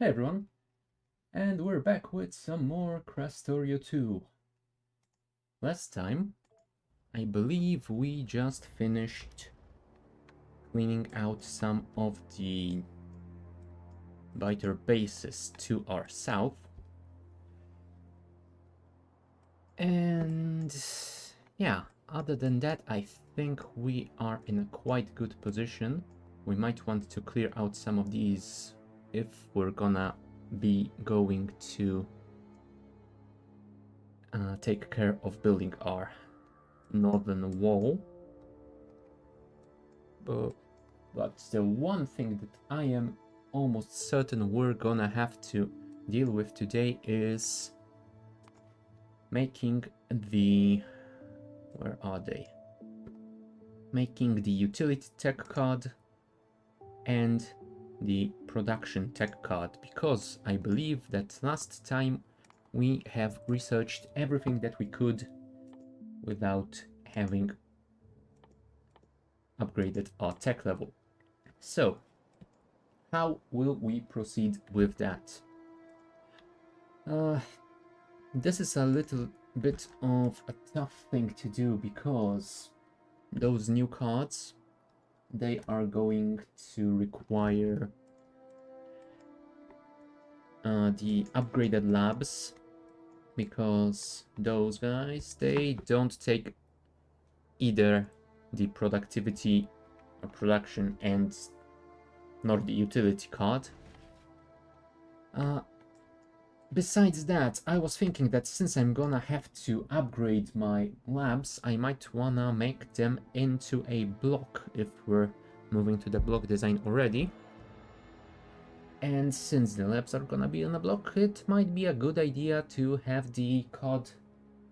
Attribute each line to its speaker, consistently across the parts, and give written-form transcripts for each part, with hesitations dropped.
Speaker 1: Hey everyone, and we're back with some more Krastorio 2. Last time, I believe we just finished cleaning out some of the biter bases to our south. And yeah, other than that, I think we are in a quite good position. We might want to clear out some of these if we're gonna be going to take care of building our northern wall. But the one thing that I am almost certain we're gonna have to deal with today is making the... where are they? Making the utility tech card and the production tech card, because I believe that last time we have researched everything that we could without having upgraded our tech level. So, how will we proceed with that? This is a little bit of a tough thing to do because those new cards, they are going to require the upgraded labs, because those guys, they don't take either the productivity or production and nor the utility card. Besides that, I was thinking that since I'm gonna have to upgrade my labs, I might wanna make them into a block if we're moving to the block design already. And since the labs are gonna be on a block, it might be a good idea to have the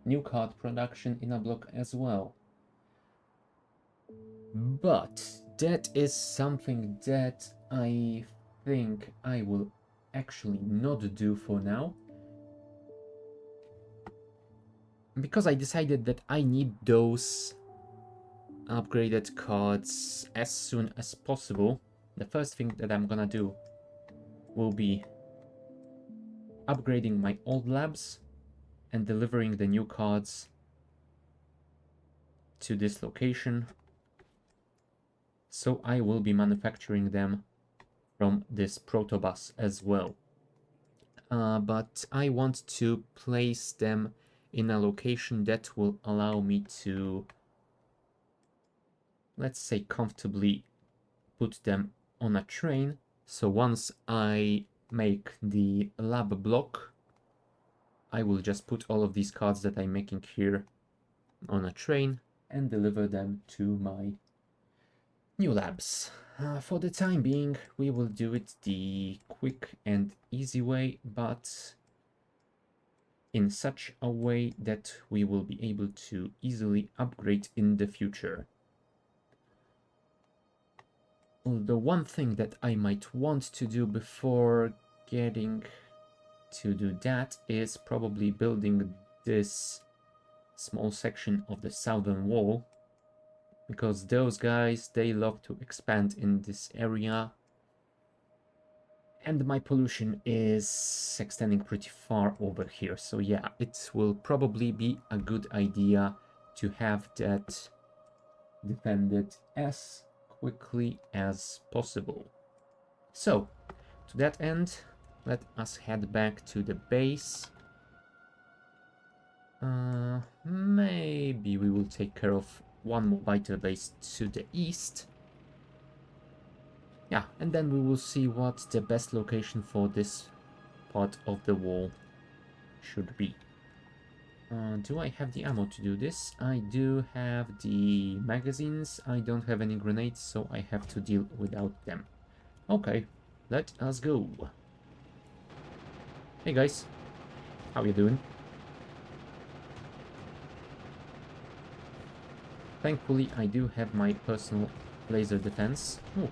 Speaker 1: new card production in a block as well. But that is something that I think I will actually not do for now, because I decided that I need those upgraded cards as soon as possible. The first thing that I'm gonna do will be upgrading my old labs and delivering the new cards to this location. So I will be manufacturing them from this protobus as well. But I want to place them in a location that will allow me to, let's say, comfortably put them on a train. So once I make the lab block, I will just put all of these cards that I'm making here on a train and deliver them to my new labs. For the time being, we will do it the quick and easy way, but in such a way that we will be able to easily upgrade in the future. The one thing that I might want to do before getting to do that is probably building this small section of the southern wall, because those guys, they love to expand in this area, and my pollution is extending pretty far over here. So yeah, it will probably be a good idea to have that defended as quickly as possible. So, to that end, let us head back to the base. Maybe we will take care of one more vital base to the east. Yeah, and then we will see what the best location for this part of the wall should be. Do I have the ammo to do this? I do have the magazines. I don't have any grenades, so I have to deal without them. Okay, let us go. Hey guys, how you doing? Thankfully, I do have my personal laser defense. Oh,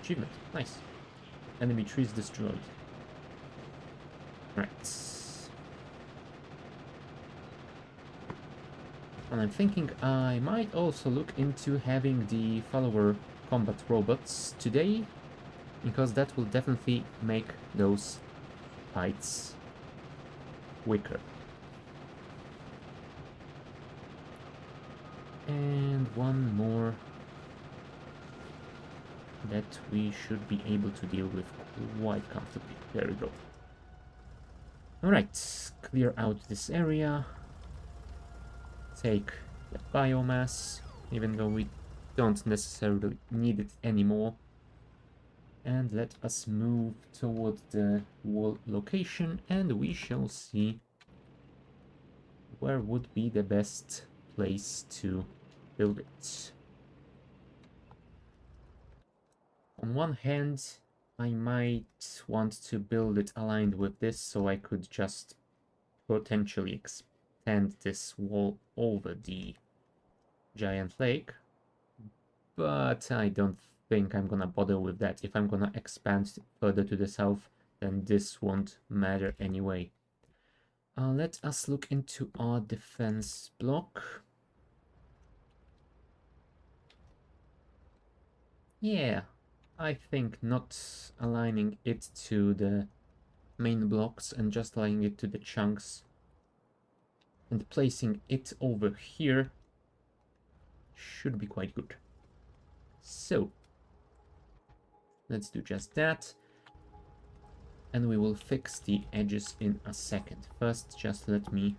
Speaker 1: achievement, nice. Enemy trees destroyed. Right. And I'm thinking I might also look into having the follower combat robots today. because that will definitely make those fights quicker. And one more that we should be able to deal with quite comfortably. There we go. Alright, clear out this area. Take the biomass, even though we don't necessarily need it anymore. And let us move toward the wall location, and we shall see where would be the best place to build it. On one hand, I might want to build it aligned with this, so I could just potentially extend this wall over the giant lake. But I don't think I'm gonna bother with that. If I'm gonna expand further to the south, then this won't matter anyway. Let us look into our defense block. Yeah, I think not aligning it to the main blocks and just aligning it to the chunks and placing it over here should be quite good. So, let's do just that. And we will fix the edges in a second. First, just let me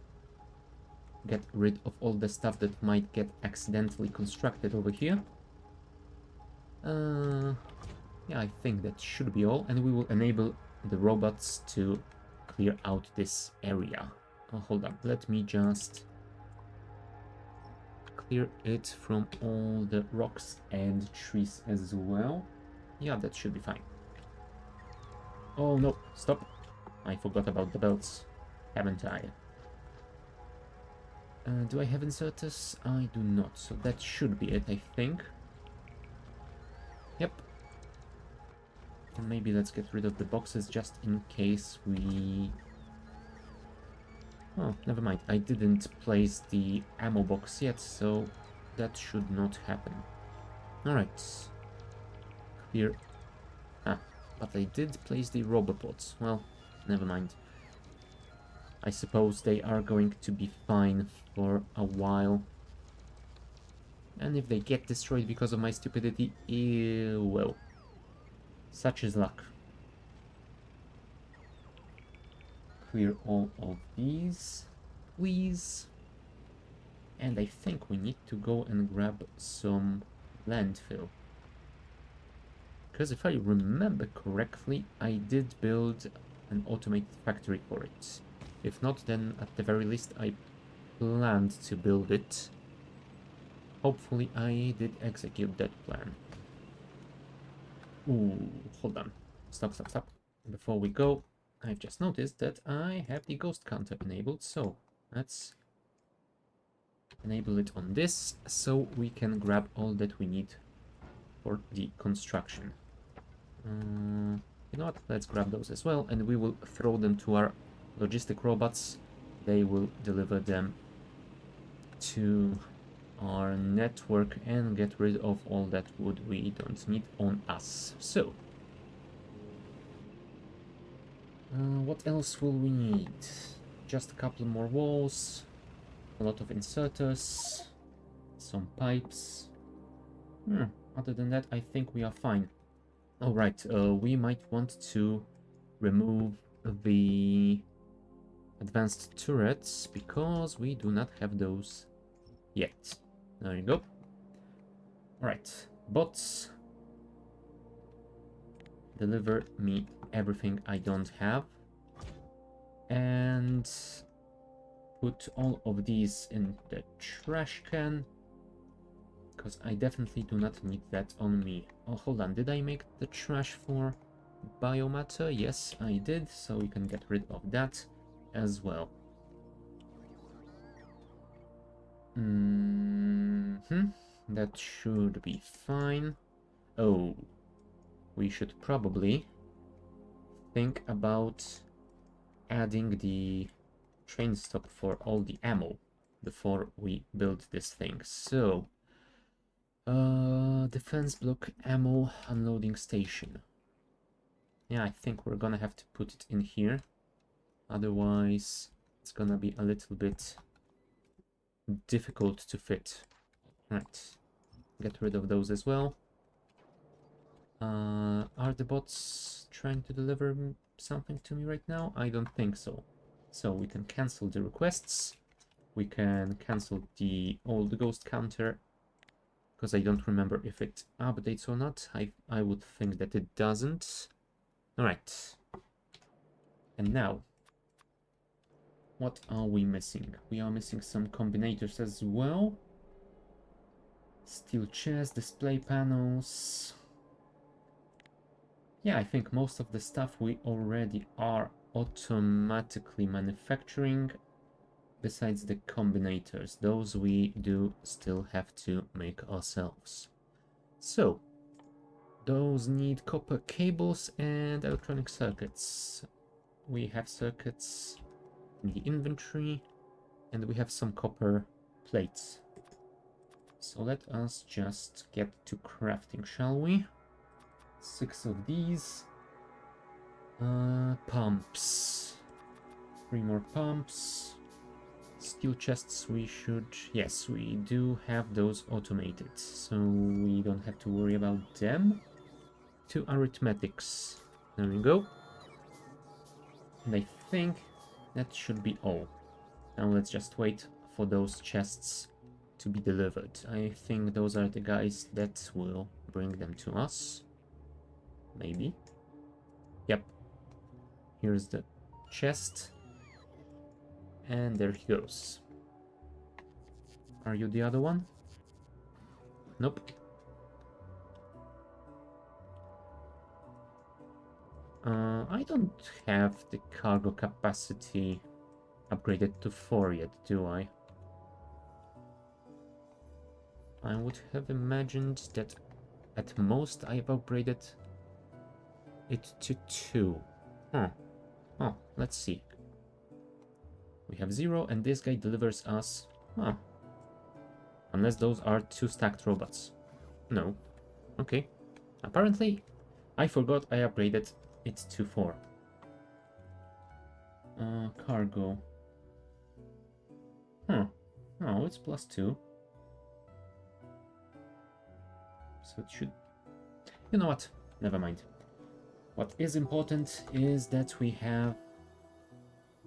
Speaker 1: get rid of all the stuff that might get accidentally constructed over here. Yeah, I think that should be all. And we will enable the robots to clear out this area. Oh, hold on, let me just clear it from all the rocks and trees as well. Yeah, that should be fine. Oh no, stop. I forgot about the belts, haven't I? Do I have inserters? I do not, so that should be it, I think. Yep. And maybe let's get rid of the boxes just in case we... Oh, never mind. I didn't place the ammo box yet, so that should not happen. Alright. Clear. Ah, but I did place the robopods. Well, never mind. I suppose they are going to be fine for a while. And if they get destroyed because of my stupidity, well, such is luck. Clear all of these, please. And I think we need to go and grab some landfill. Because if I remember correctly, I did build an automated factory for it. If not, then at the very least I planned to build it. Hopefully I did execute that plan. Ooh, hold on. Stop, stop, stop. Before we go, I've just noticed that I have the ghost counter enabled, so let's enable it on this so we can grab all that we need for the construction. You know what? Let's grab those as well, and we will throw them to our logistic robots. They will deliver them to our network and get rid of all that wood we don't need on us. So, what else will we need? Just a couple more walls, a lot of inserters, some pipes. Other than that, I think we are fine. Alright, we might want to remove the advanced turrets because we do not have those yet. There you go. Alright, bots, deliver me everything I don't have. And put all of these in the trash can, because I definitely do not need that on me. Oh, hold on, did I make the trash for biomatter? Yes, I did, so we can get rid of that as well. That should be fine. Oh, we should probably think about adding the train stop for all the ammo before we build this thing. So, defense block ammo unloading station. Yeah, I think we're gonna have to put it in here. Otherwise, it's gonna be a little bit difficult to fit. Right. Get rid of those as well. Are the bots trying to deliver something to me right now? I don't think so. So we can cancel the requests. We can cancel the old ghost counter, because I don't remember if it updates or not. I would think that it doesn't. Alright. And now, what are we missing? We are missing some combinators as well. Steel chest, display panels. Yeah, I think most of the stuff we already are automatically manufacturing, besides the combinators. Those we do still have to make ourselves. So, those need copper cables and electronic circuits. We have circuits in the inventory, and we have some copper plates. So let us just get to crafting, shall we? 6 of these. Pumps. 3 more pumps. Steel chests we should... Yes, we do have those automated, so we don't have to worry about them. 2 arithmetics. There we go. And I think that should be all. Now let's just wait for those chests to be delivered. I think those are the guys that will bring them to us. Maybe. Yep. Here's the chest. And there he goes. Are you the other one? Nope. I don't have the cargo capacity upgraded to 4 yet, do I? I would have imagined that at most I've upgraded it to 2. Huh. Oh, let's see. We have 0, and this guy delivers us... Huh. Unless those are 2 stacked robots. No. Okay. Apparently, I forgot I upgraded it to 4. Cargo. Huh. Oh, it's +2. So it should... You know what? Never mind. What is important is that we have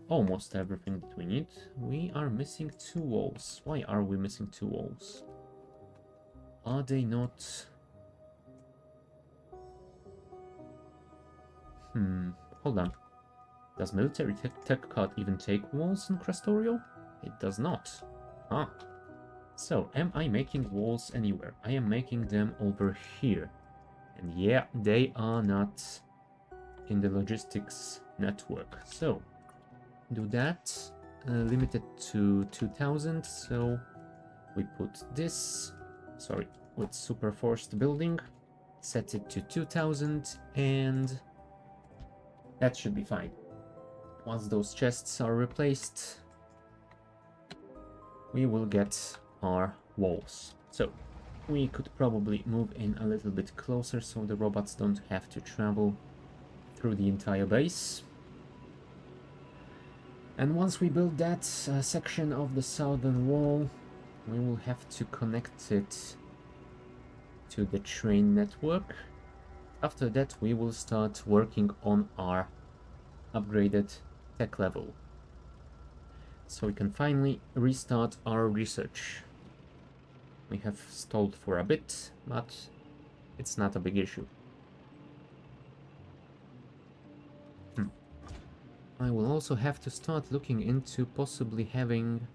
Speaker 1: almost everything that we need. We are missing 2 walls. Why are we missing 2 walls? Are they not... Hold on. Does military tech card even take walls in Krastorio? It does not. Ah. So, am I making walls anywhere? I am making them over here. And yeah, they are not in the logistics network. So, do that. Limited to 2000. So, we put this, sorry, with super forced building. Set it to 2000 and that should be fine. Once those chests are replaced, we will get our walls. So we could probably move in a little bit closer so the robots don't have to travel through the entire base. And once we build that section of the southern wall, we will have to connect it to the train network. After that, we will start working on our upgraded tech level, so we can finally restart our research. We have stalled for a bit, but it's not a big issue. I will also have to start looking into possibly having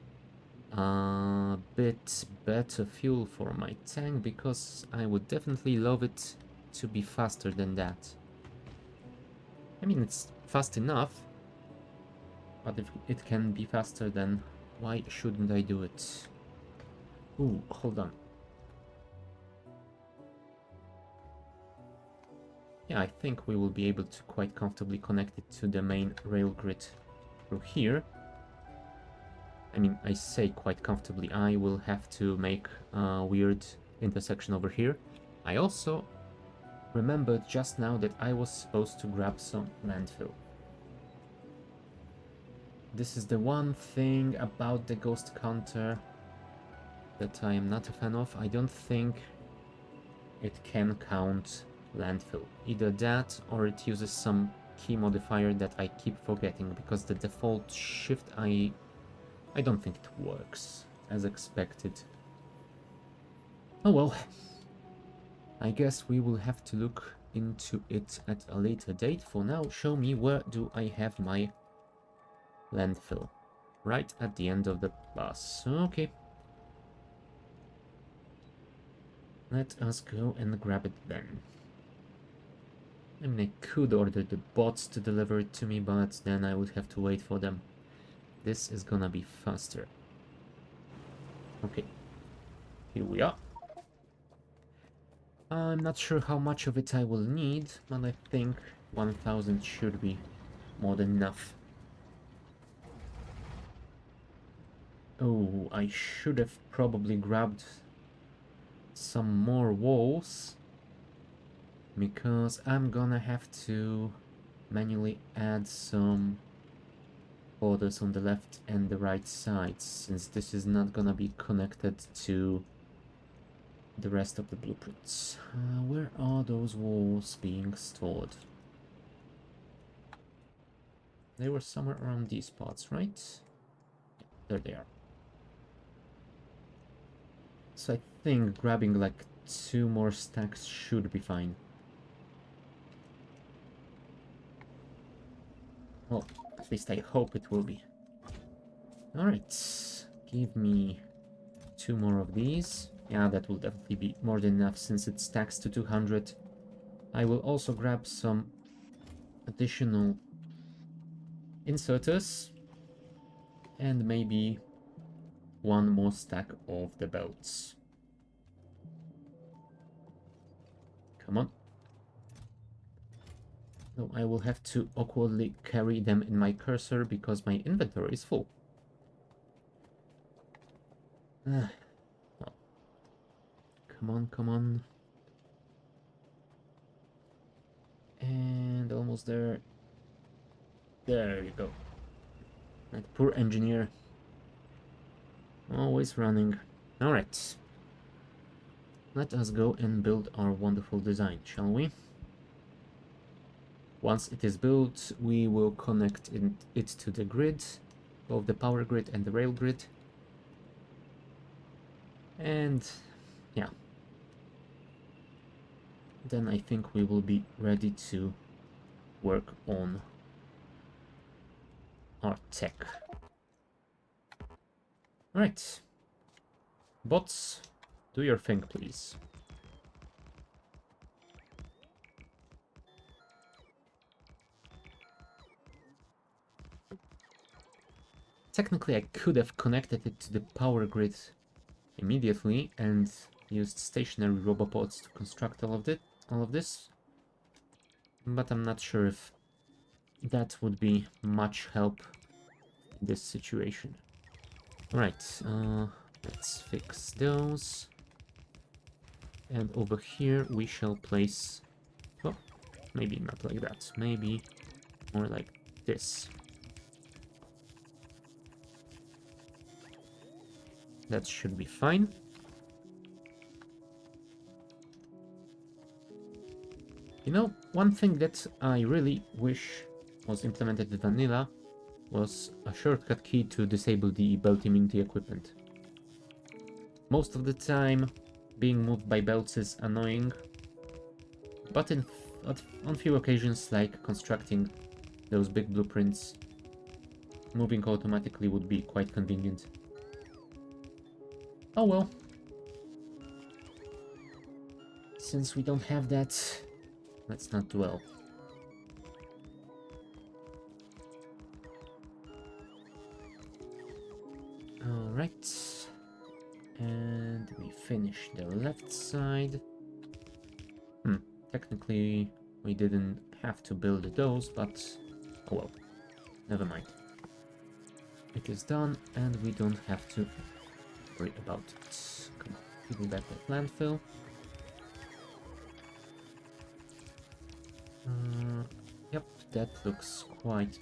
Speaker 1: a bit better fuel for my tank, because I would definitely love it to be faster than that. I mean, it's fast enough, but if it can be faster, then why shouldn't I do it? Ooh, hold on. Yeah, I think we will be able to quite comfortably connect it to the main rail grid through here. I mean, I say quite comfortably. I will have to make a weird intersection over here. I also remembered just now that I was supposed to grab some landfill. This is the one thing about the ghost counter that I am not a fan of. I don't think it can count landfill. Either that or it uses some key modifier that I keep forgetting, because the default shift I don't think it works as expected. Oh well. I guess we will have to look into it at a later date. For now, show me where do I have my landfill. Right at the end of the bus. Okay. Let us go and grab it then. I mean, I could order the bots to deliver it to me, but then I would have to wait for them. This is gonna be faster. Okay. Here we are. I'm not sure how much of it I will need, but I think 1000 should be more than enough. Oh, I should have probably grabbed some more walls, because I'm gonna have to manually add some borders on the left and the right sides, since this is not gonna be connected to the rest of the blueprints. Where are those walls being stored? They were somewhere around these parts, right? There they are. So I think grabbing like 2 more stacks should be fine. Well, at least I hope it will be. Alright, give me 2 more of these. Yeah, that will definitely be more than enough since it stacks to 200. I will also grab some additional inserters and maybe 1 more stack of the belts. Come on. No, I will have to awkwardly carry them in my cursor because my inventory is full. Well, come on, come on. And almost there. There you go. That poor engineer. Always running. Alright. Let us go and build our wonderful design, shall we? Once it is built, we will connect it to the grid, both the power grid and the rail grid. And yeah. Then I think we will be ready to work on our tech. Alright. Bots, do your thing, please. Technically, I could have connected it to the power grid immediately and used stationary robopods to construct all of this. But I'm not sure if that would be much help in this situation. Alright, let's fix those. And over here we shall place... well, maybe not like that. Maybe more like this. That should be fine. You know, one thing that I really wish was implemented in vanilla was a shortcut key to disable the belt immunity equipment. Most of the time, being moved by belts is annoying, but on few occasions, like constructing those big blueprints, moving automatically would be quite convenient. Oh well. Since we don't have that, let's not dwell. Alright. And we finish the left side. Technically, we didn't have to build those, but oh well. Never mind. It is done, and we don't have to worry about it. Come on, give me back that landfill. Yep, that looks quite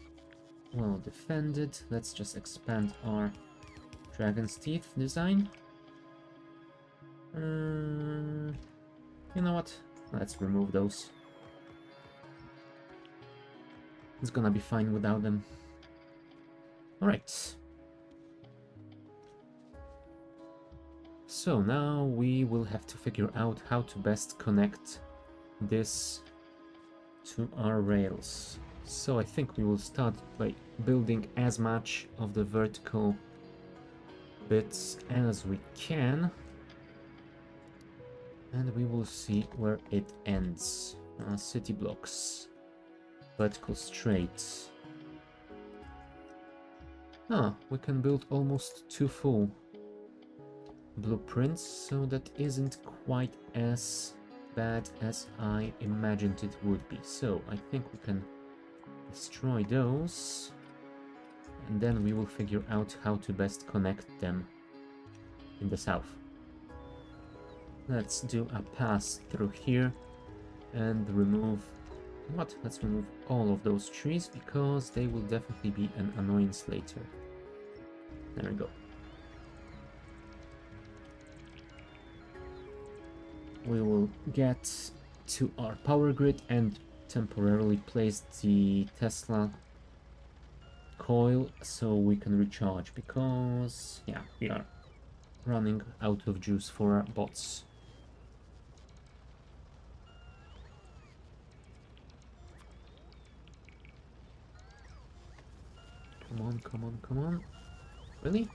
Speaker 1: well defended. Let's just expand our Dragon's Teeth design. You know what? Let's remove those. It's gonna be fine without them. Alright. So now we will have to figure out how to best connect this to our rails. So I think we will start by building as much of the vertical bits as we can. And we will see where it ends. City blocks. Vertical straight. We can build almost 2 full blueprints, so that isn't quite as bad as I imagined it would be. So I think we can destroy those, and then we will figure out how to best connect them in the south. Let's do a pass through here and remove... What? Let's remove all of those trees, because they will definitely be an annoyance later. There we go. We will get to our power grid and temporarily place the Tesla coil so we can recharge, because, yeah, we are running out of juice for our bots. Come on, come on, come on. Really?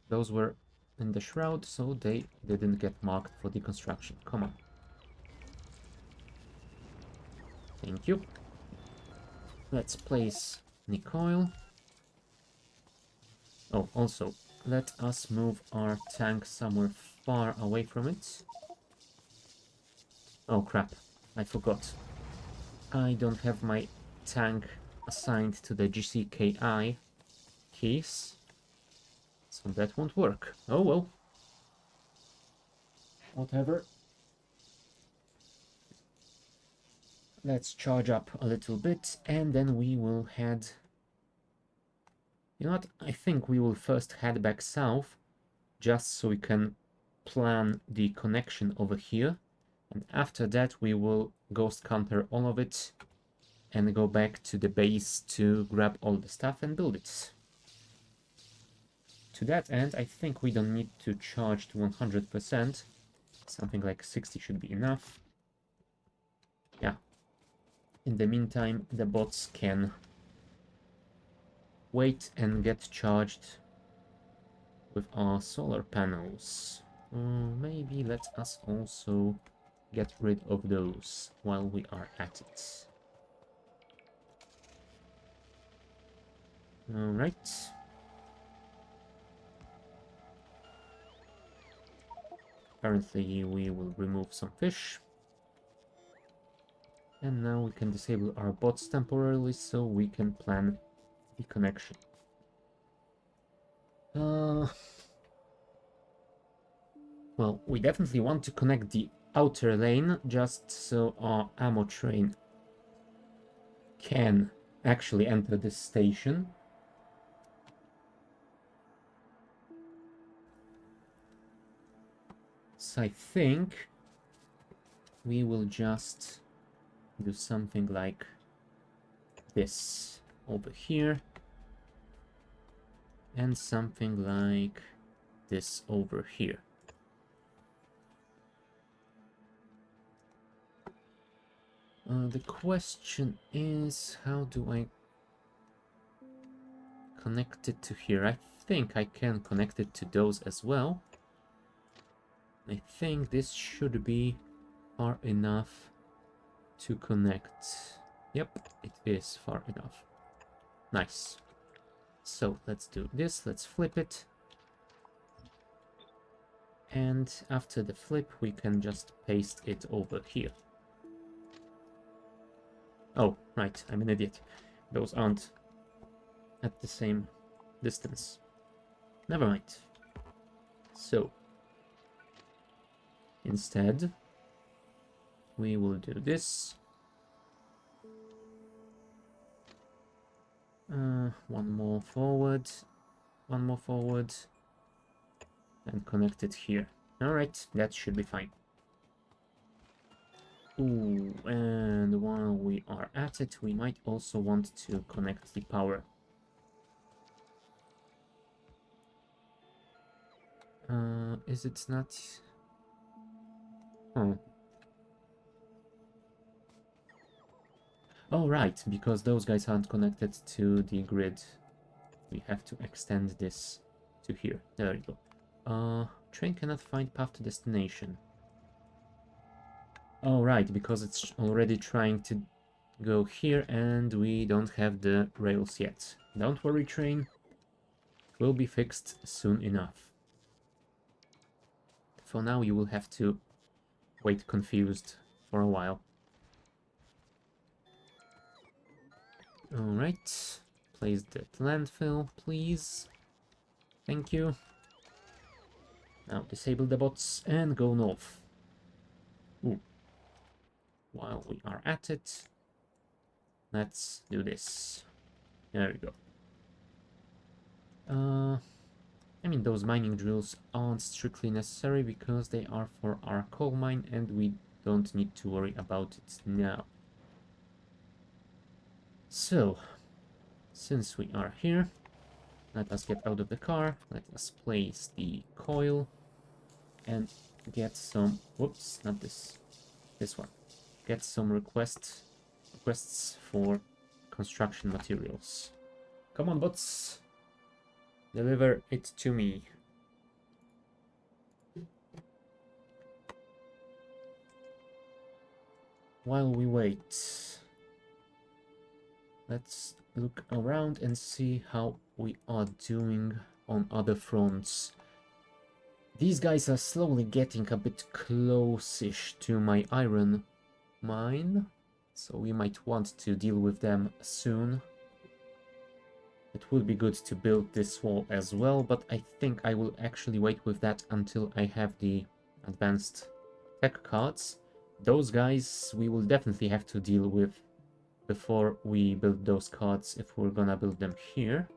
Speaker 1: Those were in the shroud, so they didn't get marked for deconstruction. Come on. Thank you. Let's place the coil. Oh, also, let us move our tank somewhere far away from it. Oh crap, I forgot. I don't have my tank assigned to the GCKI keys, so that won't work. Oh well. Whatever. Let's charge up a little bit, and then we will head... You know what? I think we will first head back south, just so we can plan the connection over here. And after that, we will ghost counter all of it and go back to the base to grab all the stuff and build it. To that end, I think we don't need to charge to 100%. Something like 60 should be enough. Yeah. In the meantime, the bots can wait and get charged with our solar panels. Maybe let us also get rid of those while we are at it. Alright. Apparently we will remove some fish. And now we can disable our bots temporarily so we can plan the connection. Well, we definitely want to connect the outer lane just so our ammo train can actually enter this station. So I think we will just do something like this over here, and something like this over here. The question is, how do I connect it to here? I think I can connect it to those as well. I think this should be far enough to connect. Yep, it is far enough. Nice. So let's do this. Let's flip it. And after the flip, we can just paste it over here. Oh, right, I'm an idiot. Those aren't at the same distance. Never mind. So, instead, we will do this. One more forward, one more forward, and connect it here. Alright, that should be fine. Ooh, and while we are at it, we might also want to connect the power. Is it not? Oh. Oh, right, because those guys aren't connected to the grid. We have to extend this to here. There we go. Train cannot find path to destination. Oh, right, because it's already trying to go here and we don't have the rails yet. Don't worry, train. It will be fixed soon enough. For now, you will have to wait confused for a while. Alright. Place that landfill, please. Thank you. Now disable the bots and go north. Ooh. While we are at it, let's do this. There we go. I mean, those mining drills aren't strictly necessary because they are for our coal mine and we don't need to worry about it now. So, since we are here, let us get out of the car, let us place the coil and get some, whoops, not this one. Get some requests for construction materials. Come on, bots. Deliver it to me. While we wait, let's look around and see how we are doing on other fronts. These guys are slowly getting a bit close-ish to my iron mine, so we might want to deal with them soon. It would be good to build this wall as well, but I think I will actually wait with that until I have the advanced tech cards. Those guys we will definitely have to deal with before we build those cards if we're gonna build them here.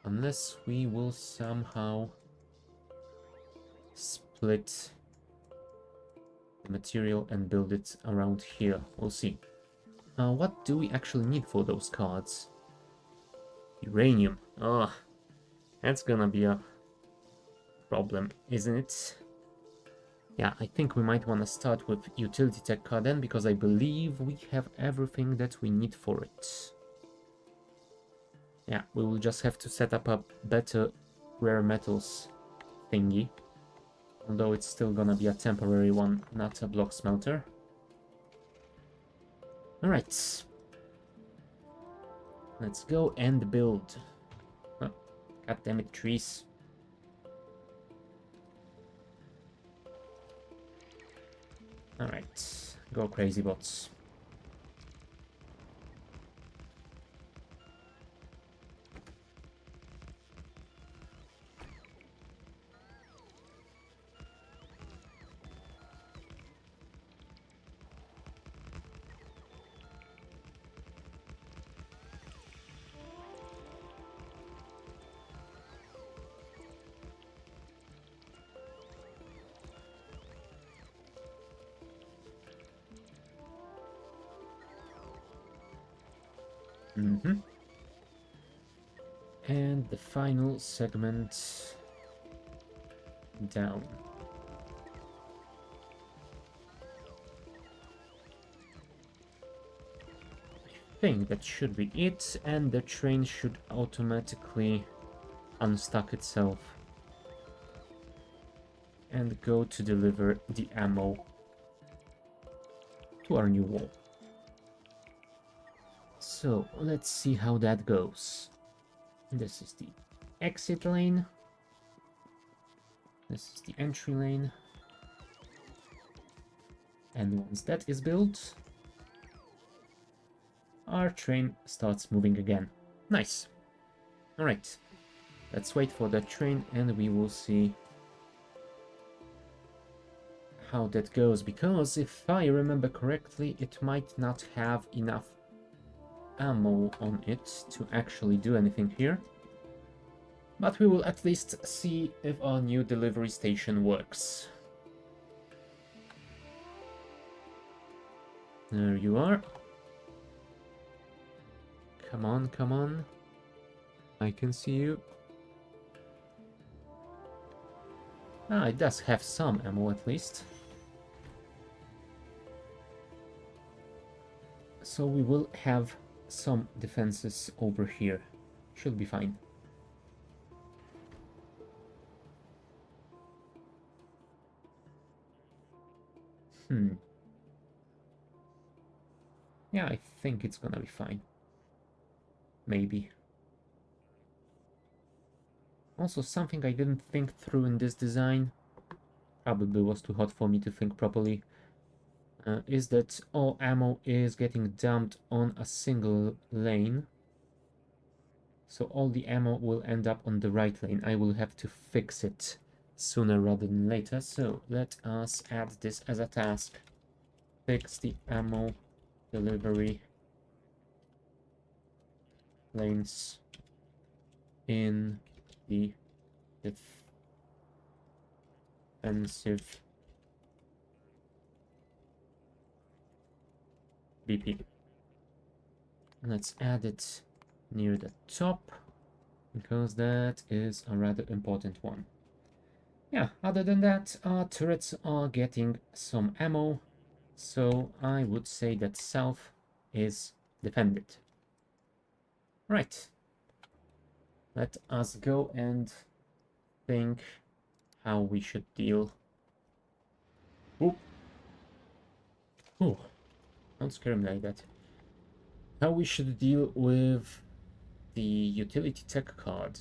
Speaker 1: Unless we will somehow split the material and build it around here. We'll see. What do we actually need for those cards? Uranium. Oh, that's gonna be a problem, isn't it? Yeah, I think we might want to start with utility tech card then, because I believe we have everything that we need for it. Yeah, we will just have to set up a better rare metals thingy. Although it's still gonna be a temporary one, not a block smelter. Alright. Let's go and build. Oh, goddammit, trees. Alright, go crazy bots. And the final segment down. I think that should be it, and the train should automatically unstuck itself and go to deliver the ammo to our new wall. So let's see how that goes. This is the exit lane. This is the entry lane. And once that is built, our train starts moving again. Nice. Alright. Let's wait for that train and we will see how that goes. Because if I remember correctly, it might not have enough ammo on it to actually do anything here. But we will at least see if our new delivery station works. There you are. Come on, come on. I can see you. Ah, it does have some ammo at least. So we will have some defenses over here. Should be fine. Yeah, I think it's gonna be fine. Maybe. Also, something I didn't think through in this design, probably was too hot for me to think properly, is that all ammo is getting dumped on a single lane. So all the ammo will end up on the right lane. I will have to fix it sooner rather than later. So let us add this as a task. Fix the ammo delivery lanes in the defensive BP. Let's add it near the top, because that is a rather important one. Yeah, other than that, our turrets are getting some ammo, so I would say that south is defended. Right. Let us go and think how we should deal. Ooh. Ooh. Don't scare me like that. How we should deal with the utility tech card.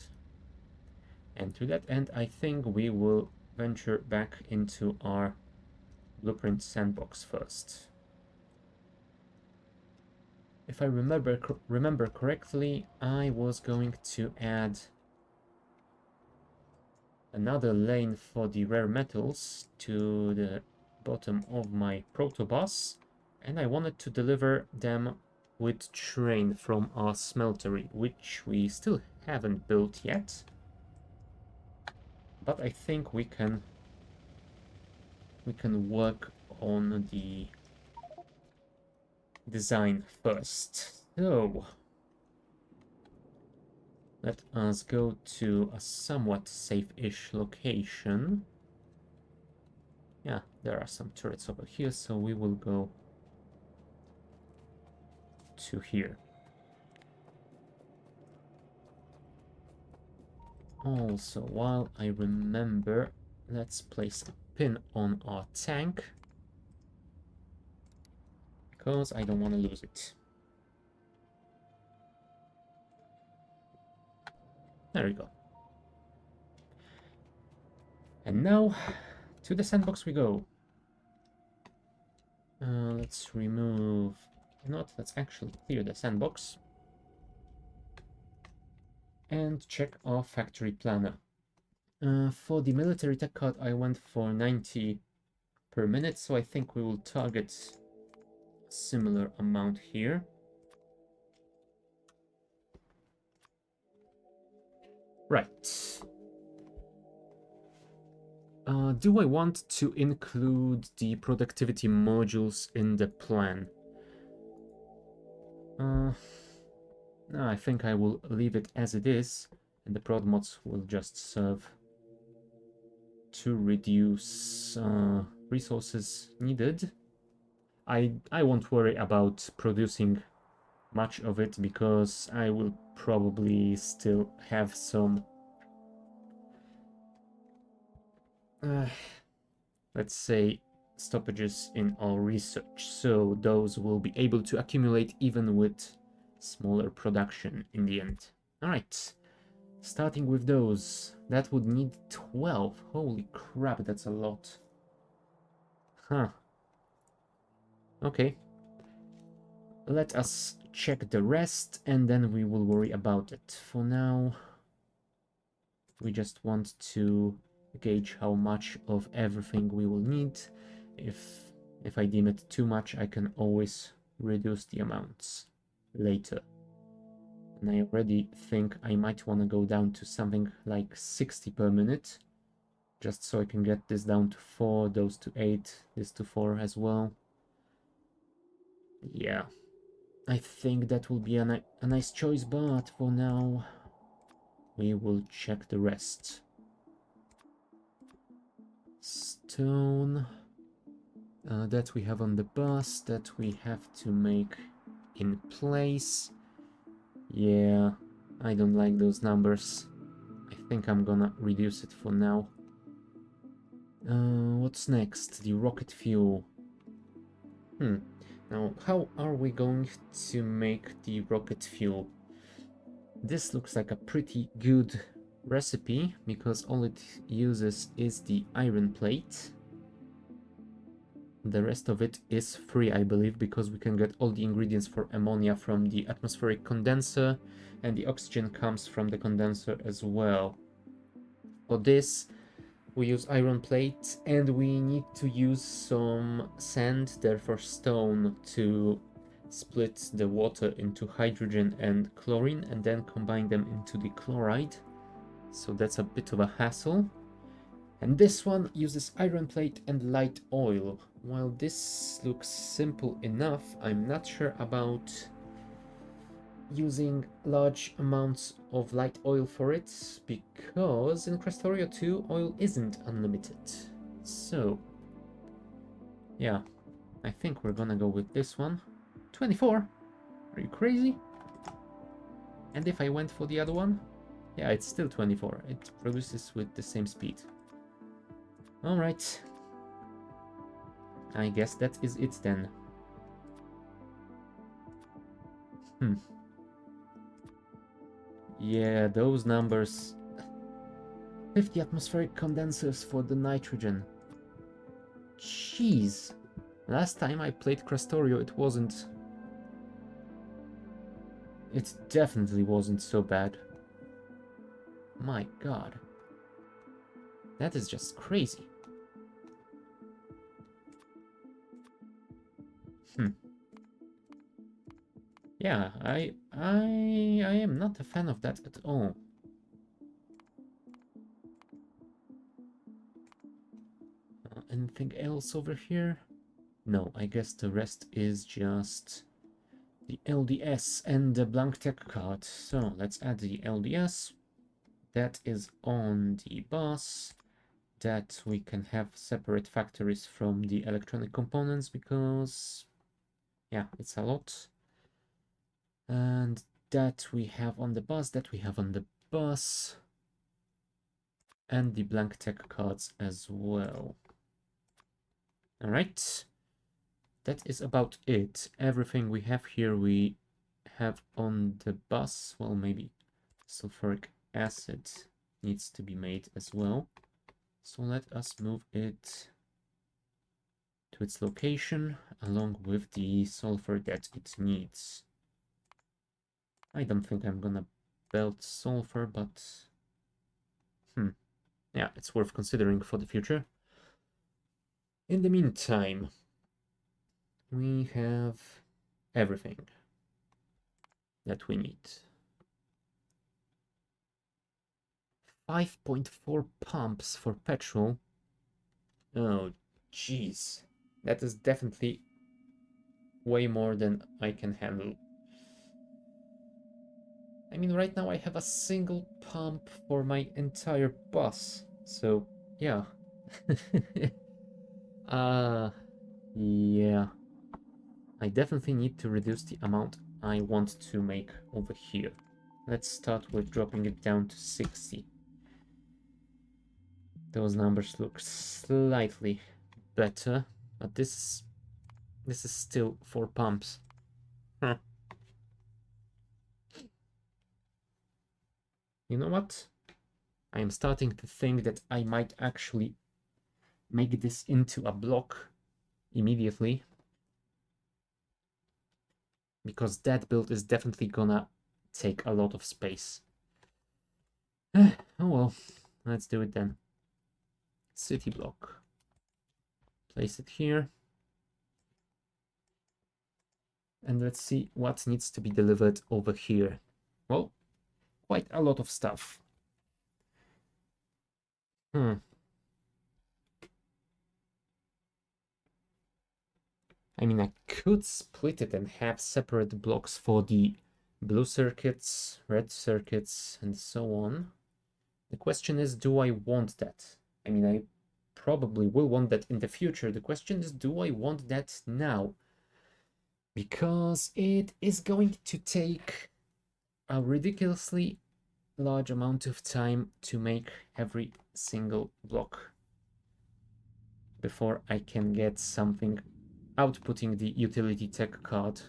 Speaker 1: And to that end, I think we will venture back into our blueprint sandbox first. If I remember correctly, I was going to add another lane for the rare metals to the bottom of my protobus, and I wanted to deliver them with train from our smeltery, which we still haven't built yet. But I think we can work on the design first. So let us go to a somewhat safe-ish location. Yeah, there are some turrets over here, so we will go to here. Also, while I remember, let's place a pin on our tank, because I don't want to lose it. There we go. And now, to the sandbox we go. Let's remove... let's actually clear the sandbox. And check our factory planner. For the military tech card, I went for 90 per minute, so I think we will target a similar amount here. Right. Do I want to include the productivity modules in the plan? No, I think I will leave it as it is, and the prod mods will just serve to reduce resources needed. I won't worry about producing much of it, because I will probably still have some let's say stoppages in our research, so those will be able to accumulate even with smaller production in the end. All right, starting with those, that would need 12. Holy crap, that's a lot. Huh. Okay, let us check the rest and then we will worry about it. For now, we just want to gauge how much of everything we will need. If I deem it too much, I can always reduce the amounts later. And I already think I might want to go down to something like 60 per minute, just so I can get this down to 4, those to 8, this to 4 as well. Yeah, I think that will be a nice choice, but for now, we will check the rest. Stone, that we have on the bus, that we have to make in place. Yeah, I don't like those numbers. I think I'm gonna reduce it for now. What's next? The rocket fuel. Now, how are we going to make the rocket fuel? This looks like a pretty good recipe, because all it uses is the iron plate. The rest of it is free, I believe, because we can get all the ingredients for ammonia from the atmospheric condenser, and the oxygen comes from the condenser as well. For this, we use iron plate, and we need to use some sand, therefore stone, to split the water into hydrogen and chlorine, and then combine them into the chloride. So that's a bit of a hassle. And this one uses iron plate and light oil. While this looks simple enough, I'm not sure about using large amounts of light oil for it, because in Krastorio 2 oil isn't unlimited. So yeah, I think we're gonna go with this one. 24? Are you crazy? And if I went for the other one? Yeah, it's still 24. It produces with the same speed. Alright. I guess that is it then. Yeah, those numbers. 50 atmospheric condensers for the nitrogen. Jeez. Last time I played Krastorio, it wasn't... It definitely wasn't so bad. My god. That is just crazy. Yeah, I am not a fan of that at all. Anything else over here? No, I guess the rest is just the LDS and the blank tech card. So let's add the LDS. That is on the bus. That we can have separate factories from the electronic components, because yeah, it's a lot. And that we have on the bus, that we have on the bus. And the blank tech cards as well. Alright. That is about it. Everything we have here we have on the bus. Well, maybe sulfuric acid needs to be made as well. So let us move it to its location along with the sulfur that it needs. I don't think I'm gonna belt sulfur, but yeah, it's worth considering for the future. In the meantime, we have everything that we need. 5.4 pumps for petrol. Oh, jeez. That is definitely way more than I can handle. I mean, right now I have a single pump for my entire bus. So, yeah. Yeah. I definitely need to reduce the amount I want to make over here. Let's start with dropping it down to 60. Those numbers look slightly better, but this is still 4 pumps. Huh. You know what? I am starting to think that I might actually make this into a block immediately, because that build is definitely gonna take a lot of space. Oh well, let's do it then. City block. Place it here. And let's see what needs to be delivered over here. Well, quite a lot of stuff. I mean, I could split it and have separate blocks for the blue circuits, red circuits, and so on. The question is, do I want that? I mean, I probably will want that in the future. The question is, do I want that now? Because it is going to take a ridiculously large amount of time to make every single block before I can get something outputting the utility tech card.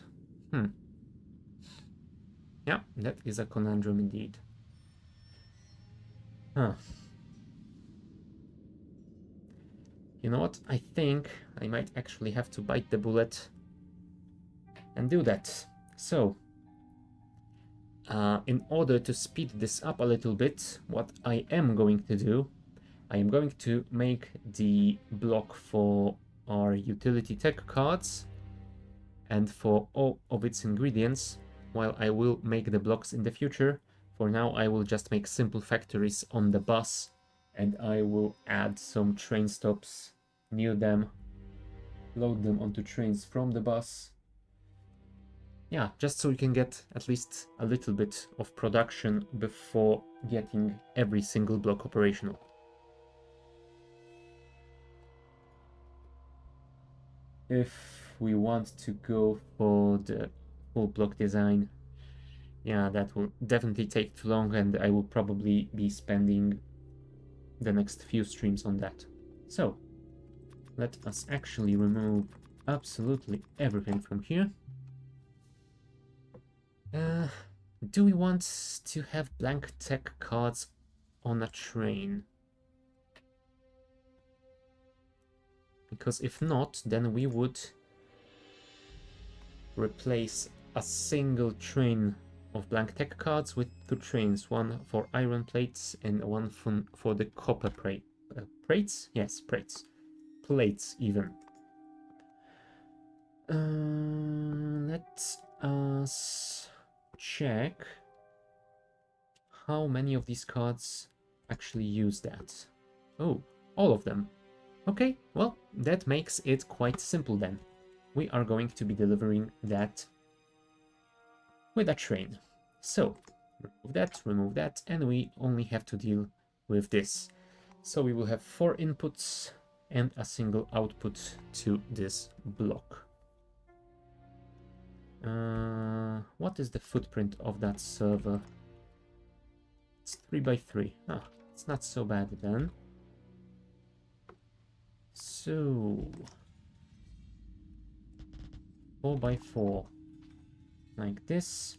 Speaker 1: Yeah, that is a conundrum indeed. Huh. You know what? I think I might actually have to bite the bullet and do that. So, in order to speed this up a little bit, what I am going to do, I am going to make the block for our utility tech cards and for all of its ingredients, while I will make the blocks in the future. For now, I will just make simple factories on the bus, and I will add some train stops near them, load them onto trains from the bus. Yeah, just so we can get at least a little bit of production before getting every single block operational. If we want to go for the full block design, yeah, that will definitely take too long, and I will probably be spending the next few streams on that. So, let us actually remove absolutely everything from here. Do we want to have blank tech cards on a train? Because if not, then we would replace a single train of blank tech cards with two trains, one for iron plates and one for the copper plates? Yes, plates. Plates, even. Let us check how many of these cards actually use that. Oh, all of them. Okay, well, that makes it quite simple then. We are going to be delivering that with a train. So, remove that, and we only have to deal with this. So we will have 4 inputs and a single output to this block. What is the footprint of that server? It's 3 by 3. Ah, it's not so bad then. So 4 by 4, like this,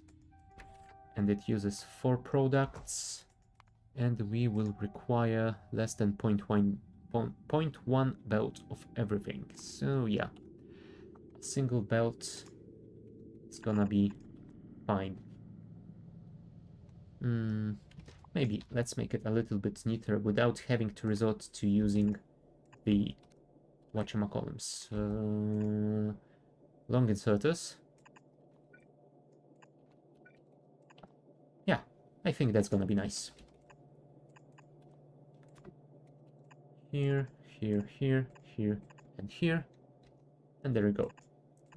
Speaker 1: and it uses 4 products, and we will require less than 0.1 belt of everything. So yeah, a single belt is gonna be fine. Maybe let's make it a little bit neater without having to resort to using the whatchamacallums, long inserters. Yeah, I think that's gonna be nice. Here, here, here, here, and here. And there we go.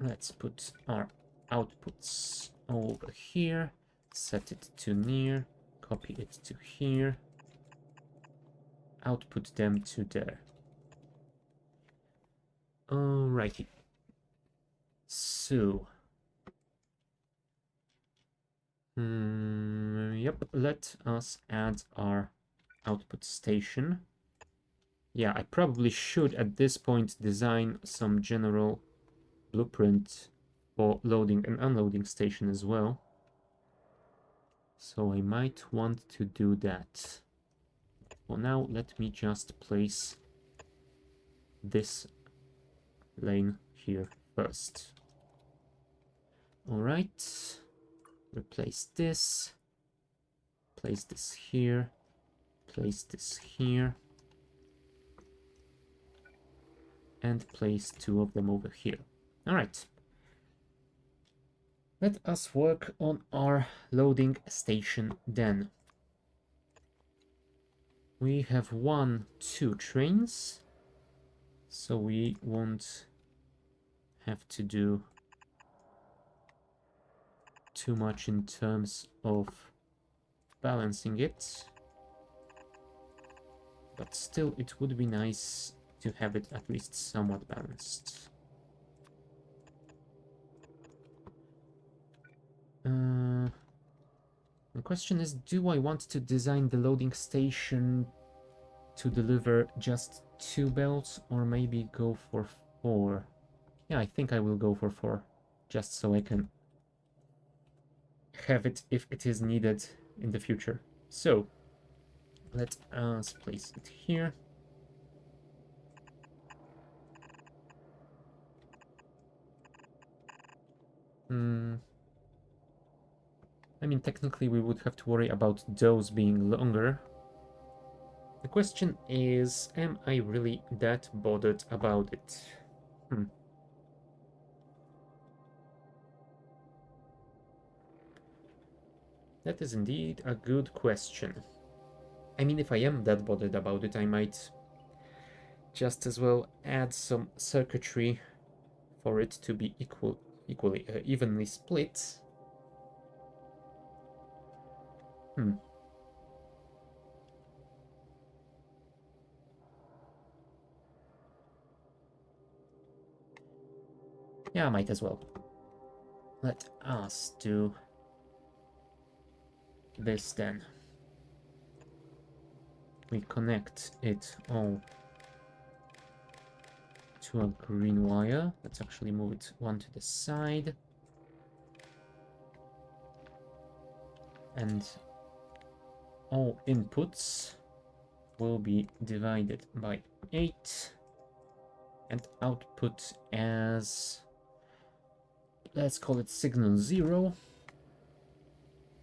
Speaker 1: Let's put our outputs over here, set it to near, copy it to here, output them to there. Alrighty. So, yep, let us add our output station. Yeah, I probably should at this point design some general blueprint for loading and unloading station as well. So I might want to do that. For now, let me just place this lane here first. Alright, replace this, place this here, place this here, and place 2 of them over here. Alright. Let us work on our loading station then. We have 2 trains, so we won't have to do too much in terms of balancing it. But still, it would be nice to have it at least somewhat balanced. The question is, do I want to design the loading station to deliver just 2 belts, or maybe go for 4? Yeah, I think I will go for 4, just so I can have it if it is needed in the future. So, let us place it here. I mean, technically we would have to worry about those being longer. The question is, am I really that bothered about it? That is indeed a good question. I mean, if I am that bothered about it, I might just as well add some circuitry for it to be evenly split. Yeah, I might as well. Let us do this then. We connect it all to a green wire. Let's actually move it one to the side. And all inputs will be divided by 8 and output as, let's call it signal 0,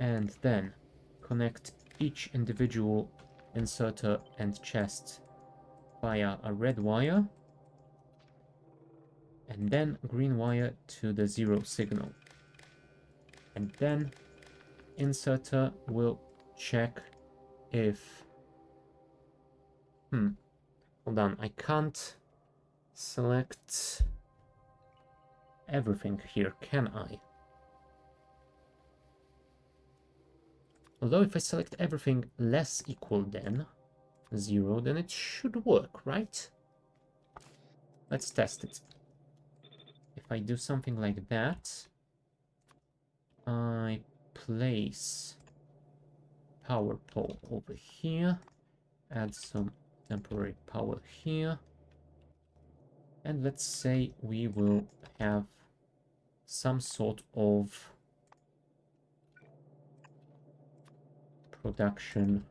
Speaker 1: and then connect each individual inserter and chest via a red wire, and then green wire to the 0 signal. And then inserter will check if... hold on, I can't select everything here, can I? Although if I select everything less equal than 0, then it should work, right? Let's test it. If I do something like that, I place power pole over here, add some temporary power here, and let's say we will have some sort of production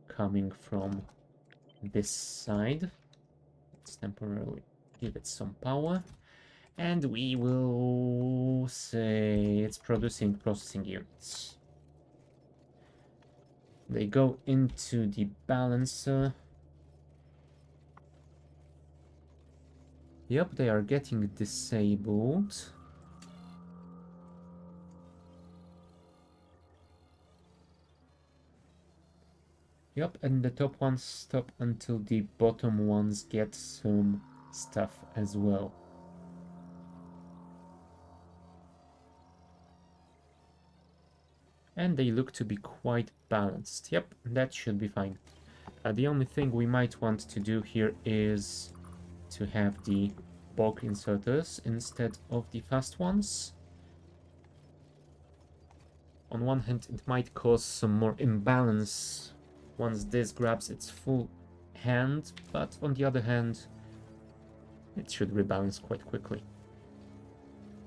Speaker 1: coming from this side. Let's temporarily give it some power, and we will say it's producing processing units. They go into the balancer. Yep, they are getting disabled. Yep, and the top ones stop until the bottom ones get some stuff as well. And they look to be quite balanced. Yep, that should be fine. The only thing we might want to do here is to have the bulk inserters instead of the fast ones. On one hand, it might cause some more imbalance once this grabs its full hand, but on the other hand, it should rebalance quite quickly.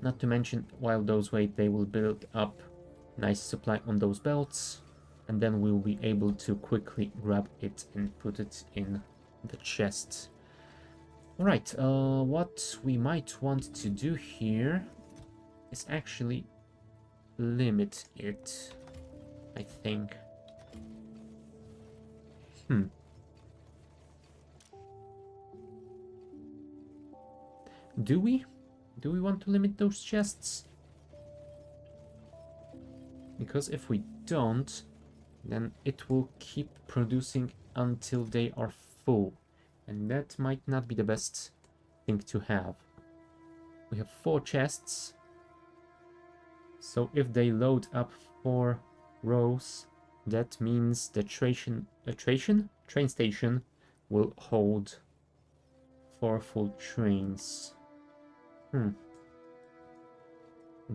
Speaker 1: Not to mention, while those wait, they will build up nice supply on those belts, and then we'll be able to quickly grab it and put it in the chest. Alright, what we might want to do here is actually limit it, I think. Do we? Do we want to limit those chests? Because if we don't, then it will keep producing until they are full. And that might not be the best thing to have. We have 4 chests. So if they load up 4 rows, that means the train station will hold 4 full trains. And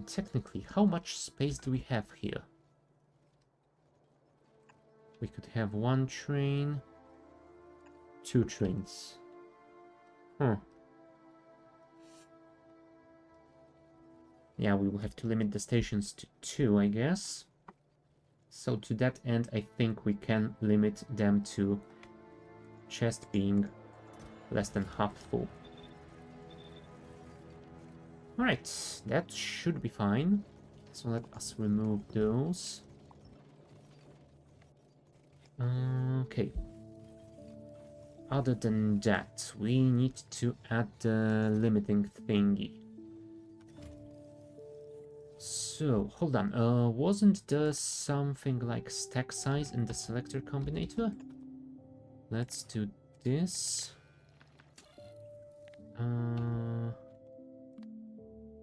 Speaker 1: technically, how much space do we have here? We could have 1 train, 2 trains. Yeah, we will have to limit the stations to 2, I guess. So to that end, I think we can limit them to chest being less than half full. Alright, that should be fine. So let us remove those. Okay. Other than that, we need to add the limiting thingy. So, hold on, wasn't there something like stack size in the selector combinator? Let's do this.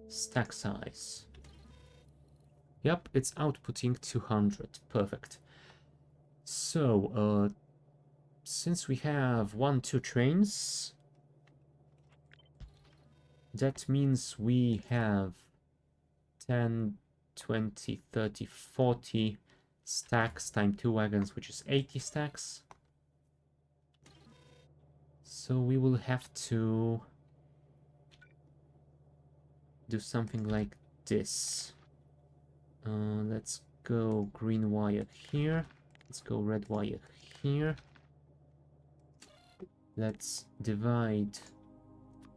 Speaker 1: Stack size. Yep, it's outputting 200. Perfect. So, since we have 1, 2 trains, that means we have 10, 20, 30, 40 stacks times 2 wagons, which is 80 stacks. So we will have to do something like this. Let's go green wire here. Let's go red wire here. Let's divide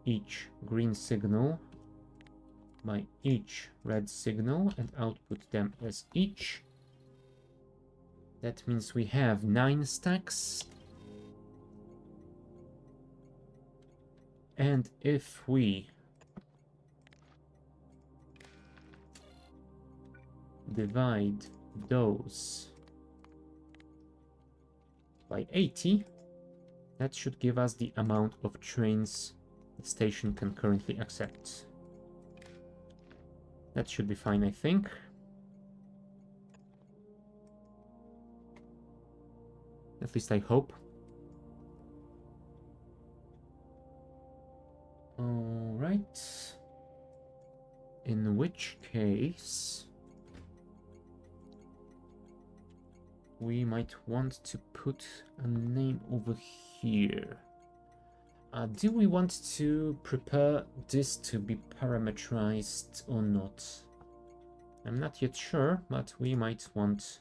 Speaker 1: each green signal by each red signal and output them as each. That means we have 9 stacks. And if we divide those by 80, that should give us the amount of trains the station can currently accept. That should be fine, I think. At least I hope. Alright. In which case, we might want to put a name over here. Do we want to prepare this to be parameterized or not? I'm not yet sure, but we might want...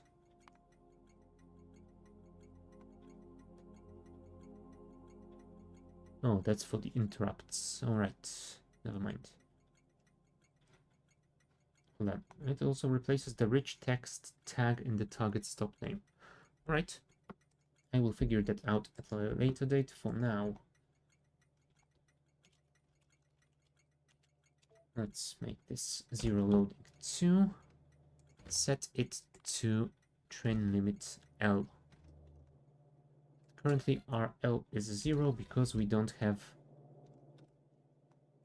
Speaker 1: Oh, that's for the interrupts. Alright, never mind. Hold on. It also replaces the rich text tag in the target stop name. Alright. I will figure that out at a later date. For now, let's make this 0 loading 2. Set it to train limit L. Currently our L is 0 because we don't have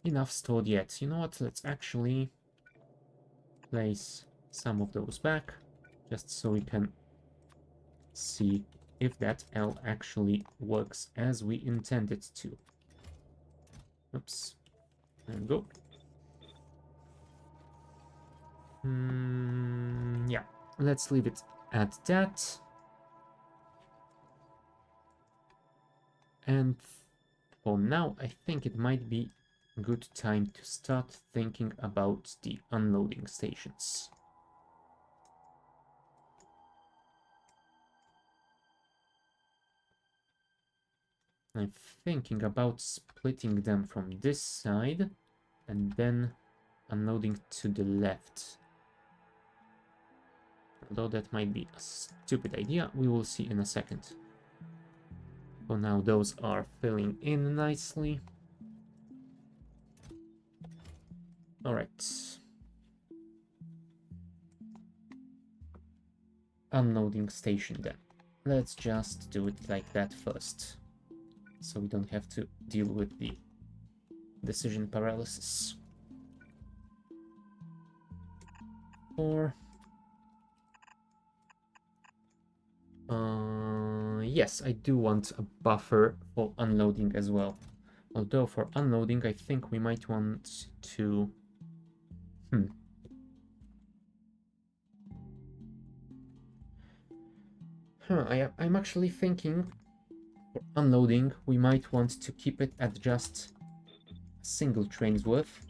Speaker 1: enough stored yet. You know what? Let's actually place some of those back just so we can see if that L actually works as we intend it to. Oops. There we go. Yeah, let's leave it at that. And for now, I think it might be a good time to start thinking about the unloading stations. I'm thinking about splitting them from this side and then unloading to the left. Although that might be a stupid idea, we will see in a second. For now, those are filling in nicely. Alright. unloading station then. Let's just do it like that first, so we don't have to deal with the decision paralysis. Or yes, I do want a buffer for unloading as well. Although for unloading, I think we might want to... I'm actually thinking for unloading, we might want to keep it at just a single train's worth.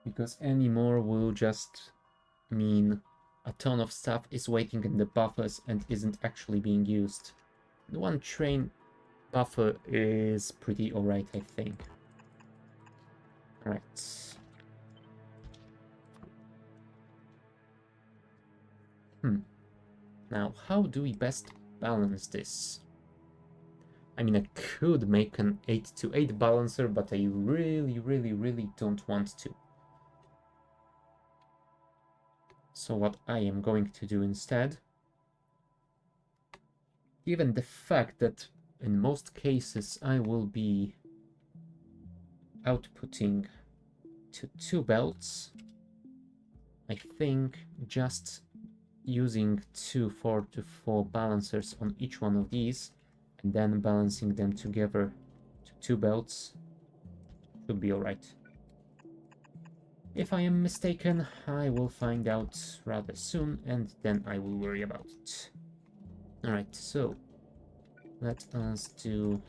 Speaker 1: Because any more will just mean a ton of stuff is waiting in the buffers and isn't actually being used. The one train buffer is pretty alright, I think. Alright. Now, how do we best balance this? I mean, I could make an 8-to-8 balancer, but I really don't want to. So what I am going to do instead, given the fact that in most cases I will be outputting to 2 belts, I think just using 2 4-to-4 balancers on each one of these and then balancing them together to 2 belts should be alright. If I am mistaken, I will find out rather soon and then I will worry about it. Alright, so let us do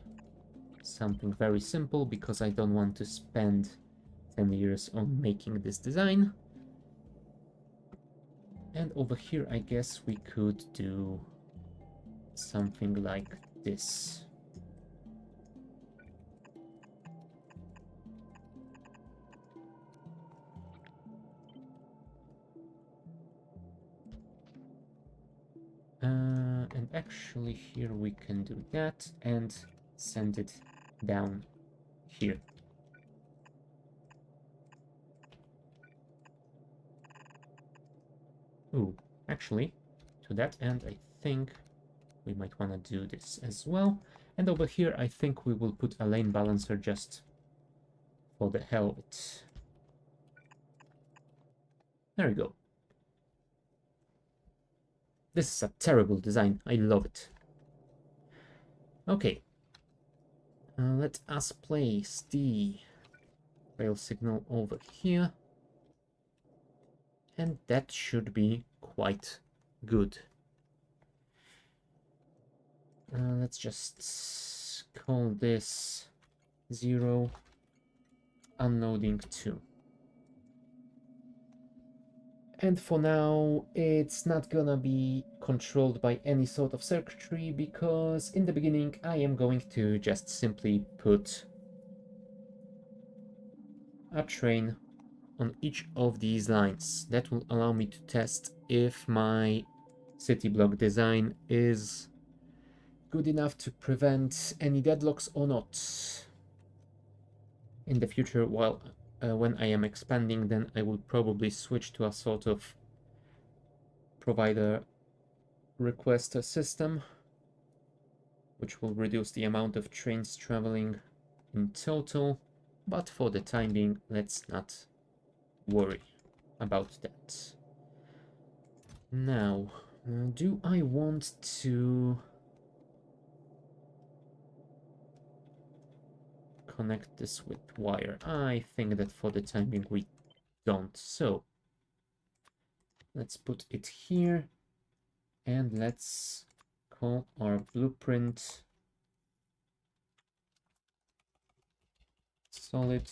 Speaker 1: something very simple because I don't want to spend 10 years on making this design. And over here, I guess we could do something like this. And actually here we can do that and send it down here. Ooh, actually, to that end, I think we might want to do this as well. And over here, I think we will put a lane balancer just for the hell of it. There we go. This is a terrible design. I love it. Okay. Let us place the rail signal over here. And that should be quite good. Let's just call this 0 unloading 2. And for now, it's not gonna be controlled by any sort of circuitry because in the beginning I am going to just simply put a train on each of these lines. That will allow me to test if my city block design is good enough to prevent any deadlocks or not. In the future, when I am expanding, then I will probably switch to a sort of provider request system, which will reduce the amount of trains traveling in total. But for the time being, let's not worry about that. Now, do I want to connect this with wire? I think that for the time being we don't. So let's put it here and let's call our blueprint solid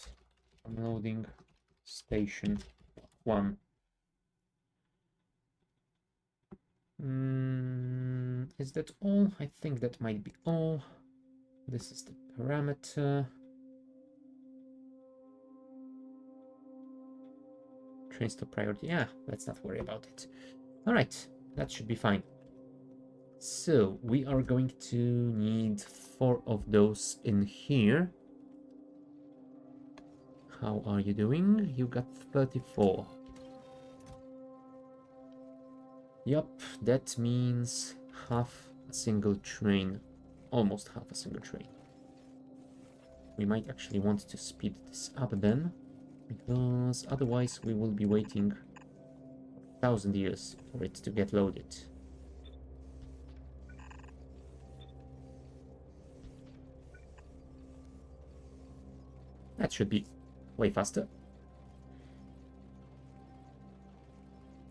Speaker 1: unloading station 1. Is that all? I think that might be all. This is the parameter. Train stop priority. Yeah, let's not worry about it. All right, that should be fine. So we are going to need 4 of those in here. How are you doing? You got 34. Yup, that means half a single train. Almost half a single train. We might actually want to speed this up then, because otherwise we will be waiting 1,000 years for it to get loaded. That should be way faster.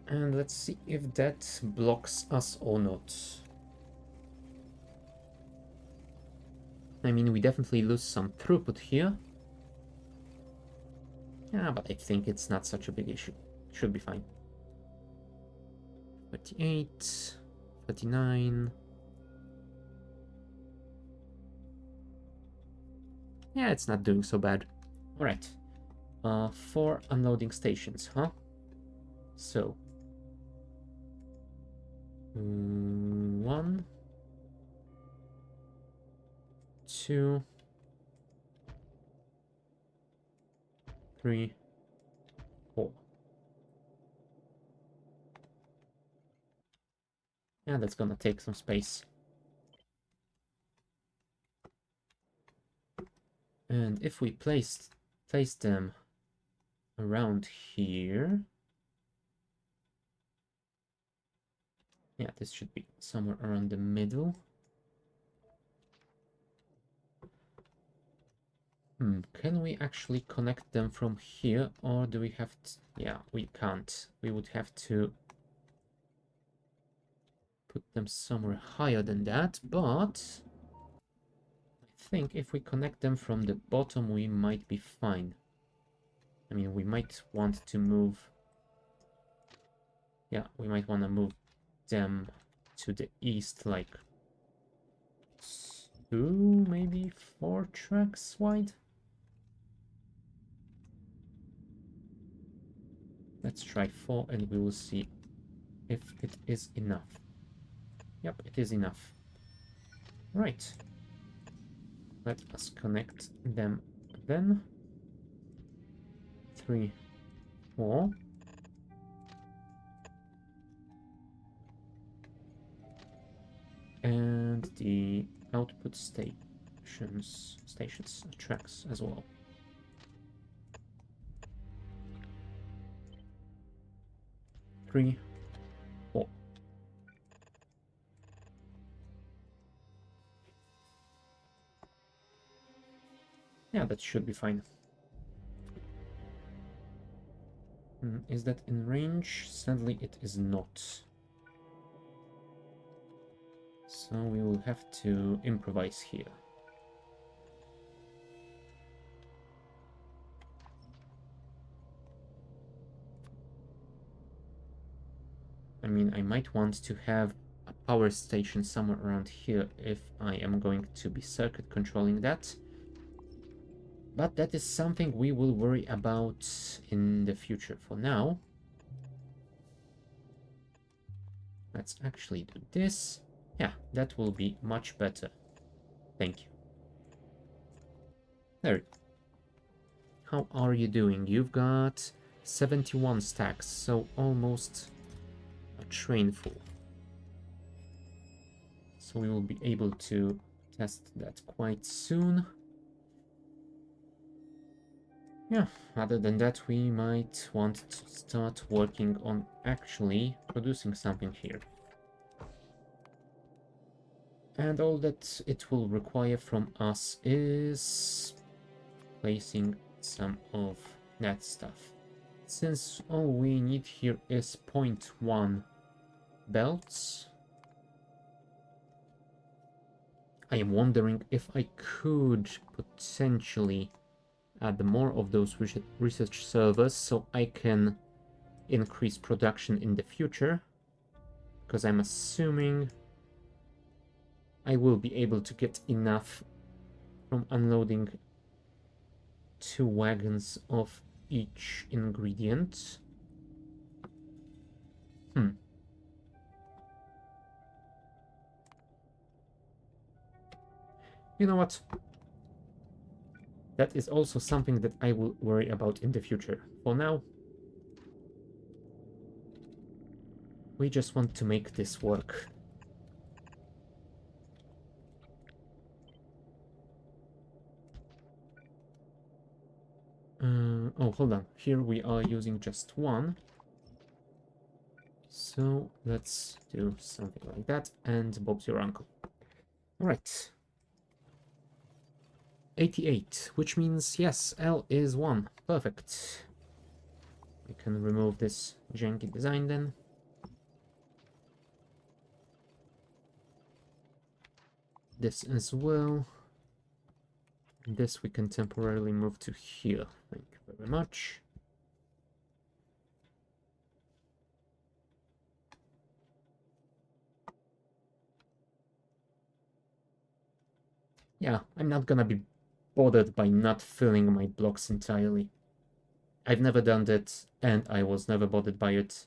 Speaker 1: And let's see if that blocks us or not. I mean, we definitely lose some throughput here. Yeah, but I think it's not such a big issue. Should be fine. 38, 39. Yeah, it's not doing so bad. Alright. 4 unloading stations, huh? So. 1, 2, 3, 4. Yeah, that's gonna take some space. And if we place them around here. Yeah, this should be somewhere around the middle. Can we actually connect them from here, or do we have to... Yeah, we can't. We would have to put them somewhere higher than that, but I think if we connect them from the bottom, we might be fine. I mean, we might want to move... Yeah, we might want to move them to the east, like 2, maybe 4 tracks wide. Let's try 4 and we will see if it is enough. Yep, it is enough. Right. Let us connect them then. 3, 4. And the output stations, tracks as well. 3, 4. Yeah, that should be fine. Is that in range? Sadly, it is not. So we will have to improvise here. I mean, I might want to have a power station somewhere around here if I am going to be circuit controlling that. But that is something we will worry about in the future. For now, let's actually do this. Yeah, that will be much better. Thank you. There. How are you doing? You've got 71 stacks, so almost a train full. So we will be able to test that quite soon. Yeah, other than that, we might want to start working on actually producing something here. And all that it will require from us is placing some of that stuff. Since all we need here is 0.1 belts, I am wondering if I could potentially add more of those research servers so I can increase production in the future, because I'm assuming I will be able to get enough from unloading 2 wagons of each ingredient. You know what? That is also something that I will worry about in the future. For now, We just want to make this work. Oh, hold on. Here we are using just one. So let's do something like that, and Bob's your uncle. Alright. 88, which means, yes, L is 1. Perfect. We can remove this janky design then. This as well. And this we can temporarily move to here. Thank you very much. Yeah, I'm not gonna be bothered by not filling my blocks entirely. I've never done that, and I was never bothered by it.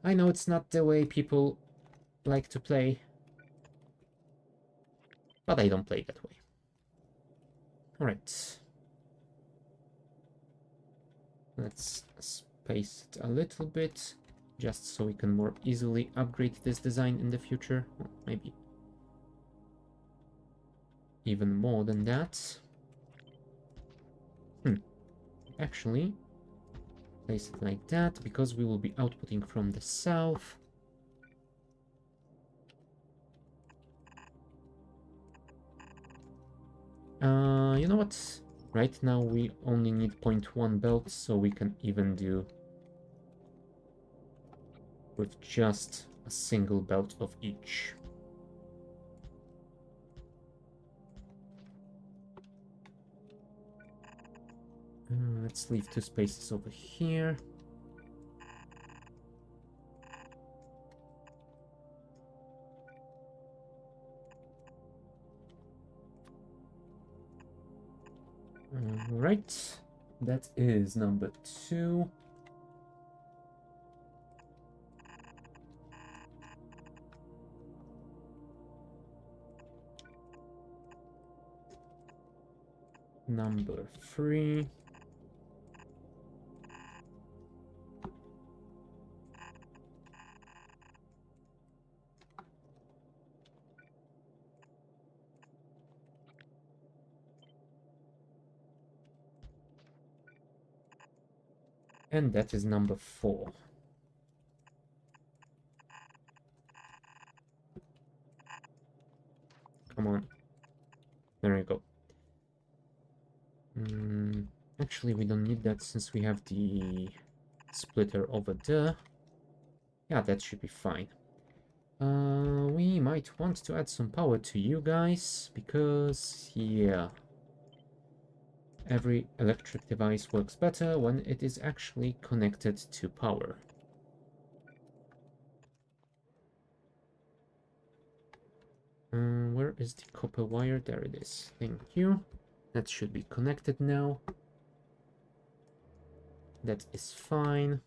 Speaker 1: I know it's not the way people like to play, but I don't play that way. Alright. Let's space it a little bit, just so we can more easily upgrade this design in the future. Well, maybe even more than that. Actually, place it like that, because we will be outputting from the south. You know what? Right now we only need 0.1 belts, so we can even do with just a single belt of each. Let's leave 2 spaces over here. Right, that is number 2. Number 3. And that is number 4. Come on. There we go. Actually, we don't need that since we have the splitter over there. Yeah, that should be fine. We might want to add some power to you guys, because, yeah, every electric device works better when it is actually connected to power. Where is the copper wire? There it is. Thank you. That should be connected now. That is fine.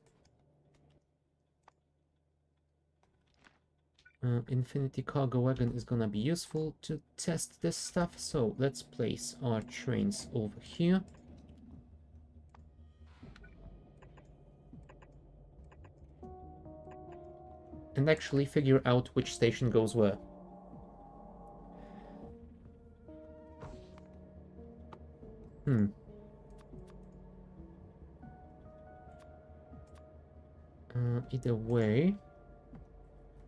Speaker 1: Infinity Cargo Wagon is gonna be useful to test this stuff, so let's place our trains over here. And actually figure out which station goes where. Either way,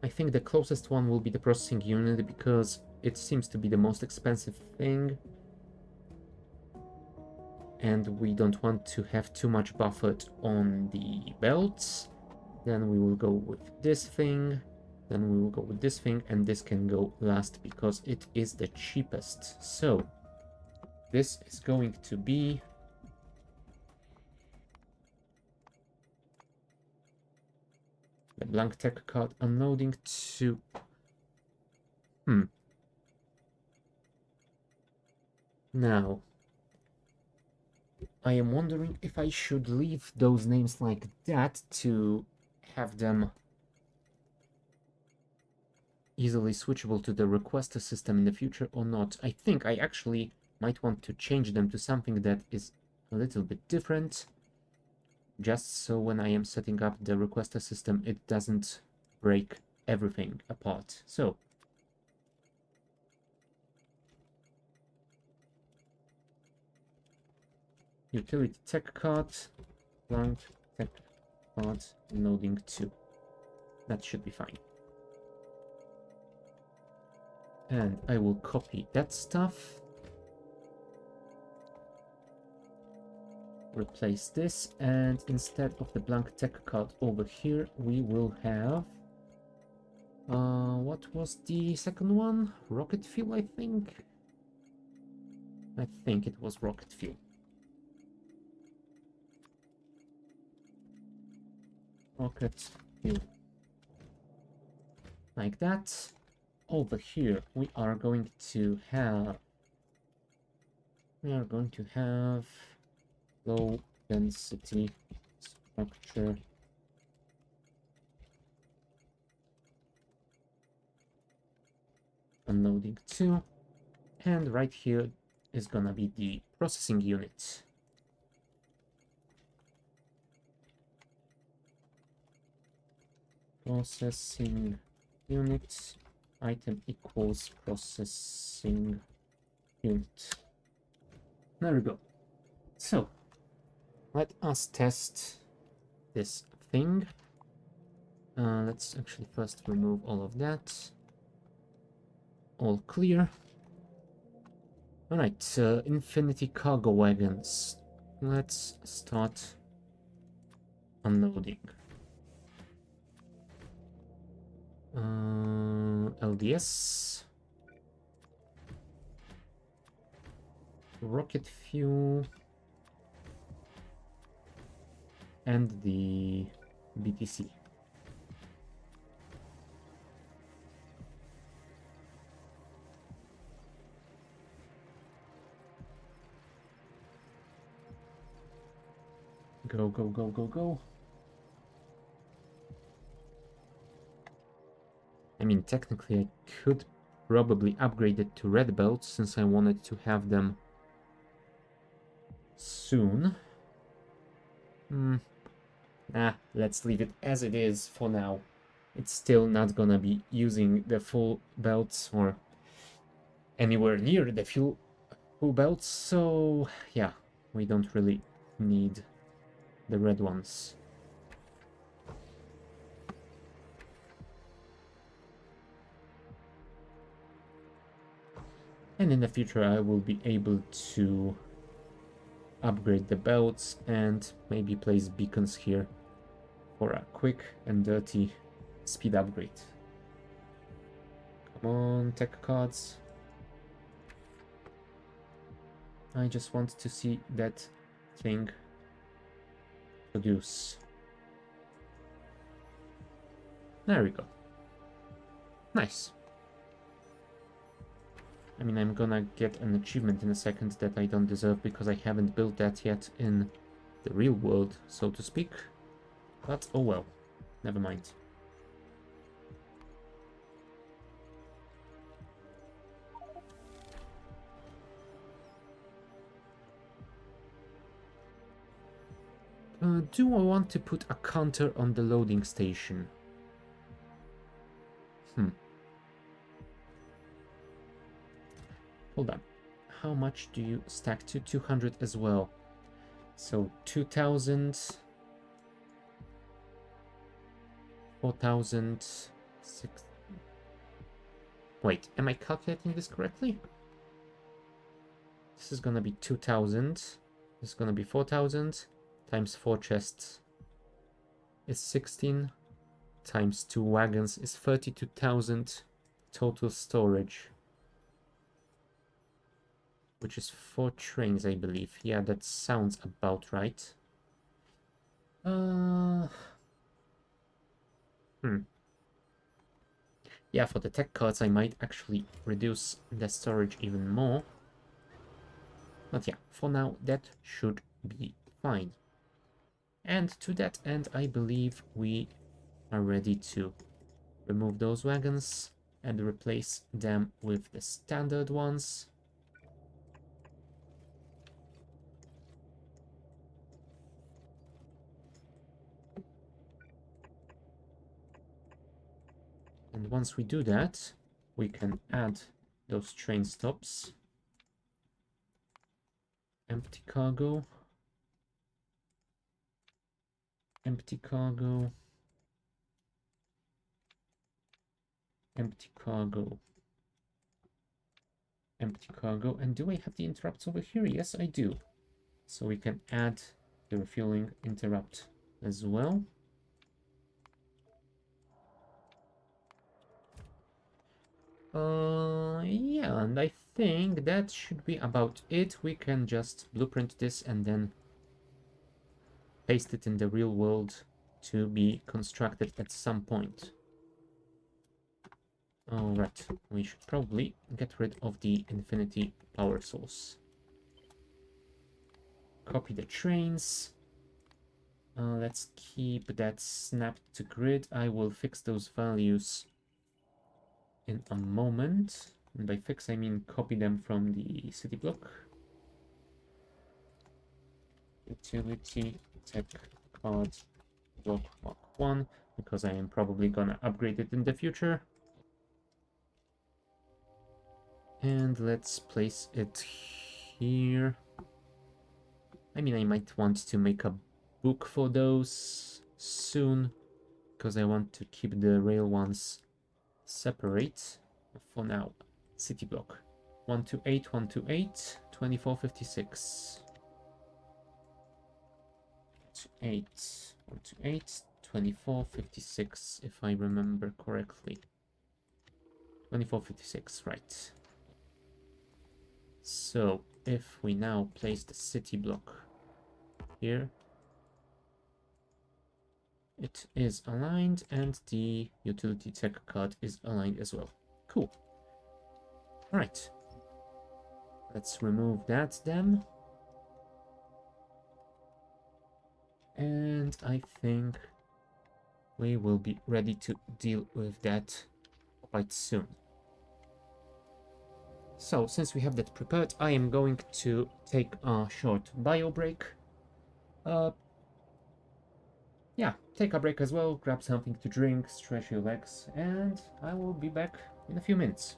Speaker 1: I think the closest one will be the processing unit, because it seems to be the most expensive thing. And we don't want to have too much buffered on the belts. Then we will go with this thing. Then we will go with this thing, and this can go last because it is the cheapest. So this is going to be the blank tech card unloading to... Now, I am wondering if I should leave those names like that to have them easily switchable to the requester system in the future or not. I think I actually might want to change them to something that is a little bit different, just so when I am setting up the requester system, it doesn't break everything apart. So utility tech card, blank tech card, loading 2. That should be fine. And I will copy that stuff. Replace this, and instead of the blank tech card over here, we will have... what was the second one? Rocket fuel, I think? I think it was rocket fuel. Rocket fuel. Like that. Over here, we are going to have... low density structure. Unloading 2. And right here is gonna be the processing unit. Processing unit. Item equals processing unit. There we go. So, let us test this thing. Let's actually first remove all of that. All clear. Alright, infinity cargo wagons. Let's start unloading. LDS. Rocket fuel. And the BTC. Go, go, go, go, go. I mean, technically I could probably upgrade it to red belts since I wanted to have them soon. Let's leave it as it is for now. It's still not gonna be using the full belts or anywhere near the full belts, so yeah, we don't really need the red ones. And in the future I will be able to upgrade the belts and maybe place beacons here for a quick and dirty speed upgrade. Come on, tech cards. I just want to see that thing produce. There we go. Nice. I mean, I'm gonna get an achievement in a second that I don't deserve because I haven't built that yet in the real world, so to speak. But oh well, never mind. Do I want to put a counter on the loading station? Hold on. How much do you stack to? 200 as well. So 2,000, 4,000, 6... Wait, am I calculating this correctly? This is gonna be 2,000. This is gonna be 4,000 times 4 chests is 16 times 2 wagons is 32,000 total storage. Which is 4 trains, I believe. Yeah, that sounds about right. Yeah, for the tech cards, I might actually reduce the storage even more. But yeah, for now, that should be fine. And to that end, I believe we are ready to remove those wagons and replace them with the standard ones. And once we do that, we can add those train stops. Empty cargo. Empty cargo. Empty cargo. Empty cargo. And do I have the interrupts over here? Yes, I do. So we can add the refueling interrupt as well. Yeah, and I think that should be about it. We can just blueprint this and then paste it in the real world to be constructed at some point. Alright, we should probably get rid of the infinity power source. Copy the trains. Let's keep that snapped to grid. I will fix those values in a moment. And by fix, I mean copy them from the city block. Utility tech card block mark 1, because I am probably gonna upgrade it in the future. And let's place it here. I mean, I might want to make a book for those soon, because I want to keep the rail ones separate. For now, city block 128, 128, 2456. 128, 128, 2456, if I remember correctly. 2456, right. So, if we now place the city block here, it is aligned, and the utility tech card is aligned as well. Cool. Alright. Let's remove that then. And I think we will be ready to deal with that quite soon. So, since we have that prepared, I am going to take a short bio break. Yeah, take a break as well, grab something to drink, stretch your legs, and I will be back in a few minutes.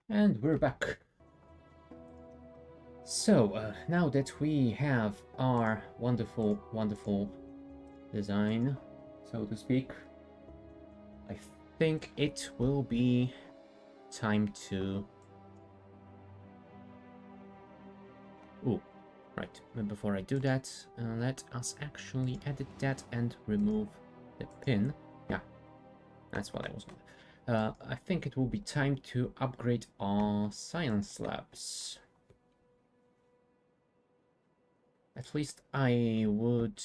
Speaker 1: And we're back. So, now that we have our wonderful, wonderful design, so to speak, I think it will be time to... Ooh, right. But before I do that, let us actually edit that and remove the pin. Yeah, that's what I was going to... I think it will be time to upgrade our science labs. At least I would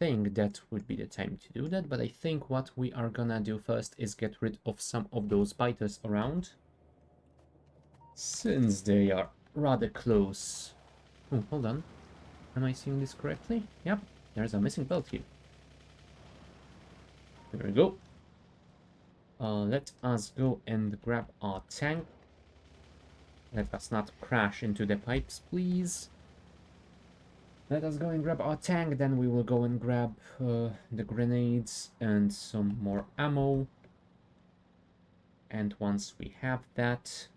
Speaker 1: think that would be the time to do that, but I think what we are gonna do first is get rid of some of those biters around, since they are rather close. Oh, hold on. Am I seeing this correctly? Yep, there's a missing belt here. There we go. Let us go and grab our tank. Let us not crash into the pipes, please. Let us go and grab our tank, then we will go and grab the grenades and some more ammo. And once we have that,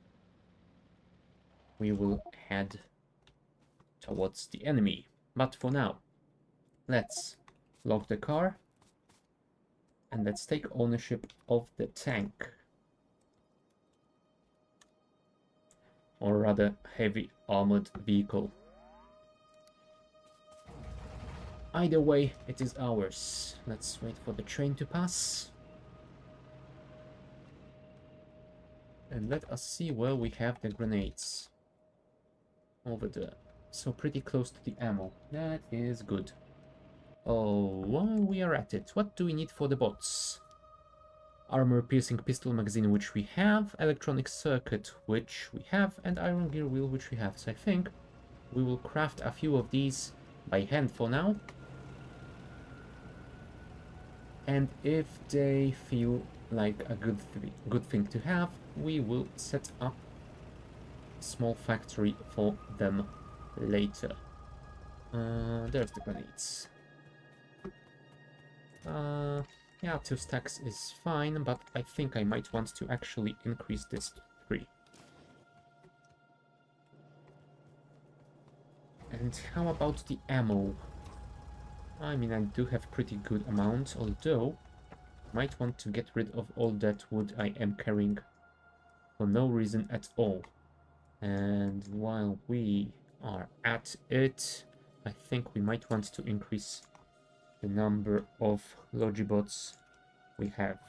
Speaker 1: we will head towards the enemy. But for now, let's lock the car and let's take ownership of the tank. Or rather, heavy armored vehicle. Either way, it is ours. Let's wait for the train to pass. And let us see where we have the grenades. Over there. So pretty close to the ammo. That is good. Oh, while we are at it, what do we need for the bots? Armor-piercing pistol magazine, which we have, electronic circuit, which we have, and iron gear wheel, which we have. So I think we will craft a few of these by hand for now. And if they feel like a good thing to have, we will set up a small factory for them later. There's the grenades. Yeah, 2 stacks is fine, but I think I might want to actually increase this to 3. And how about the ammo? I mean, I do have pretty good amount, although I might want to get rid of all that wood I am carrying for no reason at all. And while we are at it, I think we might want to increase the number of Logibots we have.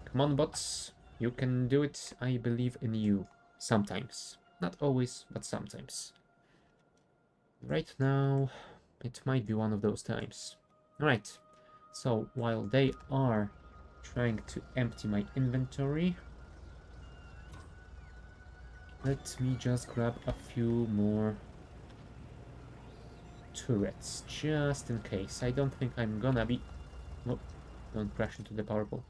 Speaker 1: Come on, bots. You can do it. I believe in you. Sometimes. Not always, but sometimes. Right now, it might be one of those times. Alright. So, while they are trying to empty my inventory, let me just grab a few more turrets, just in case. I don't think I'm gonna be... Oh, don't crash into the power pole.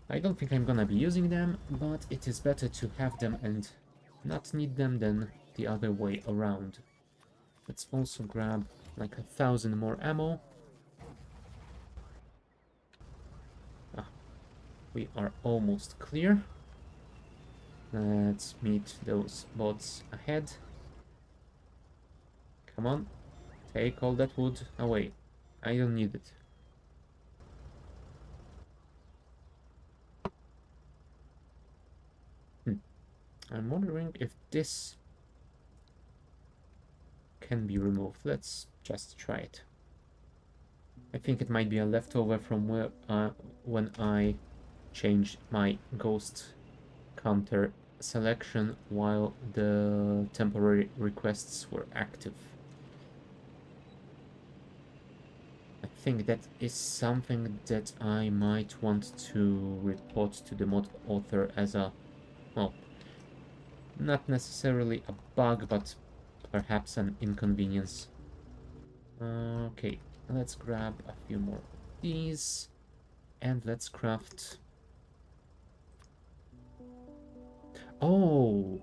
Speaker 1: I don't think I'm gonna be using them, but it is better to have them and not need them than the other way around. Let's also grab like 1,000 more ammo. Ah, we are almost clear. Let's meet those bots ahead. Come on, take all that wood away. I don't need it. I'm wondering if this can be removed. Let's just try it. I think it might be a leftover from where when I changed my ghost counter selection while the temporary requests were active. I think that is something that I might want to report to the mod author as a, well, not necessarily a bug, but perhaps an inconvenience. Okay, let's grab a few more of these and let's craft... Oh!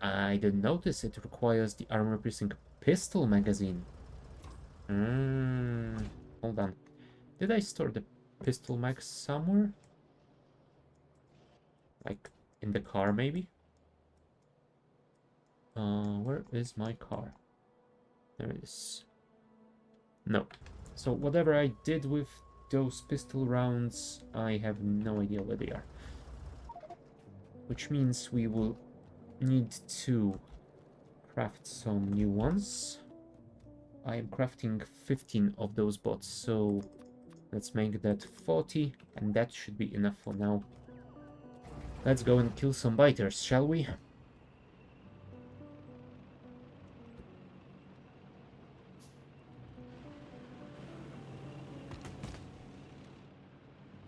Speaker 1: I didn't notice it requires the armor-piercing pistol magazine. Hold on. Did I store the pistol mag somewhere? Like in the car, maybe? Where is my car? There it is. No. So whatever I did with those pistol rounds, I have no idea where they are. Which means we will need to craft some new ones. I am crafting 15 of those bots, so let's make that 40, and that should be enough for now. Let's go and kill some biters, shall we?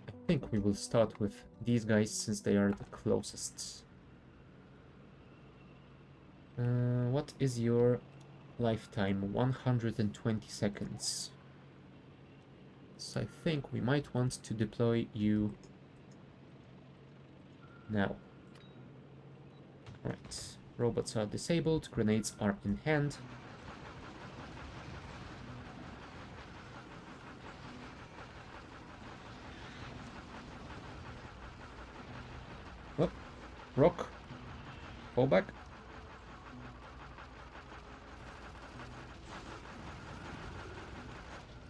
Speaker 1: I think we will start with these guys since they are the closest. What is your lifetime? 120 seconds. So I think we might want to deploy you now. Right. Robots are disabled, grenades are in hand. Oh, rock. Fall back.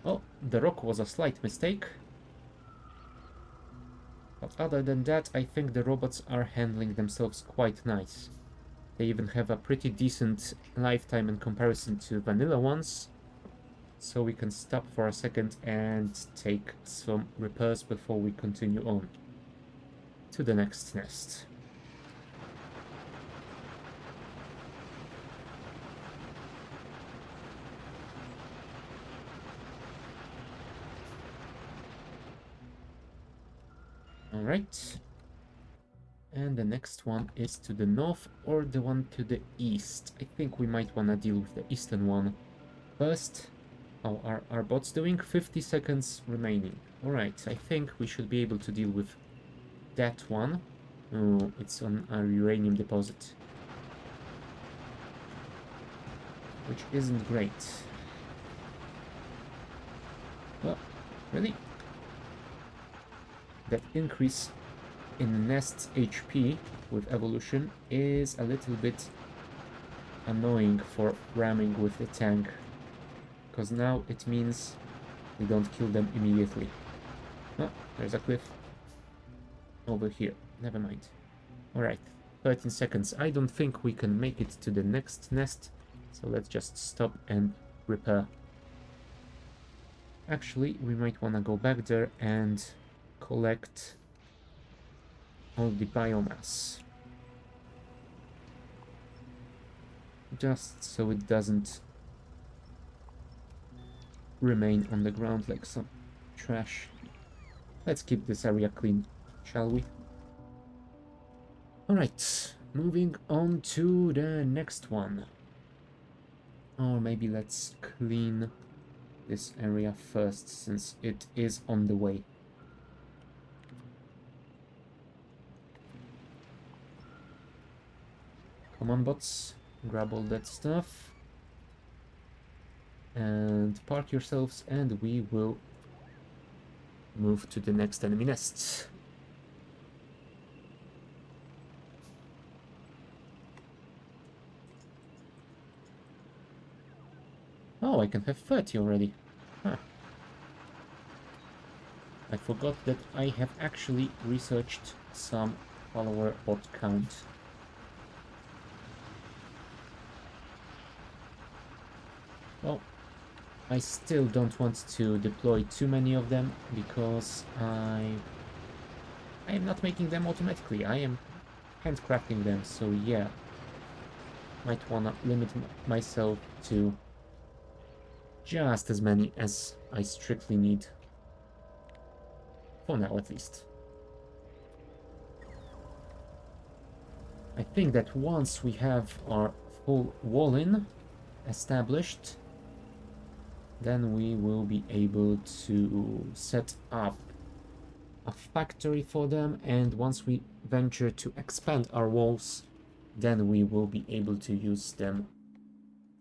Speaker 1: Oh, the rock was a slight mistake. But other than that, I think the robots are handling themselves quite nice. They even have a pretty decent lifetime in comparison to vanilla ones. So we can stop for a second and take some repairs before we continue on to the next nest. Alright. And the next one is to the north or the one to the east. I think we might want to deal with the eastern one first. How are our bots doing? 50 seconds remaining. Alright, I think we should be able to deal with that one. Oh, it's on a uranium deposit. Which isn't great. Well, really? That increase in nest HP with evolution is a little bit annoying for ramming with the tank. Because now it means we don't kill them immediately. Oh, there's a cliff over here. Never mind. Alright, 13 seconds. I don't think we can make it to the next nest. So let's just stop and repair. Actually, we might want to go back there and collect all the biomass. Just so it doesn't remain on the ground like some trash. Let's keep this area clean, shall we? Alright, moving on to the next one. Or maybe let's clean this area first, since it is on the way. Come on, bots, grab all that stuff. And park yourselves, and we will move to the next enemy nests. Oh, I can have 30 already. Huh. I forgot that I have actually researched some follower bot count. Well, I still don't want to deploy too many of them because I am not making them automatically. I am handcrafting them, so yeah. Might wanna limit myself to just as many as I strictly need. For now, at least. I think that once we have our full wall-in established, then we will be able to set up a factory for them, and once we venture to expand our walls, then we will be able to use them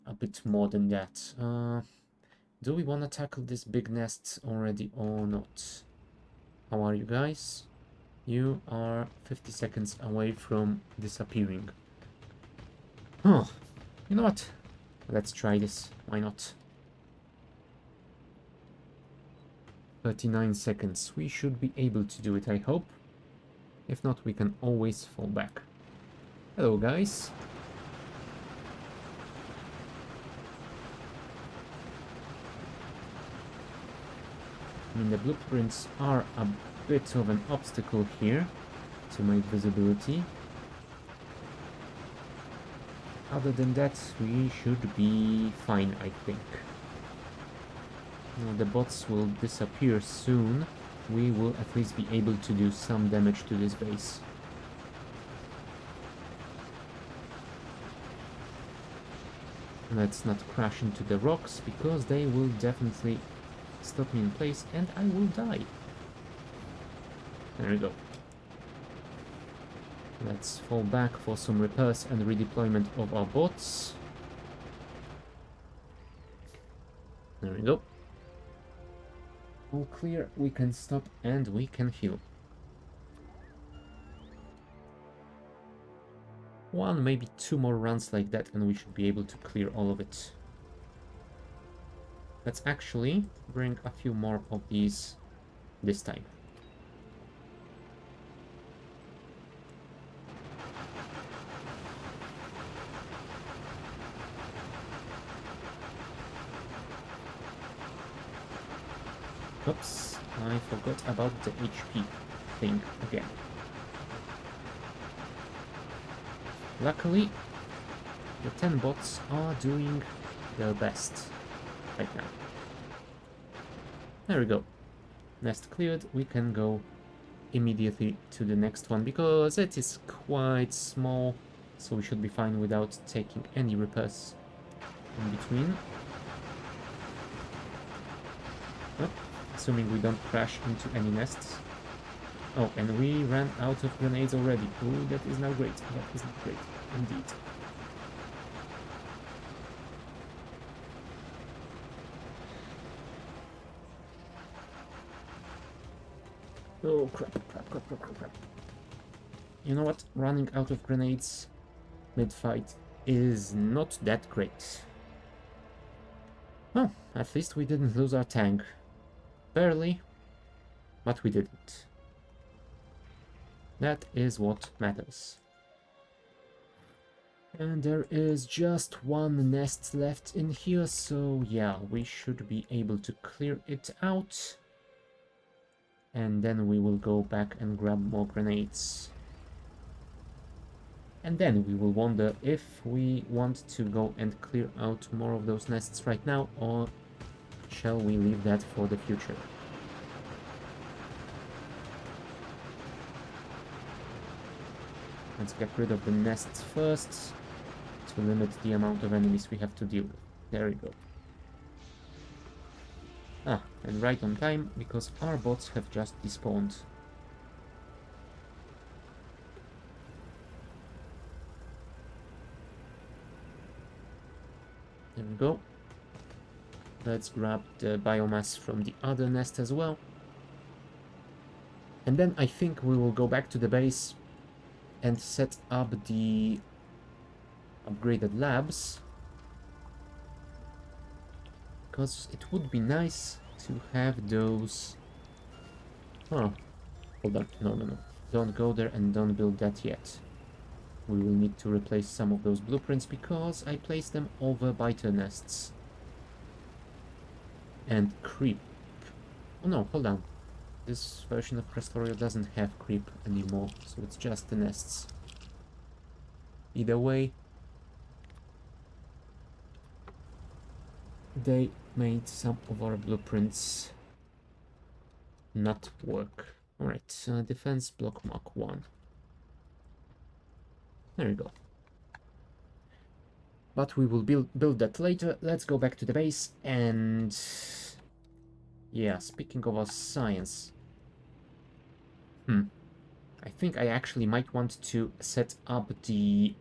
Speaker 1: a bit more than that. Do we want to tackle this big nest already or not? How are you guys? You are 50 seconds away from disappearing. Oh, you know what? Let's try this. Why not? 39 seconds. We should be able to do it, I hope. If not, we can always fall back. Hello, guys. I mean, the blueprints are a bit of an obstacle here to my visibility. Other than that, we should be fine, I think. Now, the bots will disappear soon. We will at least be able to do some damage to this base. Let's not crash into the rocks, because they will definitely stop me in place and I will die. There we go. Let's fall back for some repairs and redeployment of our bots. There we go. All clear, we can stop and we can heal. One, maybe two more runs like that and we should be able to clear all of it. Let's actually bring a few more of these this time. Oops, I forgot about the HP thing again. Luckily, the 10 bots are doing their best right now. There we go. Nest cleared, we can go immediately to the next one because it is quite small, so we should be fine without taking any repairs in between. Oh, assuming we don't crash into any nests. Oh, and we ran out of grenades already. Oh, that is now great. That is great, indeed. Oh, crap. You know what? Running out of grenades mid-fight is not that great. Well, at least we didn't lose our tank. Barely, but we didn't. That is what matters. And there is just one nest left in here, so yeah, we should be able to clear it out. And then we will go back and grab more grenades. And then we will wonder if we want to go and clear out more of those nests right now, or shall we leave that for the future? Let's get rid of the nests first, to limit the amount of enemies we have to deal with. There we go. Ah, and right on time, because our bots have just despawned. There we go. Let's grab the biomass from the other nest as well. And then I think we will go back to the base and set up the upgraded labs. Because it would be nice to have those... Oh, hold on. No. Don't go there and don't build that yet. We will need to replace some of those blueprints because I placed them over biter nests. And creep. Oh no, hold on. This version of Krastorio doesn't have creep anymore, so it's just the nests. Either way, they made some of our blueprints not work. Alright, defense block mark 1. There we go. But we will build that later. Let's go back to the base and... Yeah, speaking of our science... I think I actually might want to set up the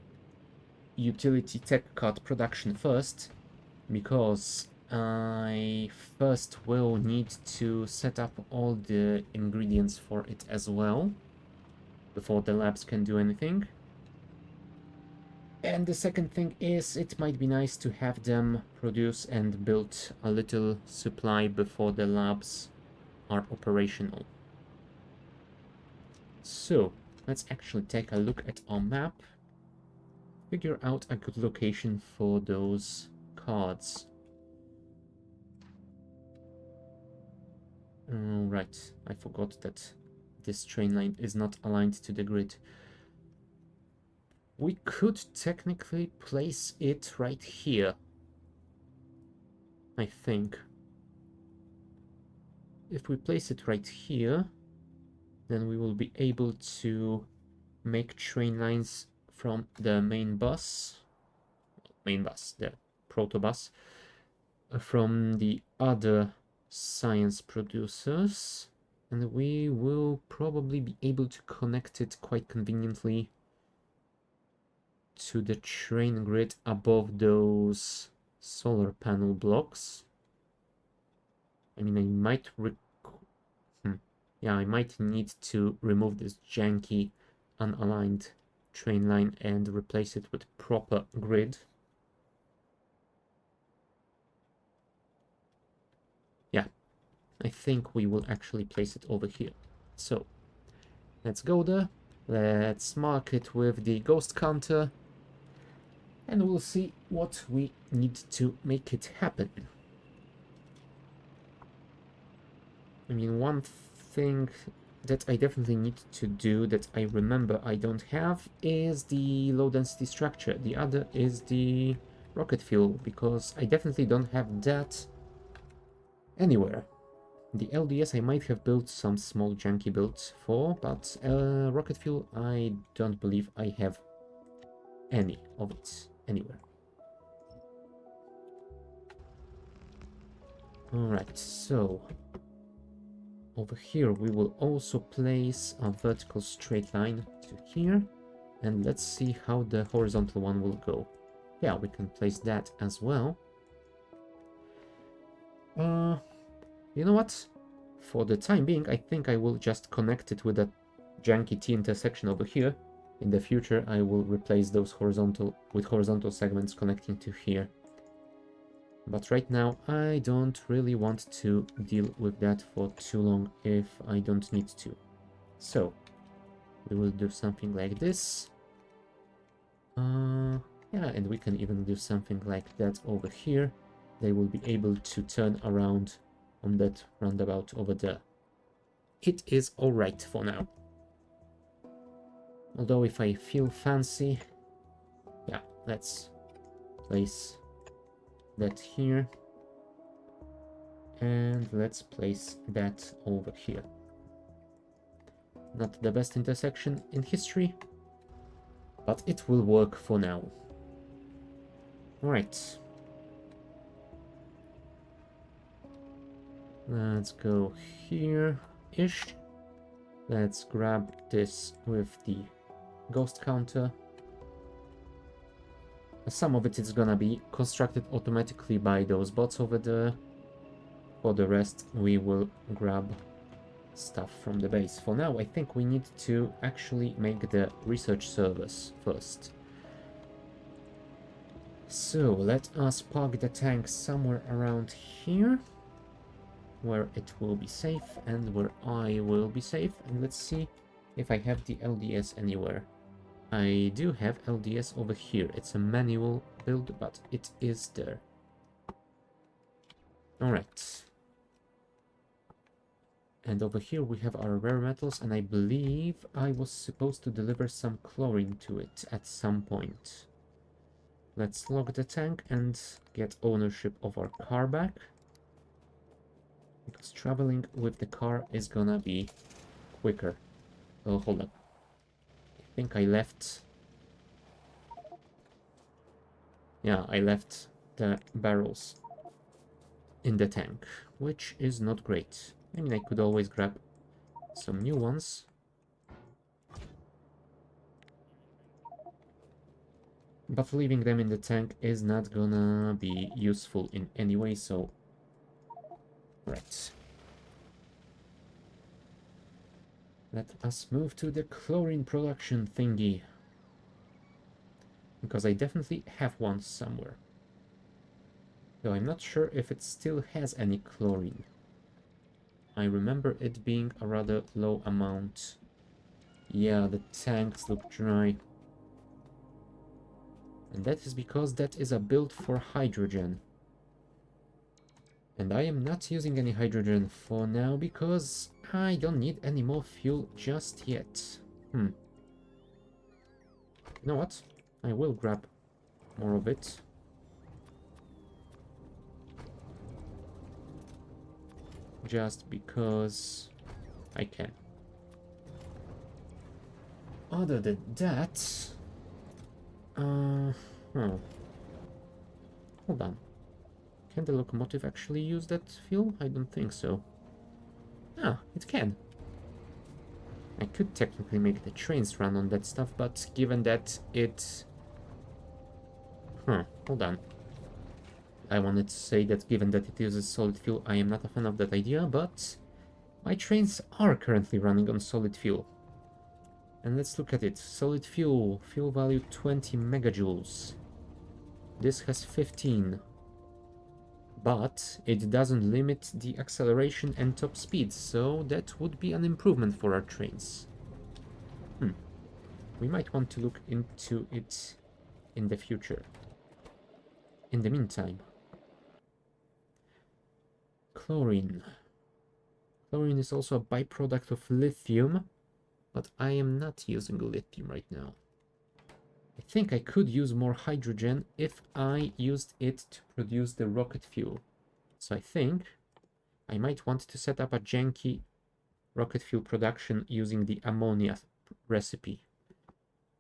Speaker 1: utility tech card production first, because I first will need to set up all the ingredients for it as well. before the labs can do anything. And the second thing is, it might be nice to have them produce and build a little supply before the labs are operational. So, let's actually take a look at our map, figure out a good location for those cards. Right, I forgot that this train line is not aligned to the grid. We could technically place it right here, I think. If we place it right here, then we will be able to make train lines from the the protobus, from the other science producers, and we will probably be able to connect it quite conveniently to the train grid above those solar panel blocks. I mean, I might I might need to remove this janky unaligned train line and replace it with proper grid. Yeah, I think we will actually place it over here. So let's go there. Let's mark it with the ghost counter, and we'll see what we need to make it happen. I mean, one thing that I definitely need to do that I remember I don't have is the low density structure. The other is the rocket fuel, because I definitely don't have that anywhere. The LDS I might have built some small janky builds for, but rocket fuel I don't believe I have any of it anywhere. Alright, so over here we will also place a vertical straight line to here, and let's see how the horizontal one will go. Yeah, we can place that as well. You know what? For the time being, I think I will just connect it with that janky T intersection over here. In the future, I will replace those horizontal segments connecting to here. But right now, I don't really want to deal with that for too long if I don't need to. So, we will do something like this. Yeah, and we can even do something like that over here. They will be able to turn around on that roundabout over there. It is alright for now. Although if I feel fancy, yeah, let's place that here. And let's place that over here. Not the best intersection in history, but it will work for now. Alright. Let's go here-ish. Let's grab this with the ghost counter. Some of it is gonna be constructed automatically by those bots over there. For the rest, we will grab stuff from the base. For now, I think we need to actually make the research servers first. So let us park the tank somewhere around here, where it will be safe and where I will be safe. And let's see if I have the LDS anywhere. I do have LDS over here. It's a manual build, but it is there. Alright. And over here we have our rare metals, and I believe I was supposed to deliver some chlorine to it at some point. Let's log the tank and get ownership of our car back, because traveling with the car is gonna be quicker. Oh, hold up. I think I left... Yeah, I left the barrels in the tank, which is not great. I mean, I could always grab some new ones. But leaving them in the tank is not gonna be useful in any way, so... Right. Let us move to the chlorine production thingy. Because I definitely have one somewhere. Though I'm not sure if it still has any chlorine. I remember it being a rather low amount. Yeah, the tanks look dry. And that is because that is a build for hydrogen. And I am not using any hydrogen for now because I don't need any more fuel just yet. You know what? I will grab more of it. Just because I can. Other than that... Hold on. Can the locomotive actually use that fuel? I don't think so. Ah, it can. I could technically make the trains run on that stuff, but given that it... hold on. I wanted to say that given that it uses solid fuel, I am not a fan of that idea, but my trains are currently running on solid fuel. And let's look at it. Solid fuel, fuel value 20 megajoules. This has 15. But it doesn't limit the acceleration and top speed, so that would be an improvement for our trains. We might want to look into it in the future. In the meantime, chlorine. Chlorine is also a byproduct of lithium, but I am not using lithium right now. I think I could use more hydrogen if I used it to produce the rocket fuel. So I think I might want to set up a janky rocket fuel production using the ammonia recipe.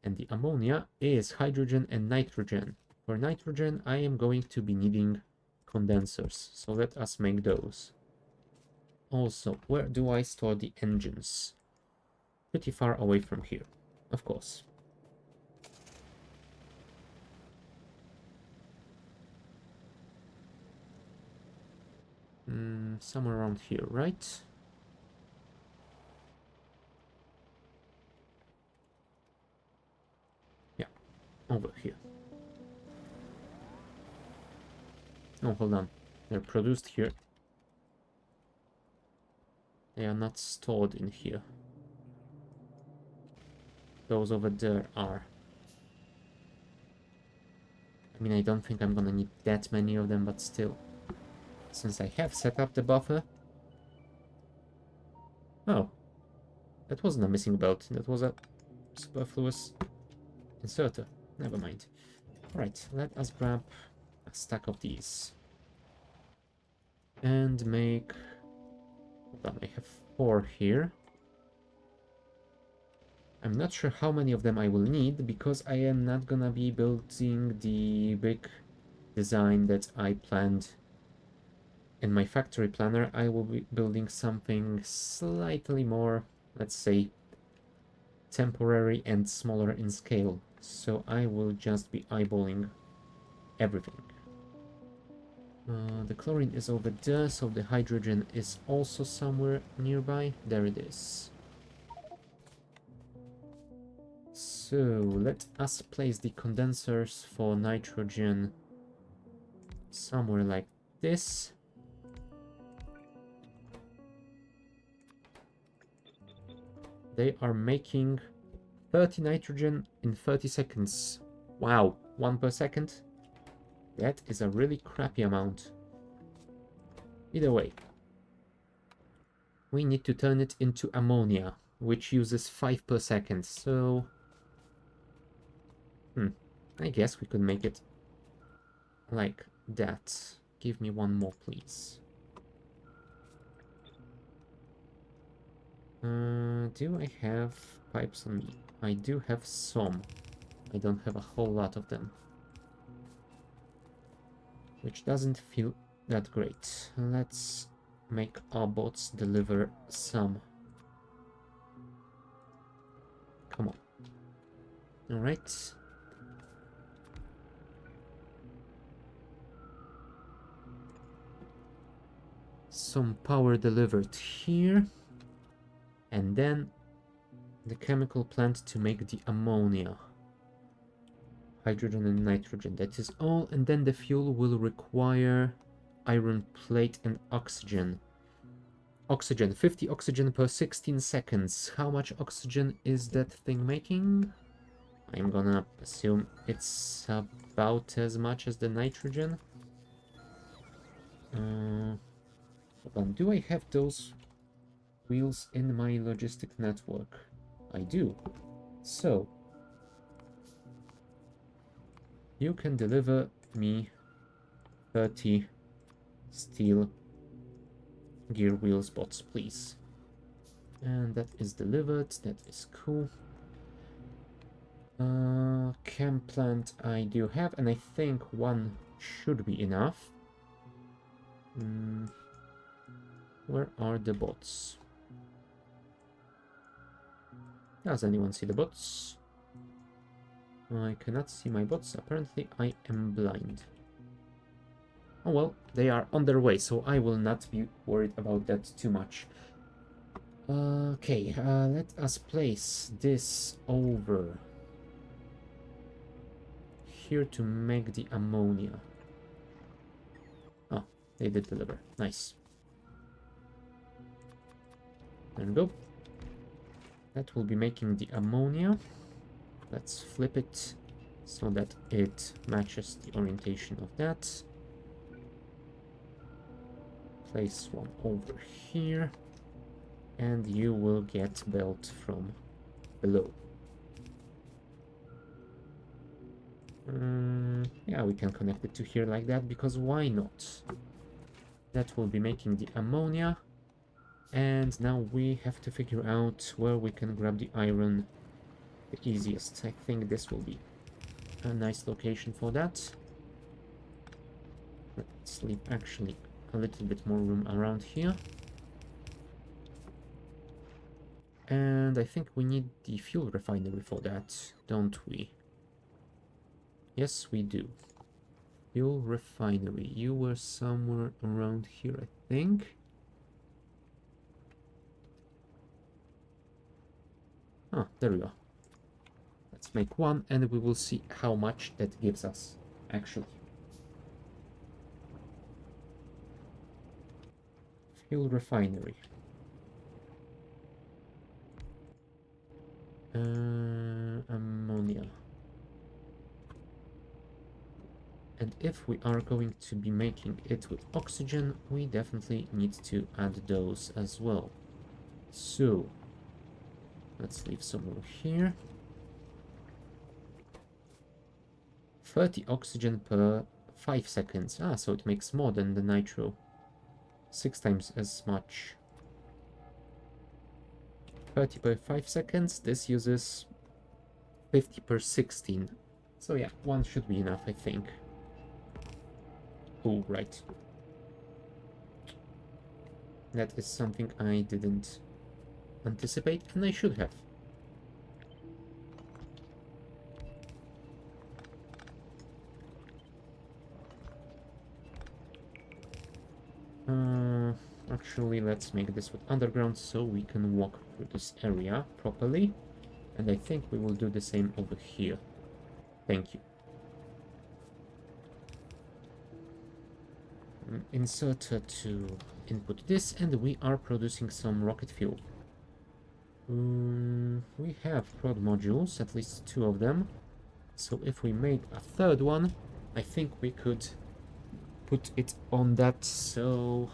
Speaker 1: And the ammonia is hydrogen and nitrogen. For nitrogen, I am going to be needing condensers, so let us make those. Also, where do I store the engines? Pretty far away from here, of course. Somewhere around here, right? Yeah, over here. Oh, hold on. They're produced here. They are not stored in here. Those over there are. I mean, I don't think I'm gonna need that many of them, but still. Since I have set up the buffer... Oh. That wasn't a missing belt. That was a superfluous inserter. Never mind. Alright, let us grab a stack of these. And make... Hold on, I have 4 here. I'm not sure how many of them I will need, because I am not gonna be building the big design that I planned in my factory planner. I will be building something slightly more, let's say, temporary and smaller in scale. So I will just be eyeballing everything. The chlorine is over there, so the hydrogen is also somewhere nearby. There it is. So let us place the condensers for nitrogen somewhere like this. They are making 30 nitrogen in 30 seconds. Wow, 1 per second? That is a really crappy amount. Either way, we need to turn it into ammonia, which uses 5 per second, so... I guess we could make it like that. Give me one more, please. Do I have pipes on me? I do have some. I don't have a whole lot of them. Which doesn't feel that great. Let's make our bots deliver some. Come on. Alright. Some power delivered here. And then the chemical plant to make the ammonia. Hydrogen and nitrogen, that is all. And then the fuel will require iron plate and oxygen. Oxygen, 50 oxygen per 16 seconds. How much oxygen is that thing making? I'm gonna assume it's about as much as the nitrogen. Hold on, do I have those wheels in my logistic network? I do. So, you can deliver me 30 steel gear wheel spots, please. And that is delivered. That is cool. Chem plant I do have, and I think one should be enough. Where are the bots? Does anyone see the bots? I cannot see my bots. Apparently I am blind. Oh well, they are on their way, so I will not be worried about that too much. Okay, let us place this over here to make the ammonia. Oh, they did deliver. Nice. There we go. That will be making the ammonia. Let's flip it so that it matches the orientation of that. Place one over here. And you will get built from below. Yeah, we can connect it to here like that, because why not? That will be making the ammonia. And now we have to figure out where we can grab the iron the easiest. I think this will be a nice location for that. Let's leave actually a little bit more room around here. And I think we need the fuel refinery for that, don't we? Yes, we do. Fuel refinery. You were somewhere around here, I think. Ah, there we are. Let's make one, and we will see how much that gives us, actually. Fuel refinery. Ammonia. And if we are going to be making it with oxygen, we definitely need to add those as well. So, let's leave some room here. 30 oxygen per 5 seconds. Ah, so it makes more than the nitro. 6 times as much. 30 per 5 seconds. This uses 50 per 16. So yeah, one should be enough, I think. Oh, right. That is something I didn't anticipate, and I should have. Actually, let's make this with underground so we can walk through this area properly. And I think we will do the same over here. Thank you. Inserter to input this, and we are producing some rocket fuel. We have prod modules, at least 2 of them. So if we made a third one, I think we could put it on that, so...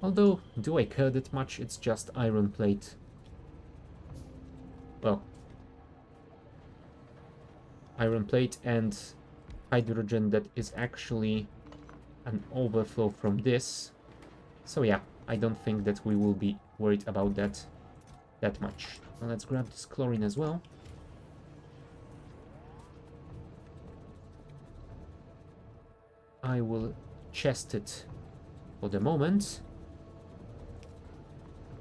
Speaker 1: Although, do I care that much? It's just iron plate. Well, iron plate and hydrogen that is actually an overflow from this. So yeah, I don't think that we will be worried about that much. Now let's grab this chlorine as well. I will chest it for the moment.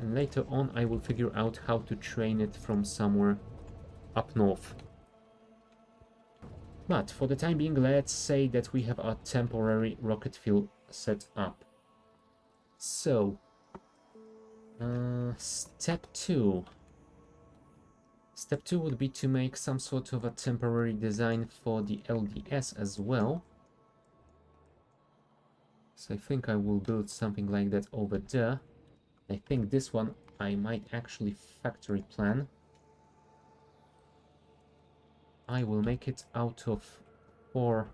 Speaker 1: And later on I will figure out how to train it from somewhere up north. But for the time being, let's say that we have a temporary rocket fuel set up. So, Step 2. Step 2 would be to make some sort of a temporary design for the LDS as well. So I think I will build something like that over there. I think this one I might actually factory plan. I will make it out of 4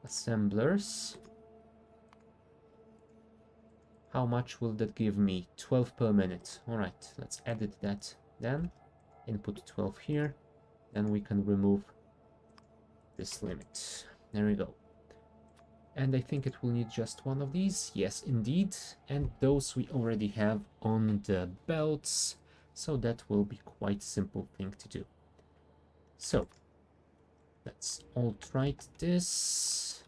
Speaker 1: assemblers. How much will that give me? 12 per minute. Alright, let's edit that then. Input 12 here. Then we can remove this limit. There we go. And I think it will need just one of these. Yes, indeed. And those we already have on the belts. So that will be quite simple thing to do. So, let's alt-right this.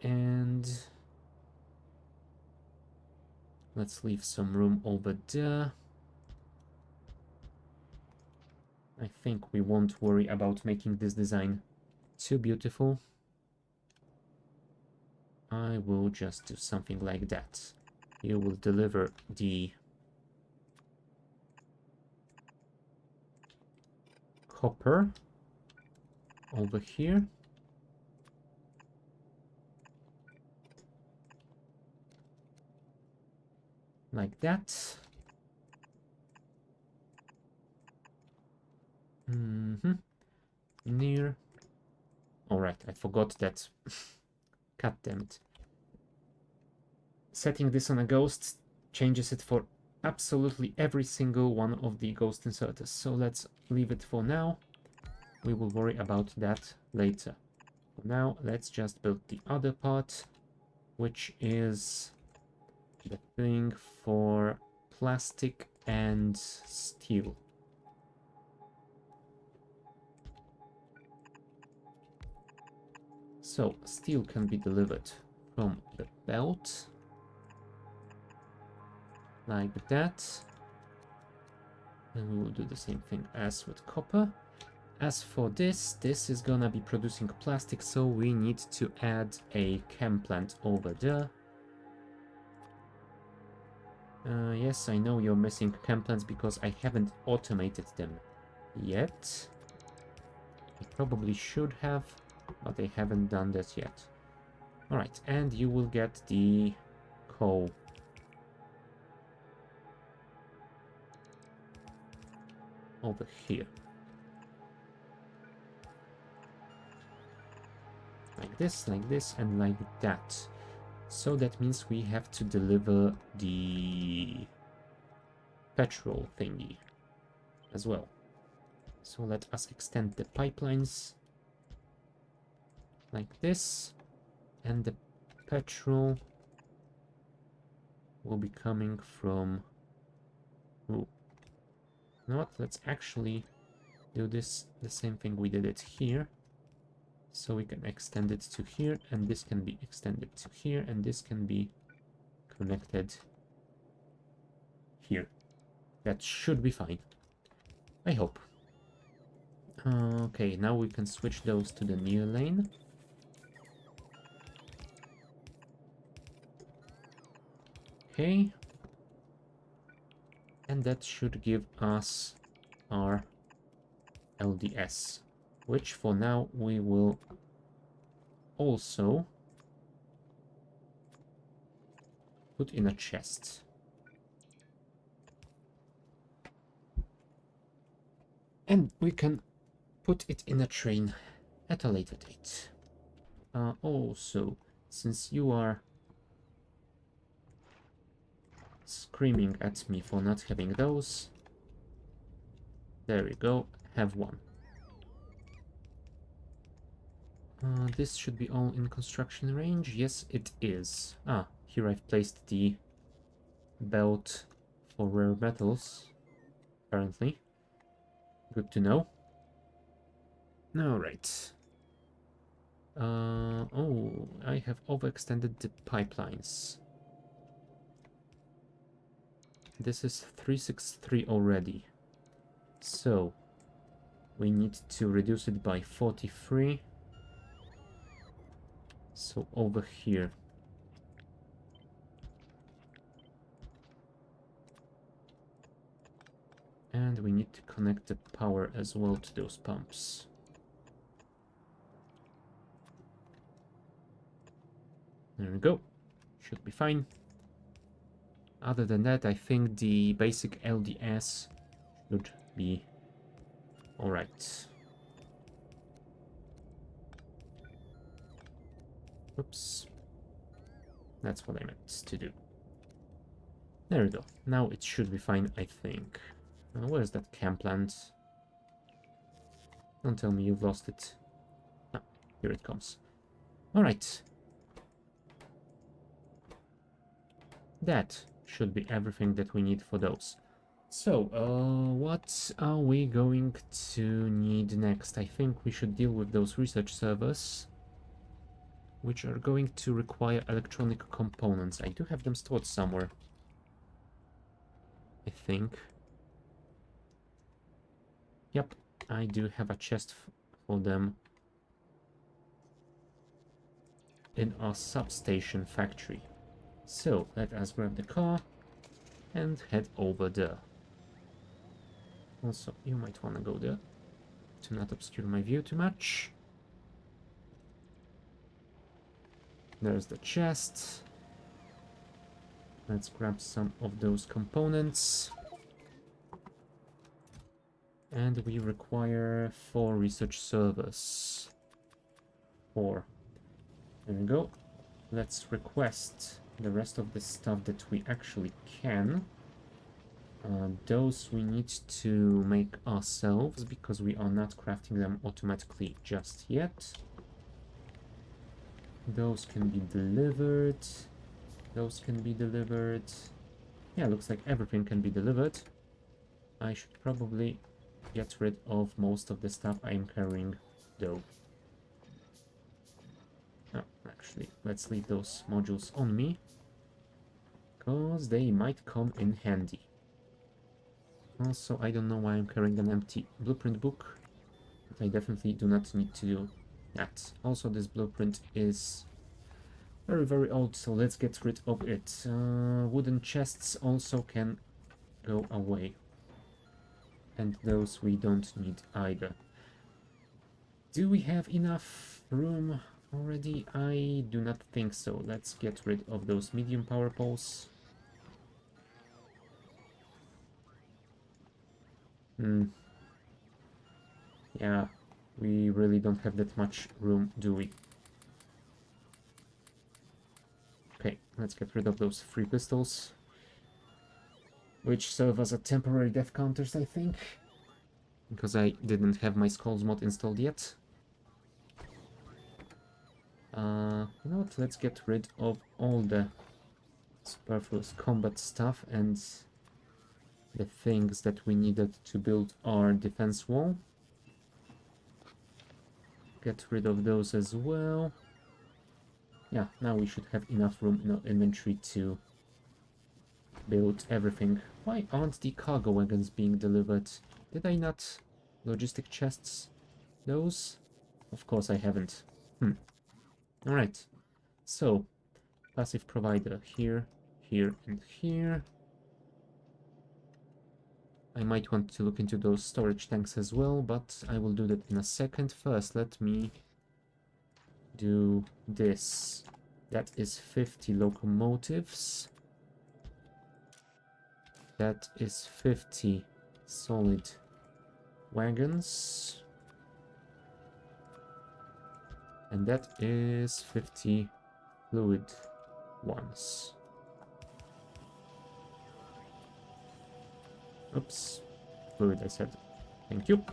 Speaker 1: And let's leave some room over there. I think we won't worry about making this design too beautiful. I will just do something like that. You will deliver the copper over here. Like that. Near. Alright, I forgot that. God damn it. Setting this on a ghost changes it for absolutely every single one of the ghost inserters. So let's leave it for now. We will worry about that later. For now, let's just build the other part, which is the thing for plastic and steel. So, steel can be delivered from the belt, like that. And we will do the same thing as with copper. As for this is gonna be producing plastic, so we need to add a chem plant over there. Yes, I know you're missing chem plants because I haven't automated them yet. I probably should have, but I haven't done that yet. Alright, and you will get the coal. Over here. Like this, and like that. So that means we have to deliver the petrol thingy as well. So let us extend the pipelines like this, and the petrol will be coming from... Ooh. You know what? Let's actually do this the same thing we did it here. So we can extend it to here, and this can be extended to here, and this can be connected here. That should be fine. I hope. Okay, now we can switch those to the near lane. Okay. And that should give us our LDS, which for now we will also put in a chest. And we can put it in a train at a later date. Also, since you are screaming at me for not having those, there we go, have one. This should be all in construction range. Yes, it is. Here I've placed the belt for rare metals, apparently. Good to know. Alright. Oh, I have overextended the pipelines. This is 363 already. So, we need to reduce it by 43. So over here. And we need to connect the power as well to those pumps. There we go. Should be fine. Other than that, I think the basic LDS should be alright. Oops. That's what I meant to do. There we go. Now it should be fine, I think. Where's that camp land? Don't tell me you've lost it. Ah, here it comes. Alright. That should be everything that we need for those. So, what are we going to need next? I think we should deal with those research servers, which are going to require electronic components. I do have them stored somewhere, I think. Yep, I do have a chest for them in our substation factory. So, let us grab the car and head over there. Also, you might want to go there to not obscure my view too much. There's the chest. Let's grab some of those components. And we require 4 research servers. 4. There we go. Let's request the rest of the stuff that we actually can. Those we need to make ourselves because we are not crafting them automatically just yet. Those can be delivered. Those can be delivered. Yeah, looks like everything can be delivered. I should probably get rid of most of the stuff I am carrying, though. Oh, actually, let's leave those modules on me, because they might come in handy. Also, I don't know why I'm carrying an empty blueprint book, but I definitely do not need to do that. Also, this blueprint is very, very old, so let's get rid of it. Wooden chests also can go away. And those we don't need either. Do we have enough room already? I do not think so. Let's get rid of those medium power poles. Yeah, we really don't have that much room, do we? Okay, let's get rid of those 3 pistols, which serve as a temporary death counters, I think, because I didn't have my Skulls mod installed yet. You know what, let's get rid of all the superfluous combat stuff and the things that we needed to build our defense wall. Get rid of those as well. Yeah, now we should have enough room in our inventory to build everything. Why aren't the cargo wagons being delivered? Did I not logistic chests those? Of course I haven't. Alright, so passive provider here, here, and here. I might want to look into those storage tanks as well, but I will do that in a second. First, let me do this. That is 50 locomotives. That is 50 solid wagons. And that is 50 fluid ones. Oops, fluid I said. Thank you.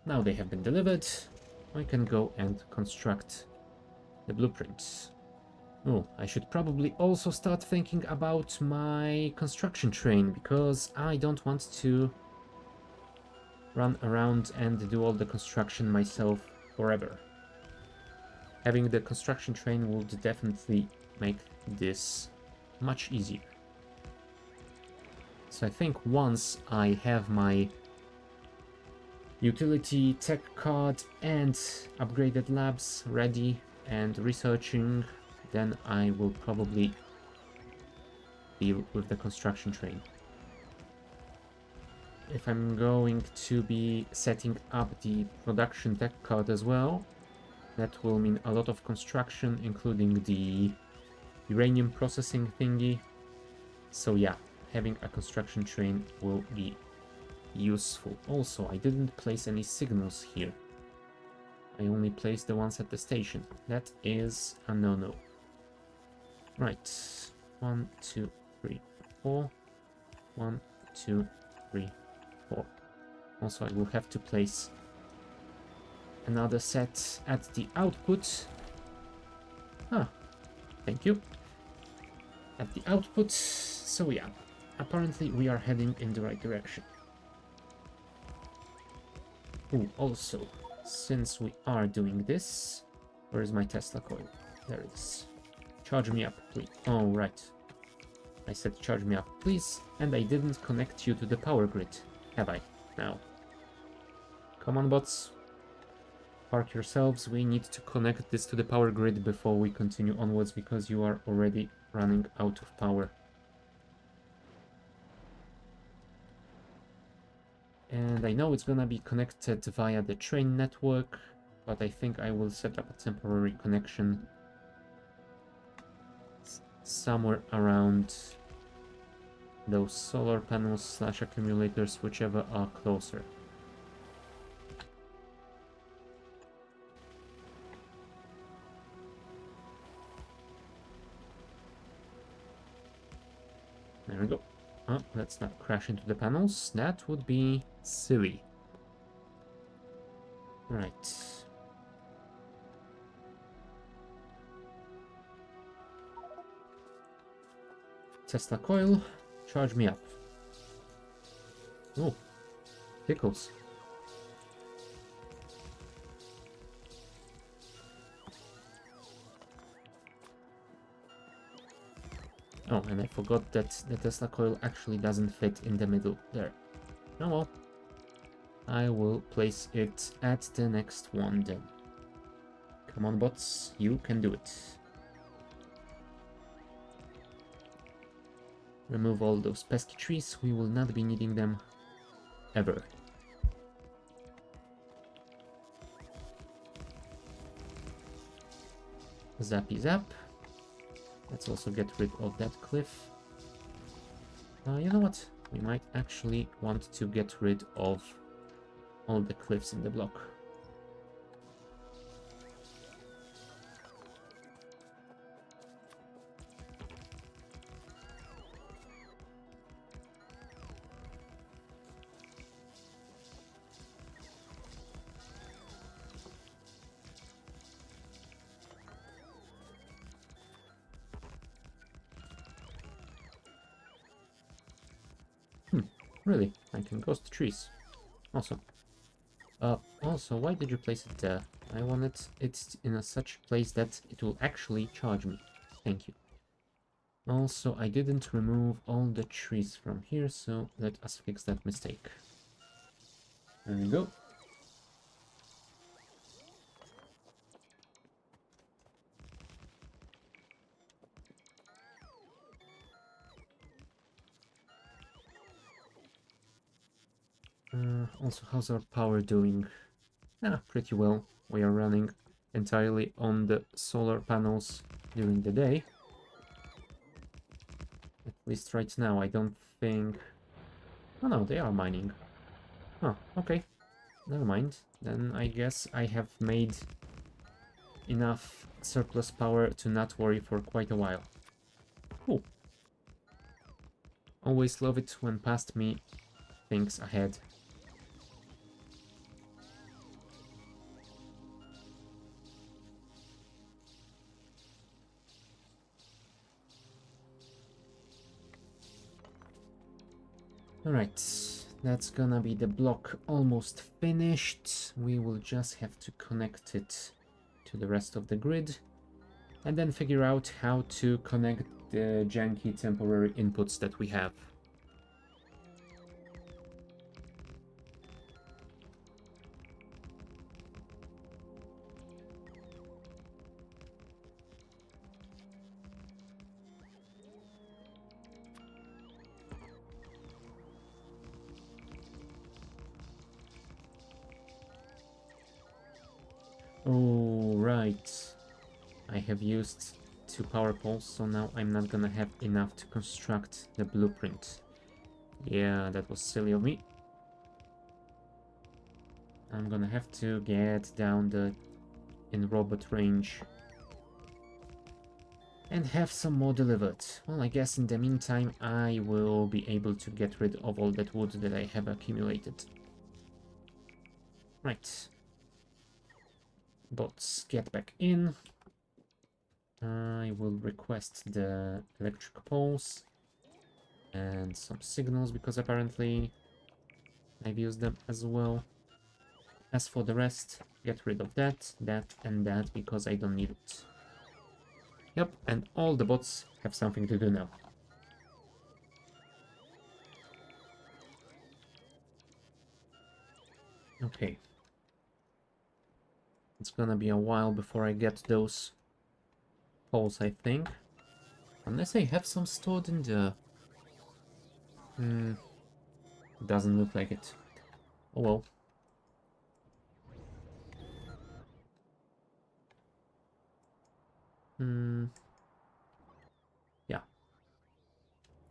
Speaker 1: Now they have been delivered. I can go and construct the blueprints. Oh, I should probably also start thinking about my construction train, because I don't want to run around and do all the construction myself forever. Having the construction train would definitely make this much easier. So I think once I have my utility tech card and upgraded labs ready and researching, then I will probably deal with the construction train. if I'm going to be setting up the production tech card as well, that will mean a lot of construction, including the uranium processing thingy. So yeah, having a construction train will be useful. Also, I didn't place any signals here. I only placed the ones at the station. That is a no-no. Right. 1, 2, 3, 4. 1, 2, 3, 4. Also, I will have to place another set at the output. Ah, thank you. At the output. So yeah, apparently we are heading in the right direction. Ooh, also, since we are doing this, where is my Tesla coil? There it is. Charge me up, please. Oh, right. I said charge me up, please, and I didn't connect you to the power grid, have I? Now. Come on, bots. Park yourselves. We need to connect this to the power grid before we continue onwards, because you are already running out of power. And I know it's gonna be connected via the train network, but I think I will set up a temporary connection somewhere around those solar panels / accumulators, whichever are closer. There we go. Oh, let's not crash into the panels. That would be silly. Right. Tesla coil, charge me up. Oh, pickles. Oh, and I forgot that the Tesla coil actually doesn't fit in the middle there. Oh well. I will place it at the next one then. Come on, bots, you can do it. Remove all those pesky trees, we will not be needing them ever. Zappy zap. Let's also get rid of that cliff. You know what? We might actually want to get rid of all the cliffs in the block. Really? I can ghost trees. Awesome. Also, why did you place it there? I wanted it in a such place that it will actually charge me. Thank you. Also, I didn't remove all the trees from here, so let us fix that mistake. There we go. Also, how's our power doing? Pretty well. We are running entirely on the solar panels during the day. At least right now, I don't think... Oh no, they are mining. Oh, okay. Never mind. Then I guess I have made enough surplus power to not worry for quite a while. Cool. Always love it when past me thinks ahead. Alright, that's gonna be the block almost finished. We will just have to connect it to the rest of the grid and then figure out how to connect the janky temporary inputs that we have. Oh, right. I have used 2 power poles, so now I'm not gonna have enough to construct the blueprint. Yeah, that was silly of me. I'm gonna have to get down in robot range and have some more delivered. Well, I guess in the meantime I will be able to get rid of all that wood that I have accumulated. Right. Bots, get back in. I will request the electric poles and some signals because apparently I've used them as well. As for the rest, get rid of that, and that because I don't need it. Yep, and all the bots have something to do now. Okay. It's gonna be a while before I get those poles, I think. Unless I have some stored in the... doesn't look like it. Oh well. Yeah.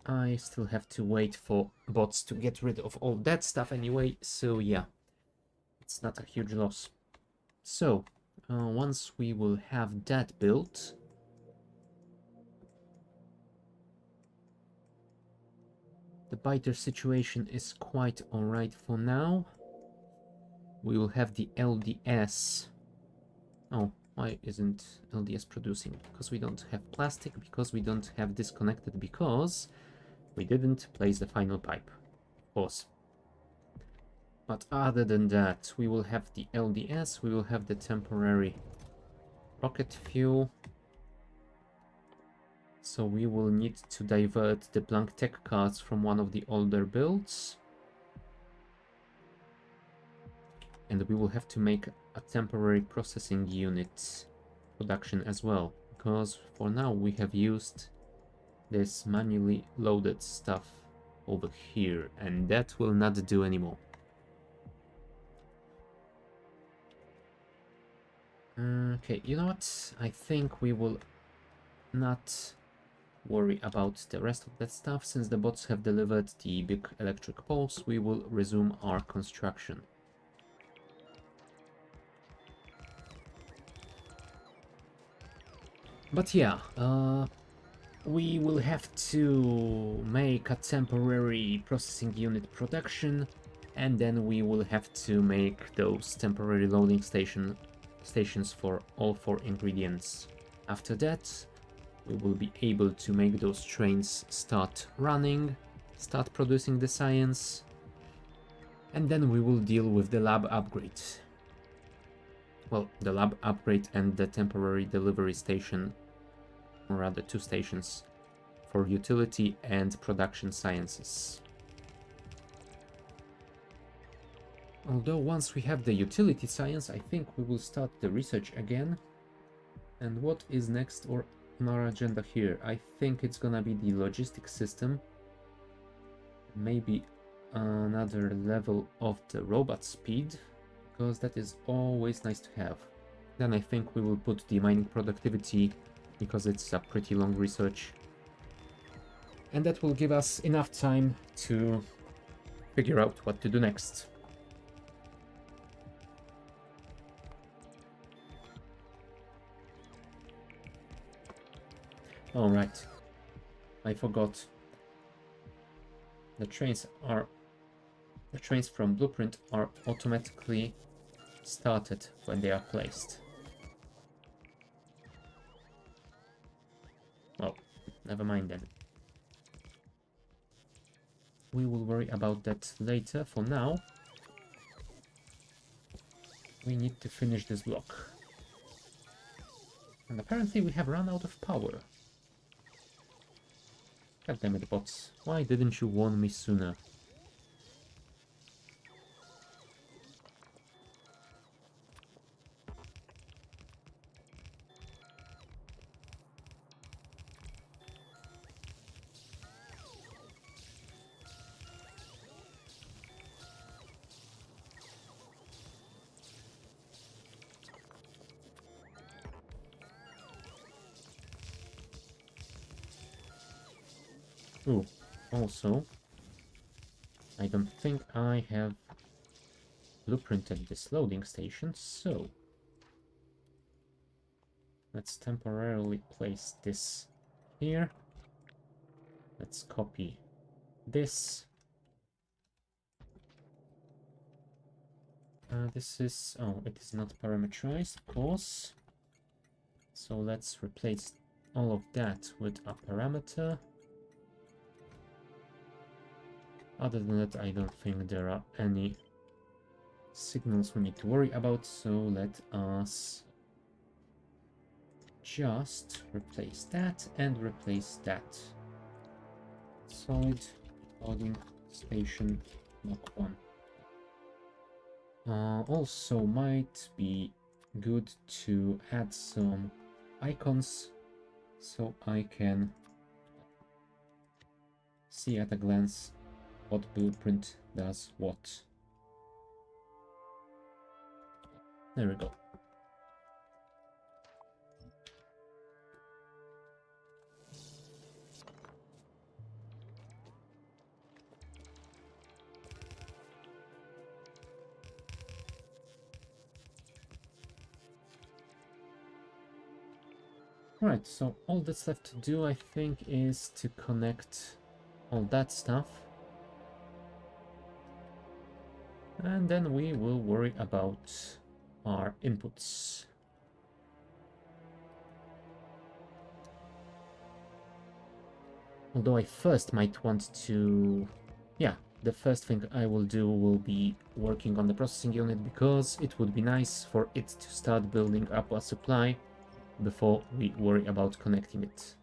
Speaker 1: I still have to wait for bots to get rid of all that stuff anyway, so yeah. It's not a huge loss. So, once we will have that built... The biter situation is quite alright for now. We will have the LDS. Oh, why isn't LDS producing? Because we don't have plastic, because we don't have disconnected, because we didn't place the final pipe. Of course. But other than that, we will have the LDS, we will have the temporary rocket fuel. So we will need to divert the blank tech cards from one of the older builds. And we will have to make a temporary processing unit production as well, because for now we have used this manually loaded stuff over here, and that will not do anymore. Okay, you know what? I think we will not worry about the rest of that stuff. Since the bots have delivered the big electric poles, we will resume our construction. But yeah, we will have to make a temporary processing unit production, and then we will have to make those temporary loading stations for all 4 ingredients. After that, we will be able to make those trains start running, start producing the science, and then we will deal with the lab upgrade. Well, the lab upgrade and the temporary delivery station, or rather 2 stations, for utility and production sciences. Although once we have the utility science, I think we will start the research again. And what is next on our agenda here? I think it's gonna be the logistics system. Maybe another level of the robot speed, because that is always nice to have. Then I think we will put the mining productivity, because it's a pretty long research. And that will give us enough time to figure out what to do next. All right, I forgot. The trains from Blueprint are automatically started when they are placed. Well, never mind then. We will worry about that later. For now, we need to finish this block. And apparently we have run out of power. God damn it, bots. Why didn't you warn me sooner? Ooh, also, I don't think I have blueprinted this loading station, so let's temporarily place this here. Let's copy this. This is... oh, it is not parameterized, of course. So let's replace all of that with a parameter. Other than that, I don't think there are any signals we need to worry about, so let us just replace that and replace that. Solid loading station block 1. Also might be good to add some icons so I can see at a glance what blueprint does what. There we go. Right, so all that's left to do, I think, is to connect all that stuff. And then we will worry about our inputs. Although I first might want to... yeah, the first thing I will do will be working on the processing unit, because it would be nice for it to start building up a supply before we worry about connecting it.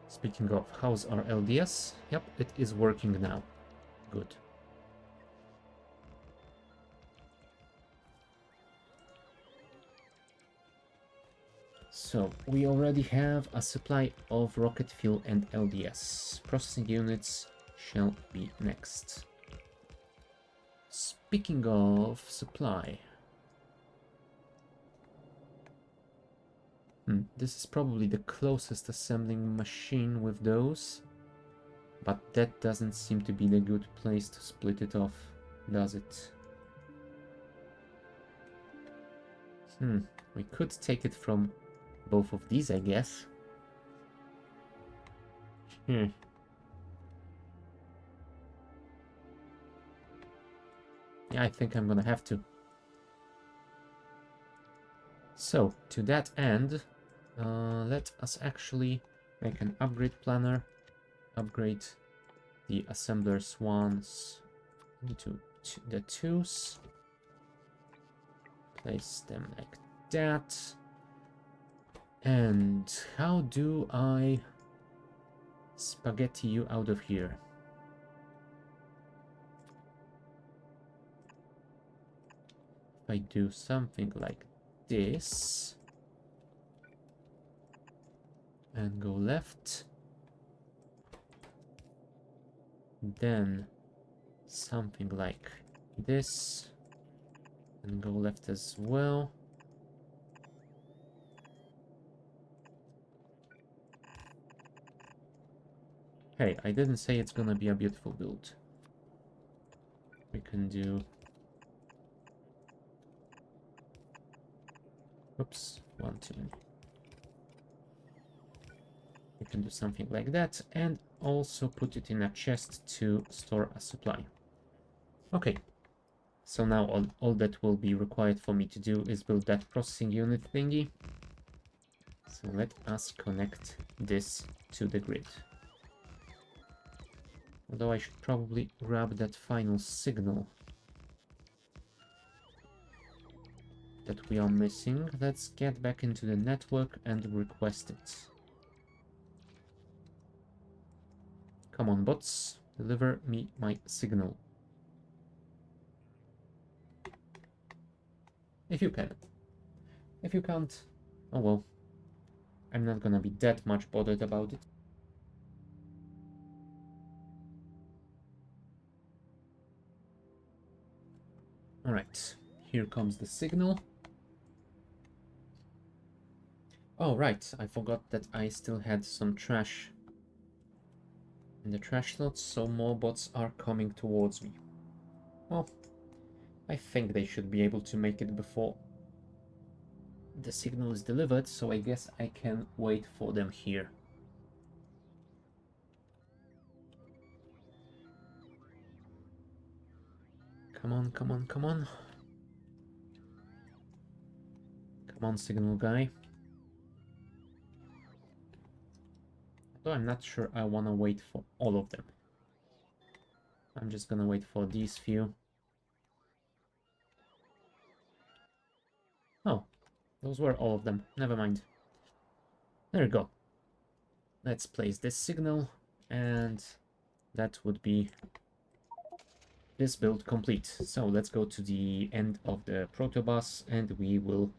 Speaker 1: Speaking of, how's our LDS? Yep, it is working now. Good. So, we already have a supply of rocket fuel and LDS. Processing units shall be next. Speaking of supply... this is probably the closest assembling machine with those. But that doesn't seem to be the good place to split it off, does it? We could take it from both of these, I guess. Yeah, I think I'm gonna have to. So, to that end, let us actually make an upgrade planner. Upgrade the assemblers ones into the twos. Place them like that. And how do I spaghetti you out of here? If I do something like this and go left, then something like this and go left as well. Hey, I didn't say it's gonna be a beautiful build. We can do... oops, one too many. We can do something like that, and also put it in a chest to store a supply. Okay, so now all that will be required for me to do is build that processing unit thingy. So let us connect this to the grid. Although I should probably grab that final signal that we are missing. Let's get back into the network and request it. Come on, bots, deliver me my signal. If you can. If you can't, oh well. I'm not gonna be that much bothered about it. Alright, here comes the signal. Oh, right, I forgot that I still had some trash in the trash slots, so more bots are coming towards me. Well, I think they should be able to make it before the signal is delivered, so I guess I can wait for them here. Come on, come on, come on. Come on, signal guy. Though I'm not sure I want to wait for all of them. I'm just gonna wait for these few. Oh, those were all of them. Never mind. There we go. Let's place this signal, and that would be this build complete. So let's go to the end of the protobus, and we will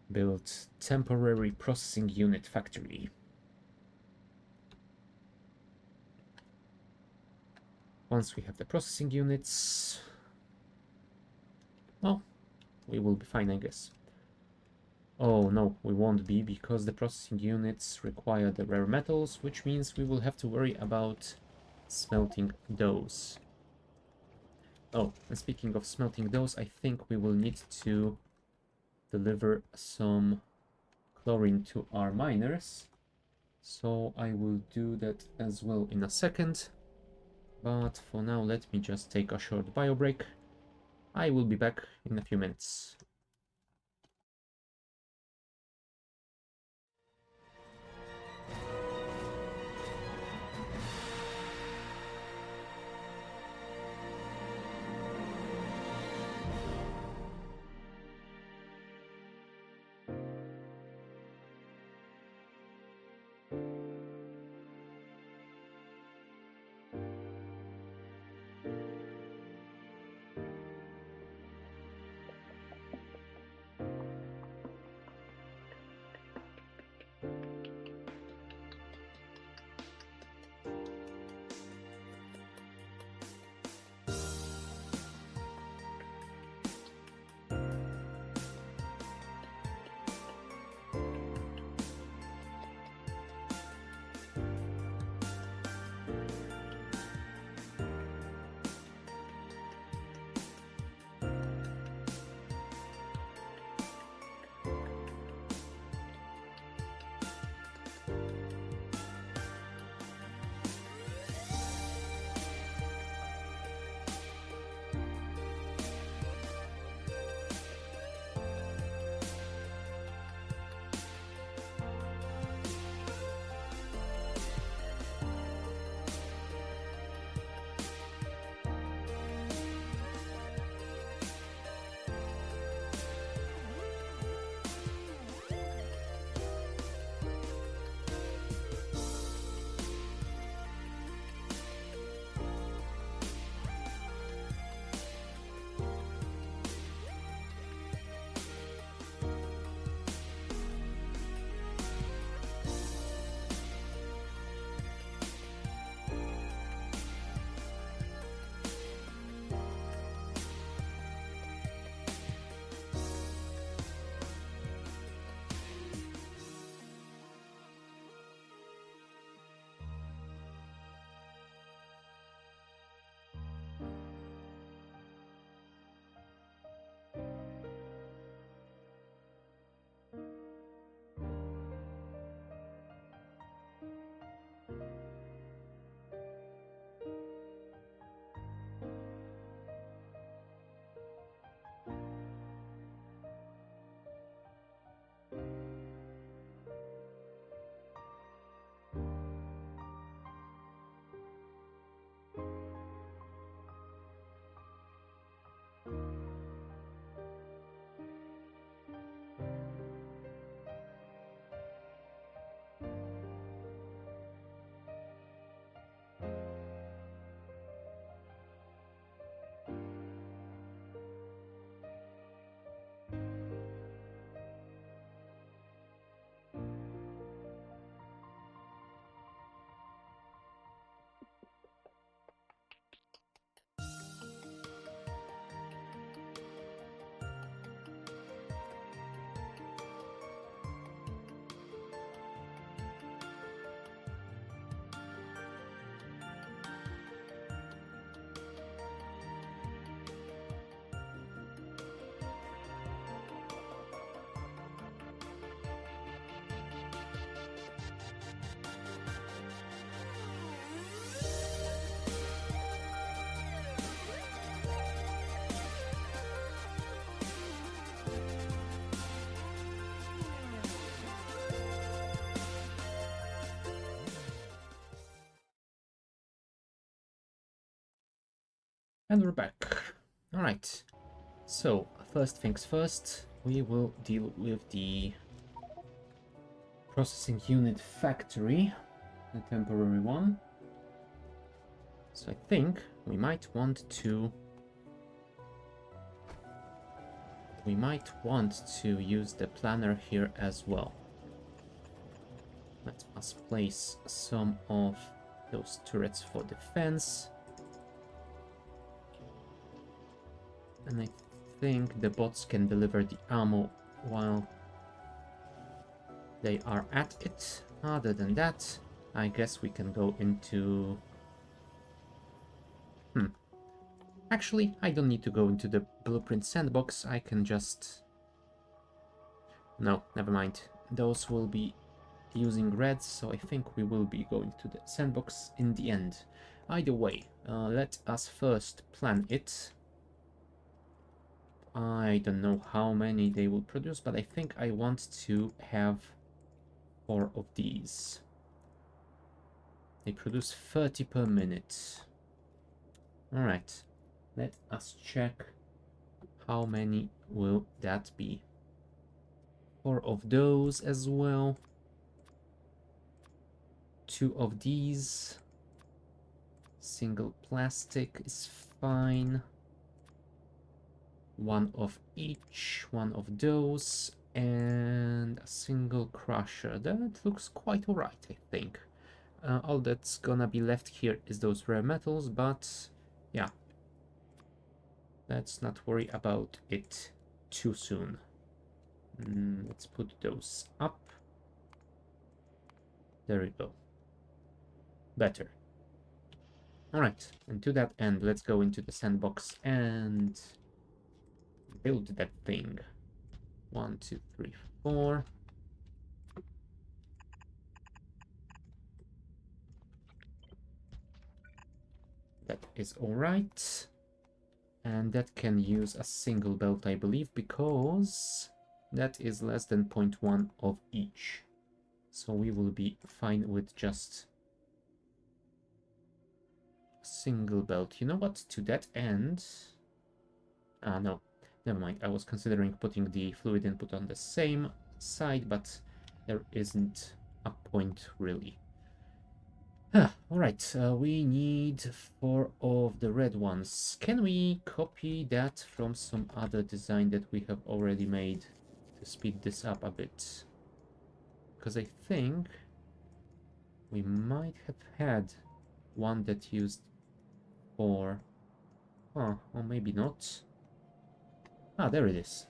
Speaker 1: build temporary processing unit factory. Once we have the processing units, well, we will be fine, I guess. Oh no, we won't be, because the processing units require the rare metals, which means we will have to worry about smelting those. Oh, and speaking of smelting those, I think we will need to deliver some chlorine to our miners. So I will do that as well in a second. But for now, let me just take a short bio break. I will be back in a few minutes. And we're back. Alright, so first things first, we will deal with the processing unit factory, the temporary one. So I think we might want to use the planner here as well. Let us place some of those turrets for defense. And I think the bots can deliver the ammo while they are at it. Other than that, I guess we can go into... Actually, I don't need to go into the blueprint sandbox. I can just... No, never mind. Those will be using reds, so I think we will be going to the sandbox in the end. Either way, let us first plan it. I don't know how many they will produce, but I think I want to have 4 of these. They produce 30 per minute. Alright, let us check how many will that be. 4 of those as well. 2 of these. Single plastic is fine. 1 of each, 1 of those, and a single crusher. That looks quite alright, I think. All that's gonna be left here is those rare metals, but yeah, let's not worry about it too soon. Let's put those up. There we go. Better. Alright, and to that end, let's go into the sandbox and build that thing. 1, 2, 3, 4. That is alright. And that can use a single belt, I believe, because that is less than 0.1 of each. So we will be fine with just a single belt. You know what? To that end... no. Never mind. I was considering putting the fluid input on the same side, but there isn't a point, really. Alright, we need 4 of the red ones. Can we copy that from some other design that we have already made to speed this up a bit? Because I think we might have had one that used 4. Or maybe not. There it is.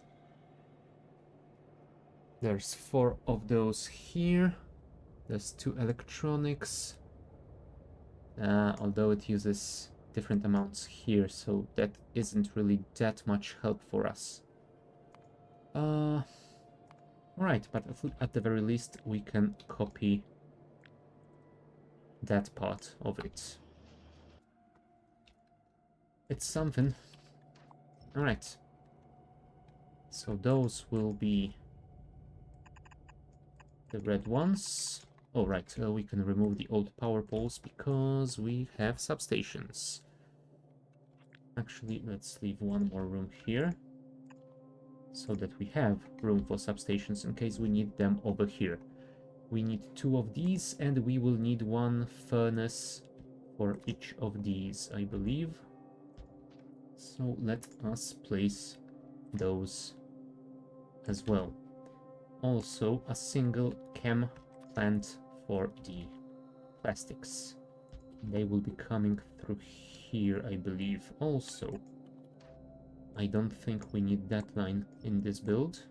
Speaker 1: There's 4 of those here. There's 2 electronics. Although it uses different amounts here, so that isn't really that much help for us. Right, but at the very least we can copy that part of it. It's something. Alright. So those will be the red ones. Oh, right, we can remove the old power poles because we have substations. Actually, let's leave one more room here so that we have room for substations in case we need them over here. We need 2 of these, and we will need 1 furnace for each of these, I believe. So let us place those as well. Also, a single chem plant for the plastics. They will be coming through here, I believe. Also, I don't think we need that line in this build.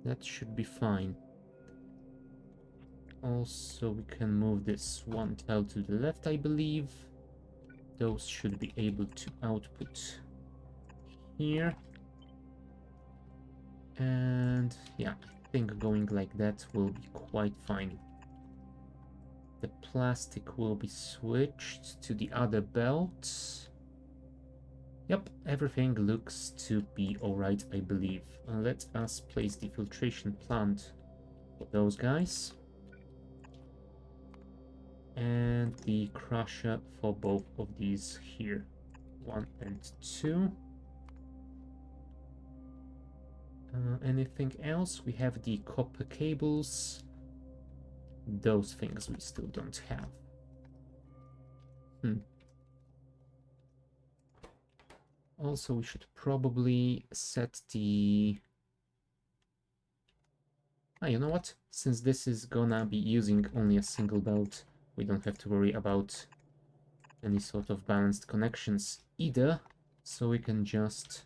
Speaker 1: That should be fine. Also, we can move this 1 tile to the left, I believe. Those should be able to output here. And yeah, I think going like that will be quite fine. The plastic will be switched to the other belts. Yep, everything looks to be alright, I believe. Let us place the filtration plant for those guys. And the crusher for both of these here. 1 and 2. Anything else? We have the copper cables. Those things we still don't have. Also, we should probably set the... you know what? Since this is gonna be using only a single belt, we don't have to worry about any sort of balanced connections either. So we can just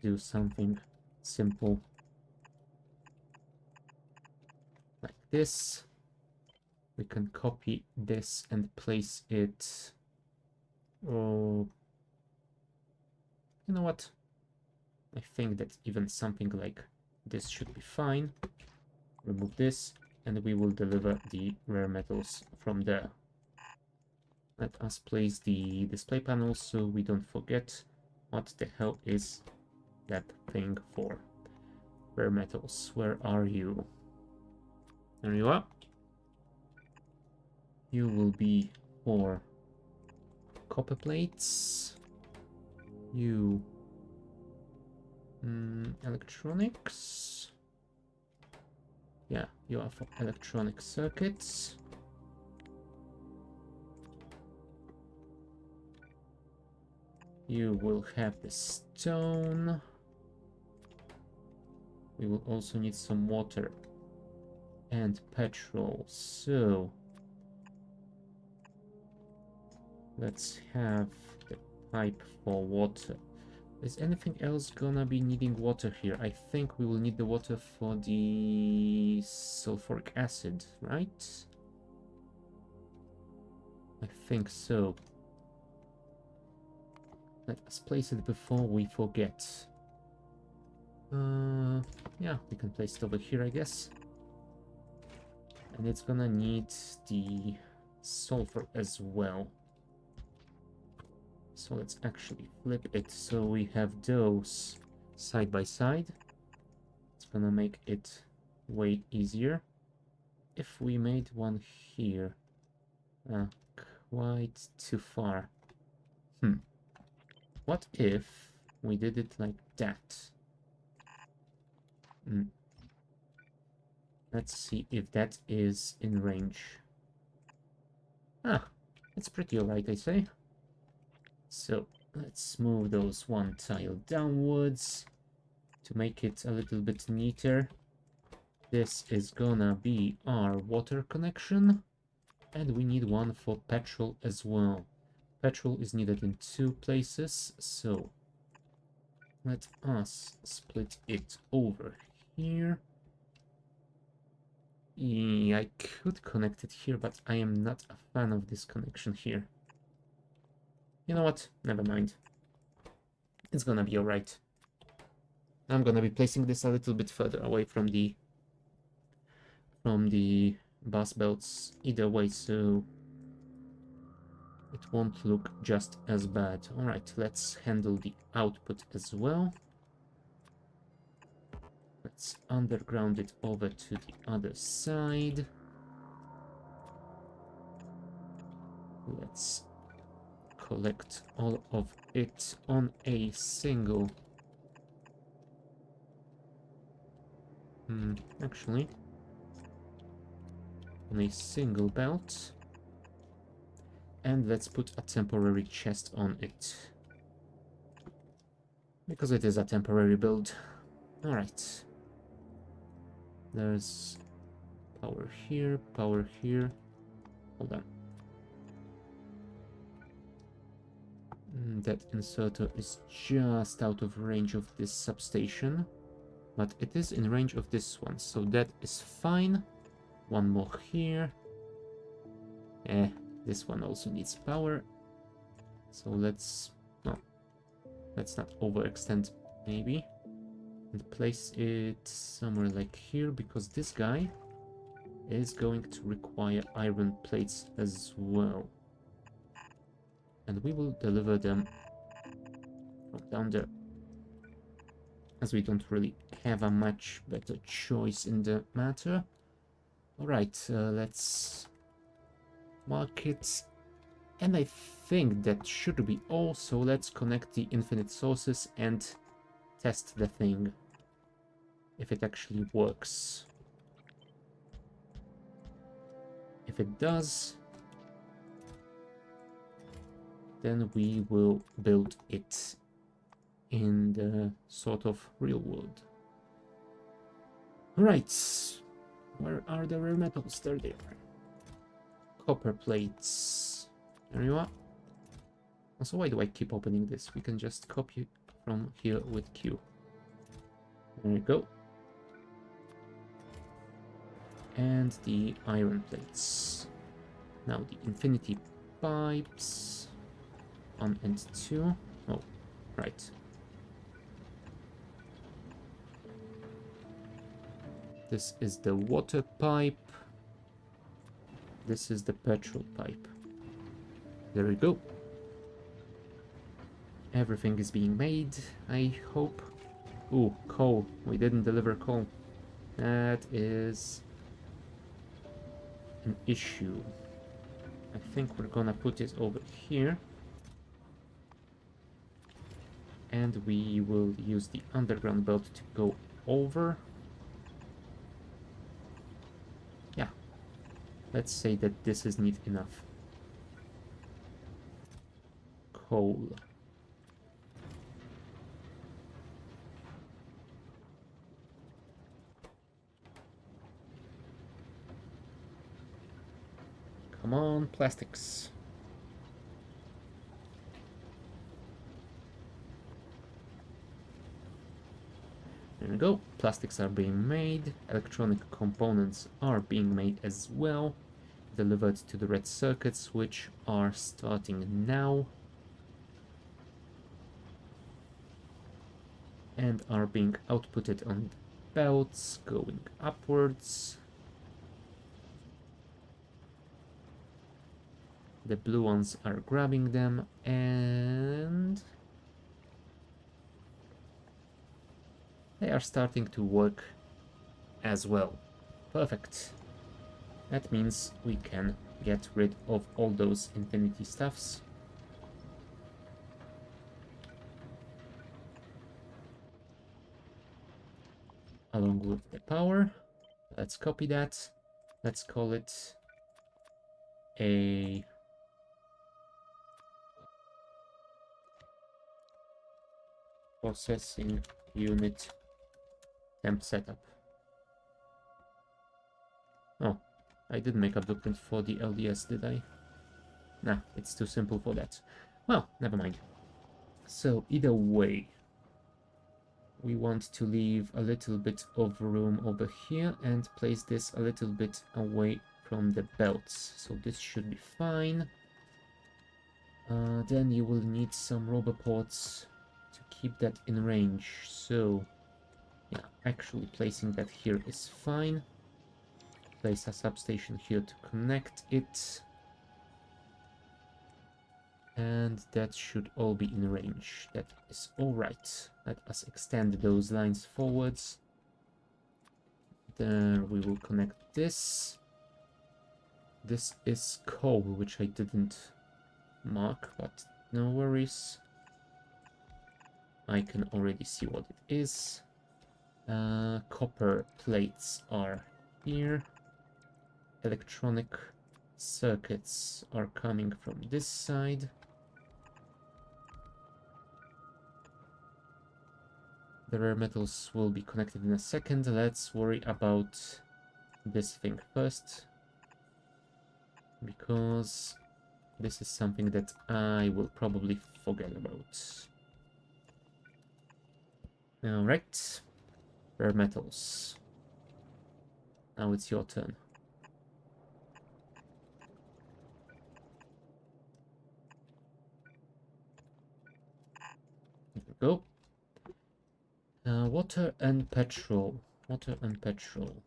Speaker 1: do something simple like this. We can copy this and place it... Oh, you know what? I think that even something like this should be fine. Remove this, and we will deliver the rare metals from there. Let us place the display panel so we don't forget what the hell is that thing for. Rare metals, where are you? There you are. You will be for copper plates. You... electronics. Yeah, you are for electronic circuits. You will have the stone. We will also need some water and petrol. So let's have the pipe for water. Is anything else gonna be needing water here? I think we will need the water for the sulfuric acid, right? I think so. Let us place it before we forget. Yeah, we can place it over here, I guess. And it's gonna need the sulfur as well. So let's actually flip it so we have those side by side. It's gonna make it way easier. If we made one here, quite too far. What if we did it like that? Let's see if that is in range. It's pretty alright, I say. So let's move those one tile downwards to make it a little bit neater. This is gonna be our water connection, and we need one for petrol as well. Petrol is needed in 2 places, so let us split it over here. Yeah, I could connect it here, but I am not a fan of this connection here. You know what? Never mind. It's gonna be alright. I'm gonna be placing this a little bit further away from the bus belts either way, so it won't look just as bad. Alright, let's handle the output as well. Let's underground it over to the other side. Let's collect all of it on a single... actually, on a single belt. And let's put a temporary chest on it, because it is a temporary build. Alright. There's power here, power here. Hold on. That inserter is just out of range of this substation, but it is in range of this one, so that is fine. One more here. This one also needs power, so let's not overextend maybe, and place it somewhere like here, because this guy is going to require iron plates as well, and we will deliver them from down there, as we don't really have a much better choice in the matter. Alright, let's markets. And I think that should be all. So let's connect the infinite sources and test the thing, if it actually works. If it does, then we will build it in the sort of real world. Right, where are the rare metals? There they are. Copper plates. There you are. Also, why do I keep opening this? We can just copy from here with Q. There you go. And the iron plates. Now the infinity pipes. 1 and 2. Oh, right. This is the water pipe. This is the petrol pipe. There we go. Everything is being made, I hope. Ooh, coal. We didn't deliver coal. That is an issue. I think we're gonna put it over here. And we will use the underground belt to go over. Yeah. Let's say that this is neat enough. Coal. Come on, plastics. There we go. Plastics are being made. Electronic components are being made as well. Delivered to the red circuits, which are starting now. And are being outputted on belts, going upwards. The blue ones are grabbing them, and they are starting to work as well. Perfect. That means we can get rid of all those infinity stuffs. Along with the power. Let's copy that. Let's call it a processing unit temp setup. Oh, I didn't make a blueprint for the LDS, did I? Nah, it's too simple for that. Well, never mind. So either way, we want to leave a little bit of room over here and place this a little bit away from the belts. So this should be fine. Then you will need some rubber ports to keep that in range. So yeah, actually placing that here is fine. Place a substation here to connect it. And that should all be in range. That is all right. Let us extend those lines forwards. There we will connect this. This is coal, which I didn't mark, but no worries. I can already see what it is. Copper plates are here. Electronic circuits are coming from this side. The rare metals will be connected in a second. Let's worry about this thing first, because this is something that I will probably forget about. Alright, rare metals. Now it's your turn. There we go. Water and petrol. Water and petrol.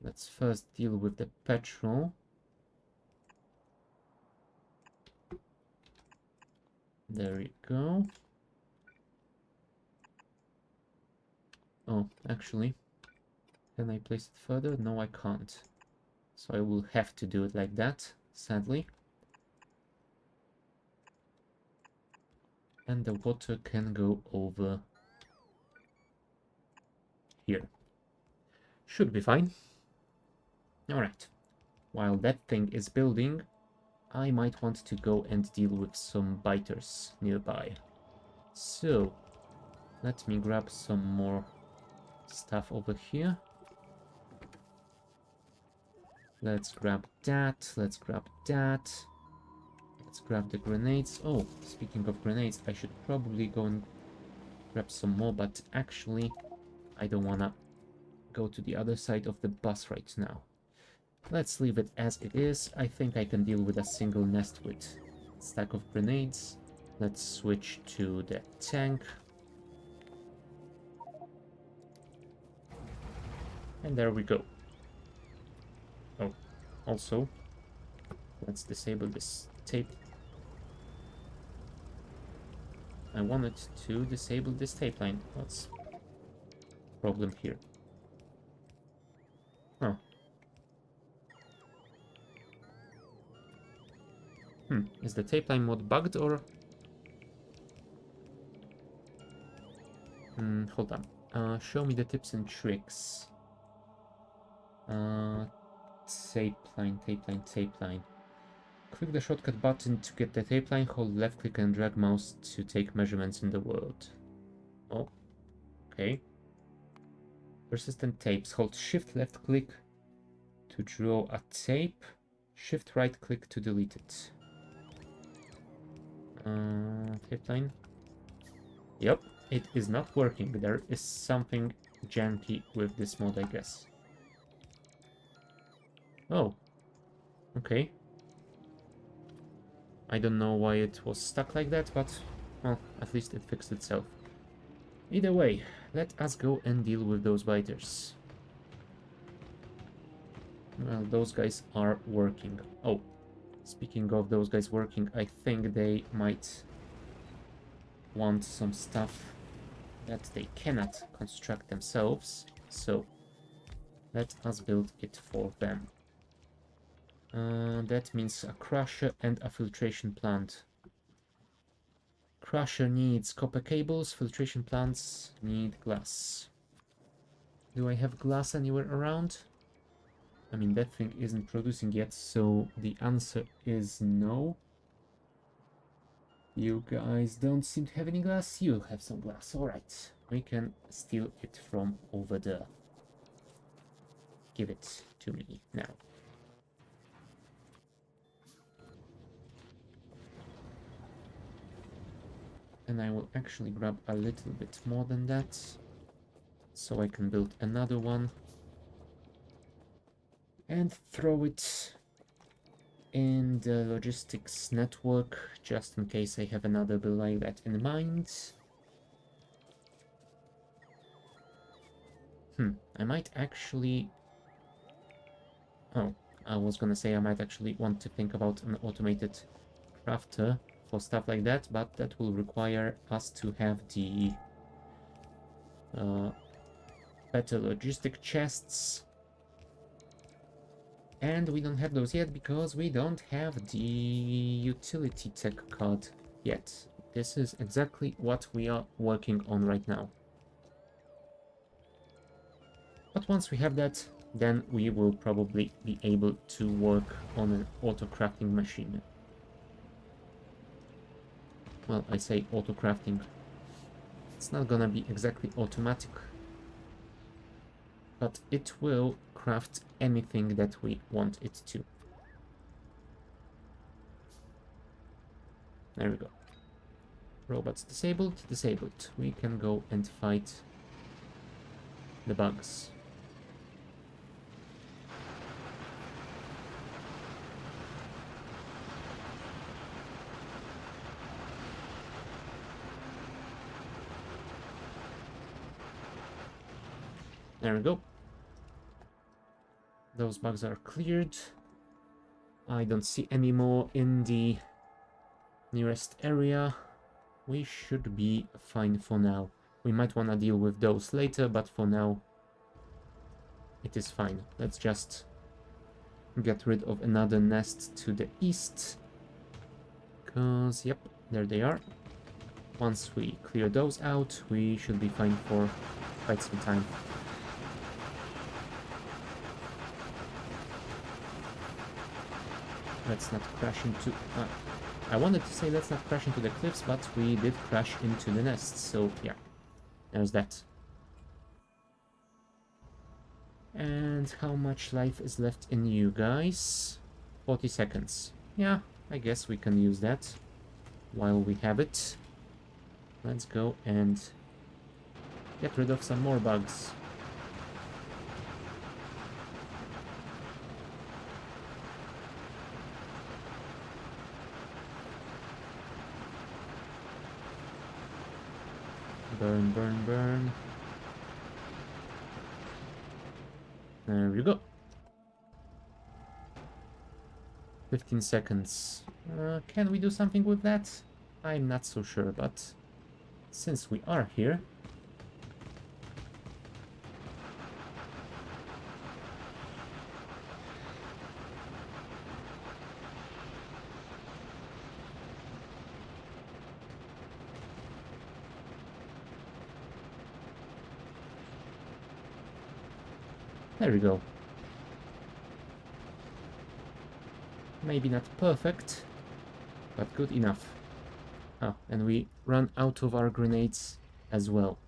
Speaker 1: Let's first deal with the petrol. There you go. Oh, actually, Can I place it further? No, I can't. So I will have to do it like that, sadly. And the water can go over here. Should be fine. Alright. While that thing is building, I might want to go and deal with some biters nearby. So, let me grab some more stuff over here. Let's grab that, let's grab that. Let's grab the grenades. Oh, speaking of grenades, I should probably go and grab some more, but actually, I don't wanna go to the other side of the bus right now. Let's leave it as it is. I think I can deal with a single nest with a stack of grenades. Let's switch to the tank. And there we go. Oh, also, let's disable this tape. I wanted to disable this tape line. What's the problem here? Huh. Is the tape line mod bugged or... hold on. Show me the tips and tricks. Tape line, tape line, tape line. Click the shortcut button to get the tape line, hold left click and drag mouse to take measurements in the world. Oh, okay. Persistent tapes, hold shift left click to draw a tape, shift right click to delete it. Tape line. Yep, it is not working. There is something janky with this mod, I guess. Oh, okay. I don't know why it was stuck like that, but, well, at least it fixed itself. Either way, let us go and deal with those biters. Well, those guys are working. Oh, speaking of those guys working, I think they might want some stuff that they cannot construct themselves. So, let us build it for them. That means a crusher and a filtration plant. Crusher needs copper cables, filtration plants need glass. Do I have glass anywhere around? I mean, that thing isn't producing yet, so the answer is no. You guys don't seem to have any glass. You have some glass. Alright, we can steal it from over there. Give it to me now. And I will actually grab a little bit more than that, so I can build another one and throw it in the logistics network, just in case I have another build like that in mind. I might actually... Oh, I was gonna say I might actually want to think about an automated crafter for stuff like that, but that will require us to have the better logistic chests. And we don't have those yet because we don't have the utility tech card yet. This is exactly what we are working on right now. But once we have that, then we will probably be able to work on an auto-crafting machine. Well, I say auto-crafting. It's not gonna be exactly automatic, but it will craft anything that we want it to. There we go. Robots disabled, disabled. We can go and fight the bugs. There we go. Those bugs are cleared. I don't see any more in the nearest area. We should be fine for now. We might want to deal with those later, but for now, it is fine. Let's just get rid of another nest to the east. Because, yep, there they are. Once we clear those out, we should be fine for quite some time. Let's not crash into... I wanted to say let's not crash into the cliffs, but we did crash into the nests, so yeah, there's that. And how much life is left in you guys? 40 seconds. Yeah, I guess we can use that while we have it. Let's go and get rid of some more bugs. Burn, burn, burn. There we go. 15 seconds. Can we do something with that? I'm not so sure, but since we are here... There we go. Maybe not perfect, but good enough. Ah, and we run out of our grenades as well.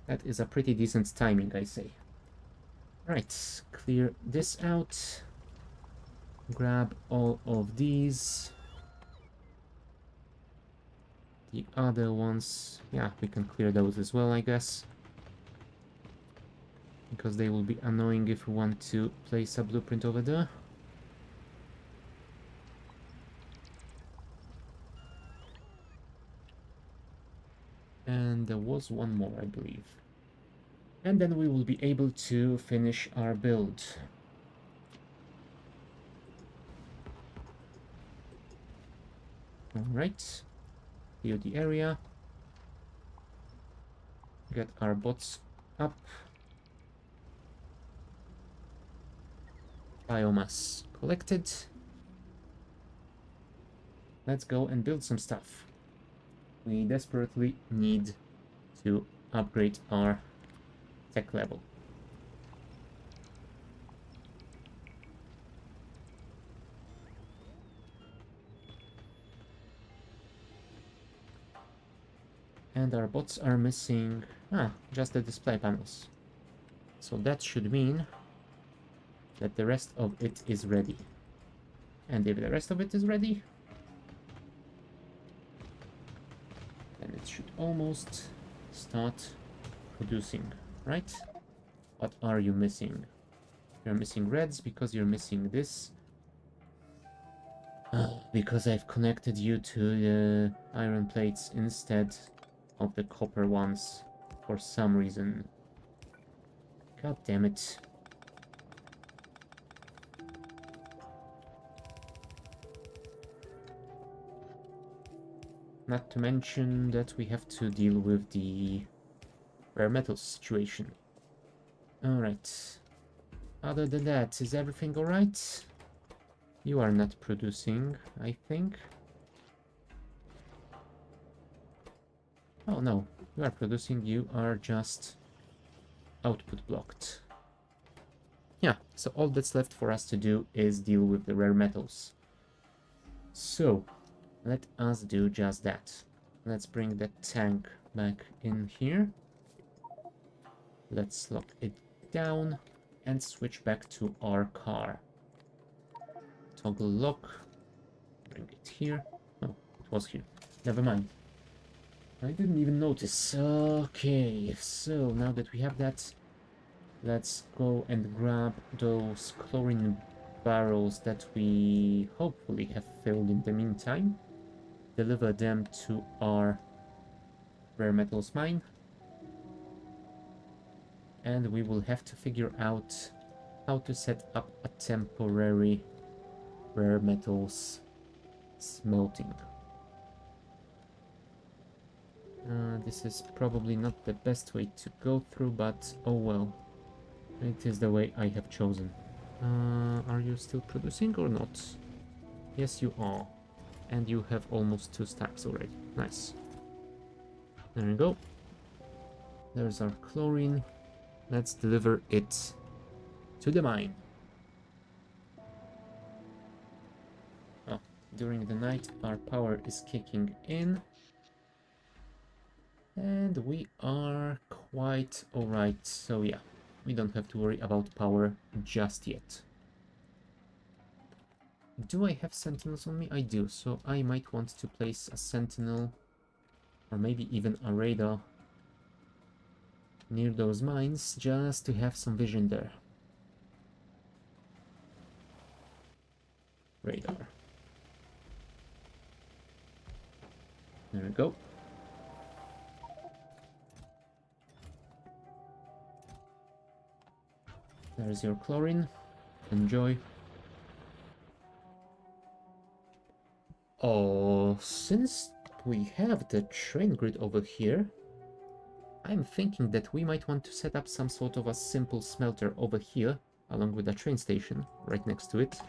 Speaker 1: That is a pretty decent timing, I say. Right, clear this out. Grab all of these. The other ones, yeah, we can clear those as well, I guess. Because they will be annoying if we want to place a blueprint over there. And there was one more, I believe. And then we will be able to finish our build. Alright. Clear the area. Get our bots up. Biomass collected. Let's go and build some stuff. We desperately need to upgrade our tech level. And our bots are missing... just the display panels. So that should mean that the rest of it is ready. And if the rest of it is ready, then it should almost start producing, right? What are you missing? You're missing reds because you're missing this. Because I've connected you to the iron plates instead of the copper ones for some reason. God damn it. Not to mention that we have to deal with the rare metals situation. Alright. Other than that, is everything alright? You are not producing, I think. Oh no, you are producing, you are just output blocked. Yeah, so all that's left for us to do is deal with the rare metals. So, let us do just that. Let's bring that tank back in here. Let's lock it down and switch back to our car. Toggle lock. Bring it here. Oh, it was here. Never mind. I didn't even notice. Okay, so now that we have that, let's go and grab those chlorine barrels that we hopefully have filled in the meantime. Deliver them to our rare metals mine. And we will have to figure out how to set up a temporary rare metals smelting. This is probably not the best way to go through, but oh well. It is the way I have chosen. Are you still producing or not? Yes, you are. And you have almost 2 stacks already. Nice. There we go. There's our chlorine. Let's deliver it to the mine. Oh, during the night our power is kicking in. And we are quite alright, so yeah. We don't have to worry about power just yet. Do I have sentinels on me? I do, so I might want to place a sentinel or maybe even a radar near those mines just to have some vision there. Radar. There we go. There's your chlorine. Enjoy. Oh, since we have the train grid over here, I'm thinking that we might want to set up some sort of a simple smelter over here, along with the train station right next to it.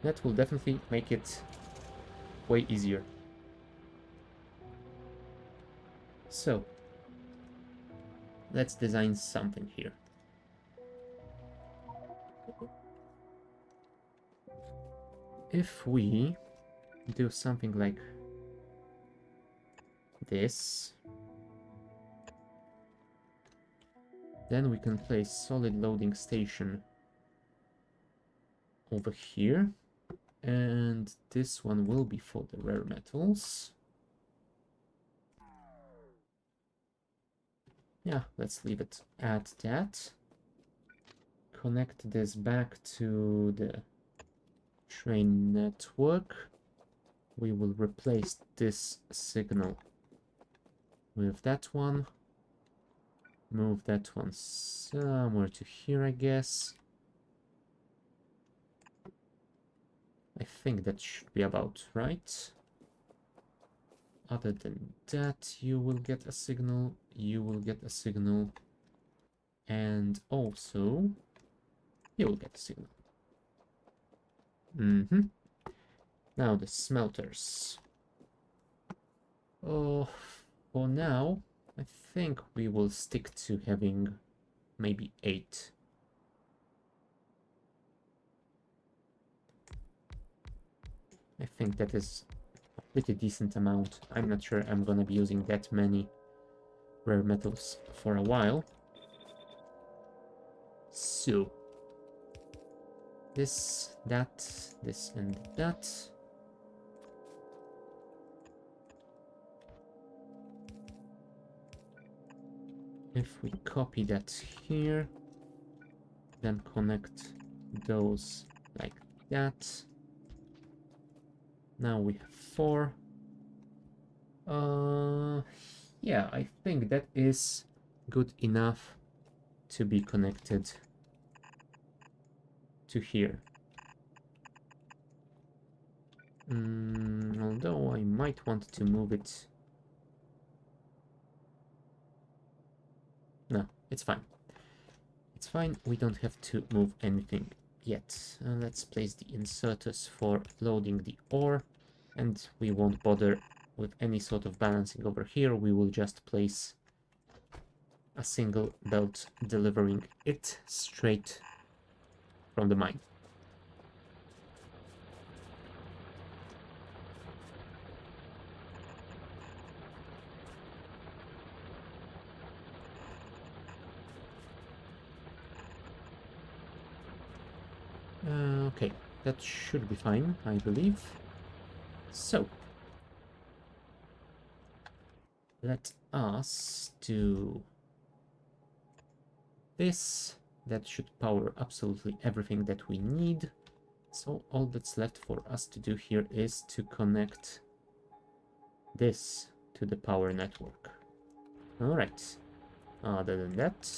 Speaker 1: That will definitely make it way easier. So, let's design something here. If we do something like this, then we can place solid loading station over here, and this one will be for the rare metals. Yeah, let's leave it at that. Connect this back to the train network. We will replace this signal with that one. Move that one somewhere to here, I guess. I think that should be about right. Other than that, you will get a signal, you will get a signal, and also you will get a signal. Now the smelters. Oh, for now, I think we will stick to having maybe 8. I think that is a pretty decent amount. I'm not sure I'm gonna be using that many rare metals for a while. So, this, and that. If we copy that here, then connect those like that. Now we have 4. Yeah, I think that is good enough to be connected to here. Although I might want to move it. No, it's fine. It's fine, we don't have to move anything yet. Let's place the inserters for loading the ore, and we won't bother with any sort of balancing over here. We will just place a single belt delivering it straight from the mine. Okay, that should be fine, I believe. So, let us do this. That should power absolutely everything that we need. So all that's left for us to do here is to connect this to the power network. Alright, other than that,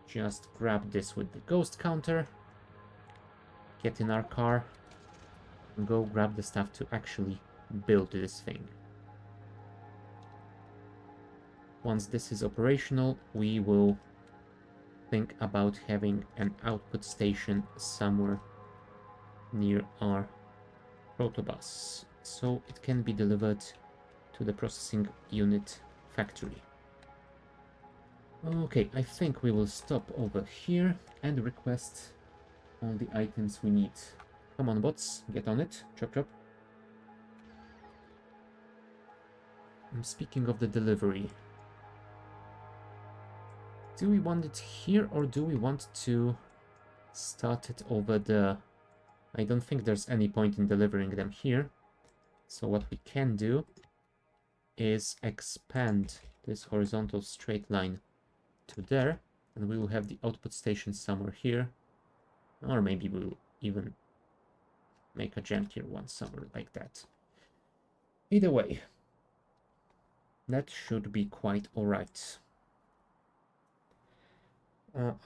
Speaker 1: just grab this with the ghost counter, get in our car, and go grab the stuff to actually build this thing. Once this is operational, we will think about having an output station somewhere near our protobus, so it can be delivered to the processing unit factory. Okay, I think we will stop over here and request all the items we need. Come on, bots, get on it. Chop chop. Speaking of the delivery, do we want it here or do we want to start it over there? I don't think there's any point in delivering them here. So what we can do is expand this horizontal straight line to there, and we will have the output station somewhere here. Or maybe we'll even make a jankier one somewhere like that. Either way, that should be quite alright.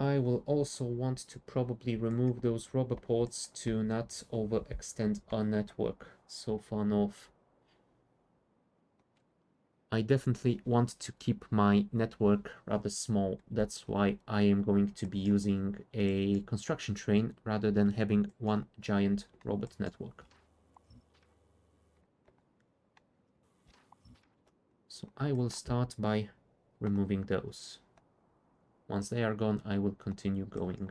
Speaker 1: I will also want to probably remove those rubber ports to not overextend our network so far north. I definitely want to keep my network rather small. That's why I am going to be using a construction train rather than having one giant robot network. So I will start by removing those. Once they are gone, I will continue going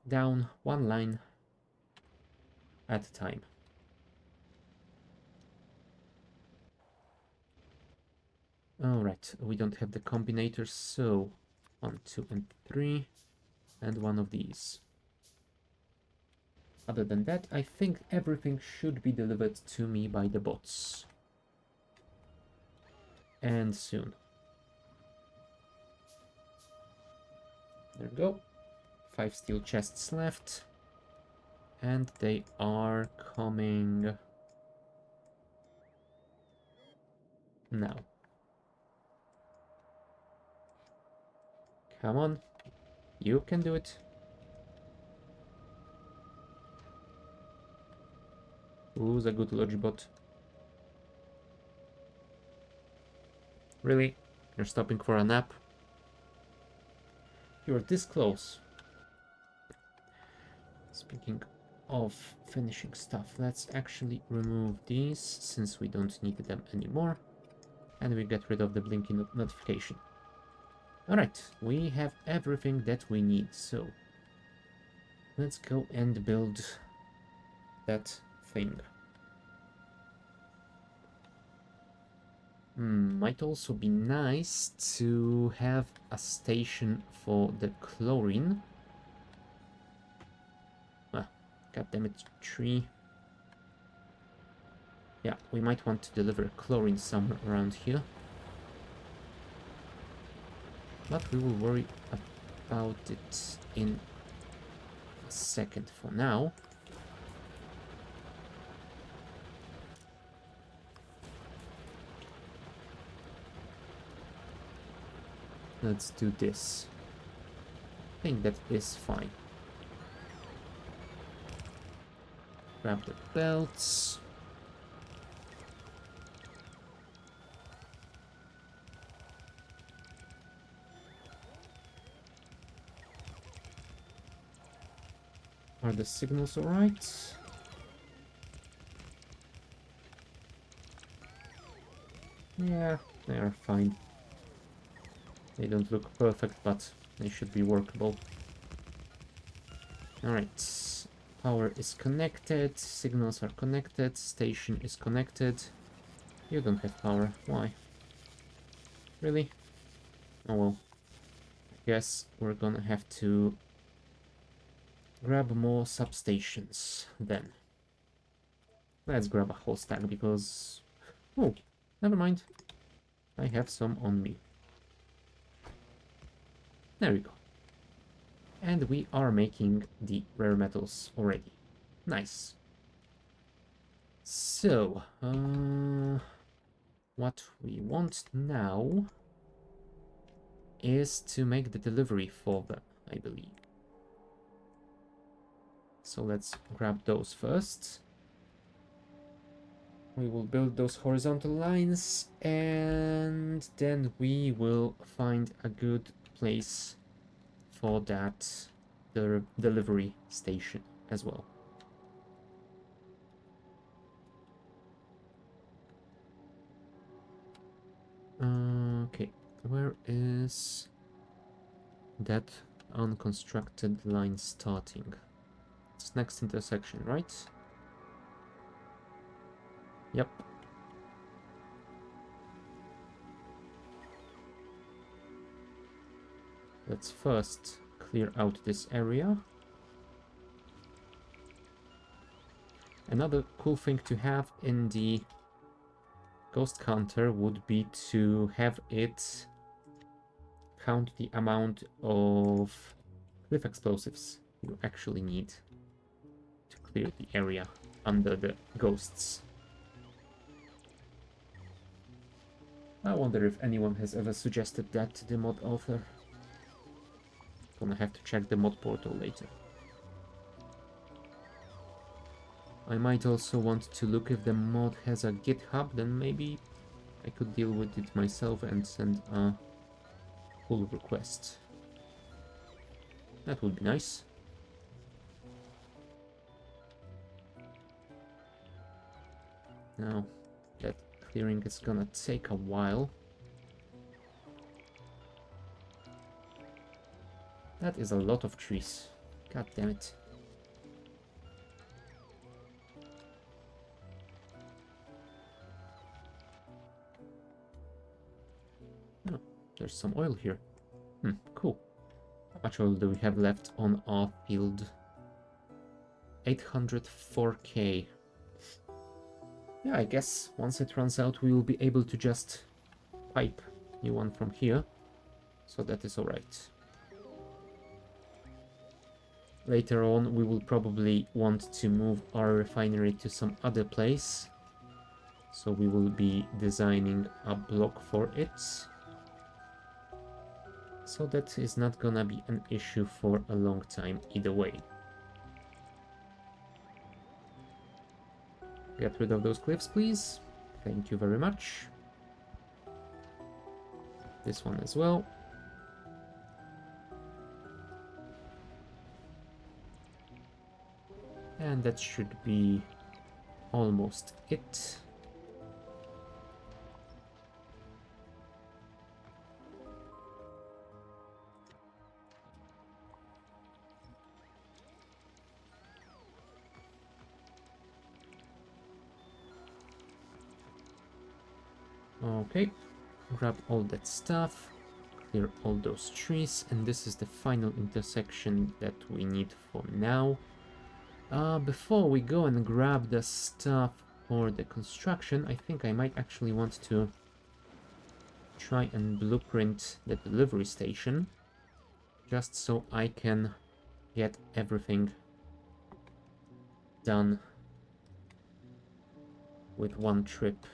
Speaker 1: down one line at a time. Alright, we don't have the combinators, so 1, 2, and 3, and one of these. Other than that, I think everything should be delivered to me by the bots. And soon. There we go. 5 steel chests left. And they are coming now. Come on. You can do it. Who's a good Logibot? Really? You're stopping for a nap? You're this close. Speaking of finishing stuff, let's actually remove these since we don't need them anymore. And we get rid of the blinking notification. Alright, we have everything that we need, so let's go and build that thing. Might also be nice to have a station for the chlorine. Ah, goddammit, tree. Yeah, we might want to deliver chlorine somewhere around here. But we will worry about it in a second. For now, let's do this. I think that is fine. Grab the belts. Are the signals alright? Yeah, they are fine. They don't look perfect, but they should be workable. Alright, power is connected, signals are connected, station is connected. You don't have power, why? Really? Oh well. I guess we're gonna have to grab more substations then. Let's grab a whole stack because... Oh, never mind. I have some on me. There we go. And we are making the rare metals already. Nice. So, what we want now is to make the delivery for them, I believe. So let's grab those first. We will build those horizontal lines and then we will find a good place for that the delivery station as well. Okay, where is that unconstructed line starting? It's next intersection, right? Yep. Let's first clear out this area. Another cool thing to have in the ghost counter would be to have it count the amount of cliff explosives you actually need to clear the area under the ghosts. I wonder if anyone has ever suggested that to the mod author. Gonna have to check the mod portal later. I might also want to look if the mod has a GitHub, then maybe I could deal with it myself and send a pull request. That would be nice. Now, that clearing is gonna take a while. That is a lot of trees. God damn it. Oh, there's some oil here. Cool. How much oil do we have left on our field? 804k. Yeah, I guess once it runs out, we will be able to just pipe new one from here. So that is alright. Later on, we will probably want to move our refinery to some other place. So we will be designing a block for it. So that is not gonna be an issue for a long time either way. Get rid of those cliffs, please. Thank you very much. This one as well. And that should be almost it. Okay, grab all that stuff, clear all those trees, and this is the final intersection that we need for now. Before we go and grab the stuff for the construction, I think I might actually want to try and blueprint the delivery station, just so I can get everything done with one trip.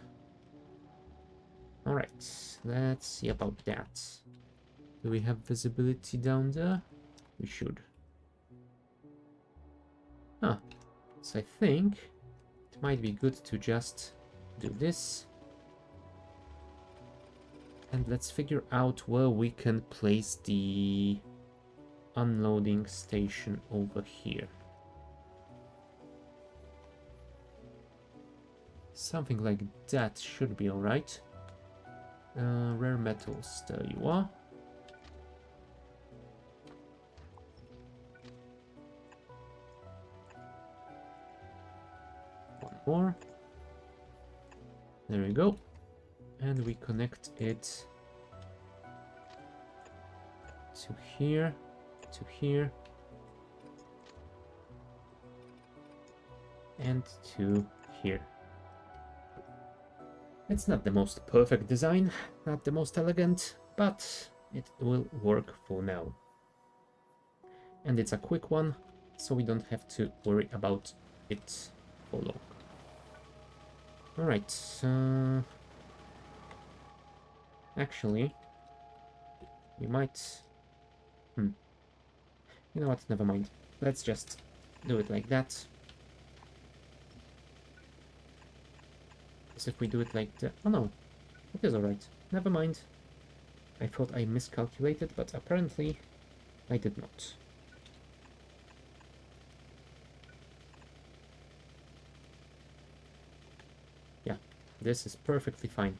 Speaker 1: Alright, let's see about that. Do we have visibility down there? We should. Ah, so I think it might be good to just do this. And let's figure out where we can place the unloading station over here. Something like that should be alright. Rare metals, there you are. One more. There we go. And we connect it to here, and to here. It's not the most perfect design, not the most elegant, but it will work for now. And it's a quick one, so we don't have to worry about it for long. Alright, actually, we might... You know what, never mind. Let's just do it like that. Because if we do it like that... Oh no, it is alright. Never mind. I thought I miscalculated, but apparently I did not. Yeah, this is perfectly fine.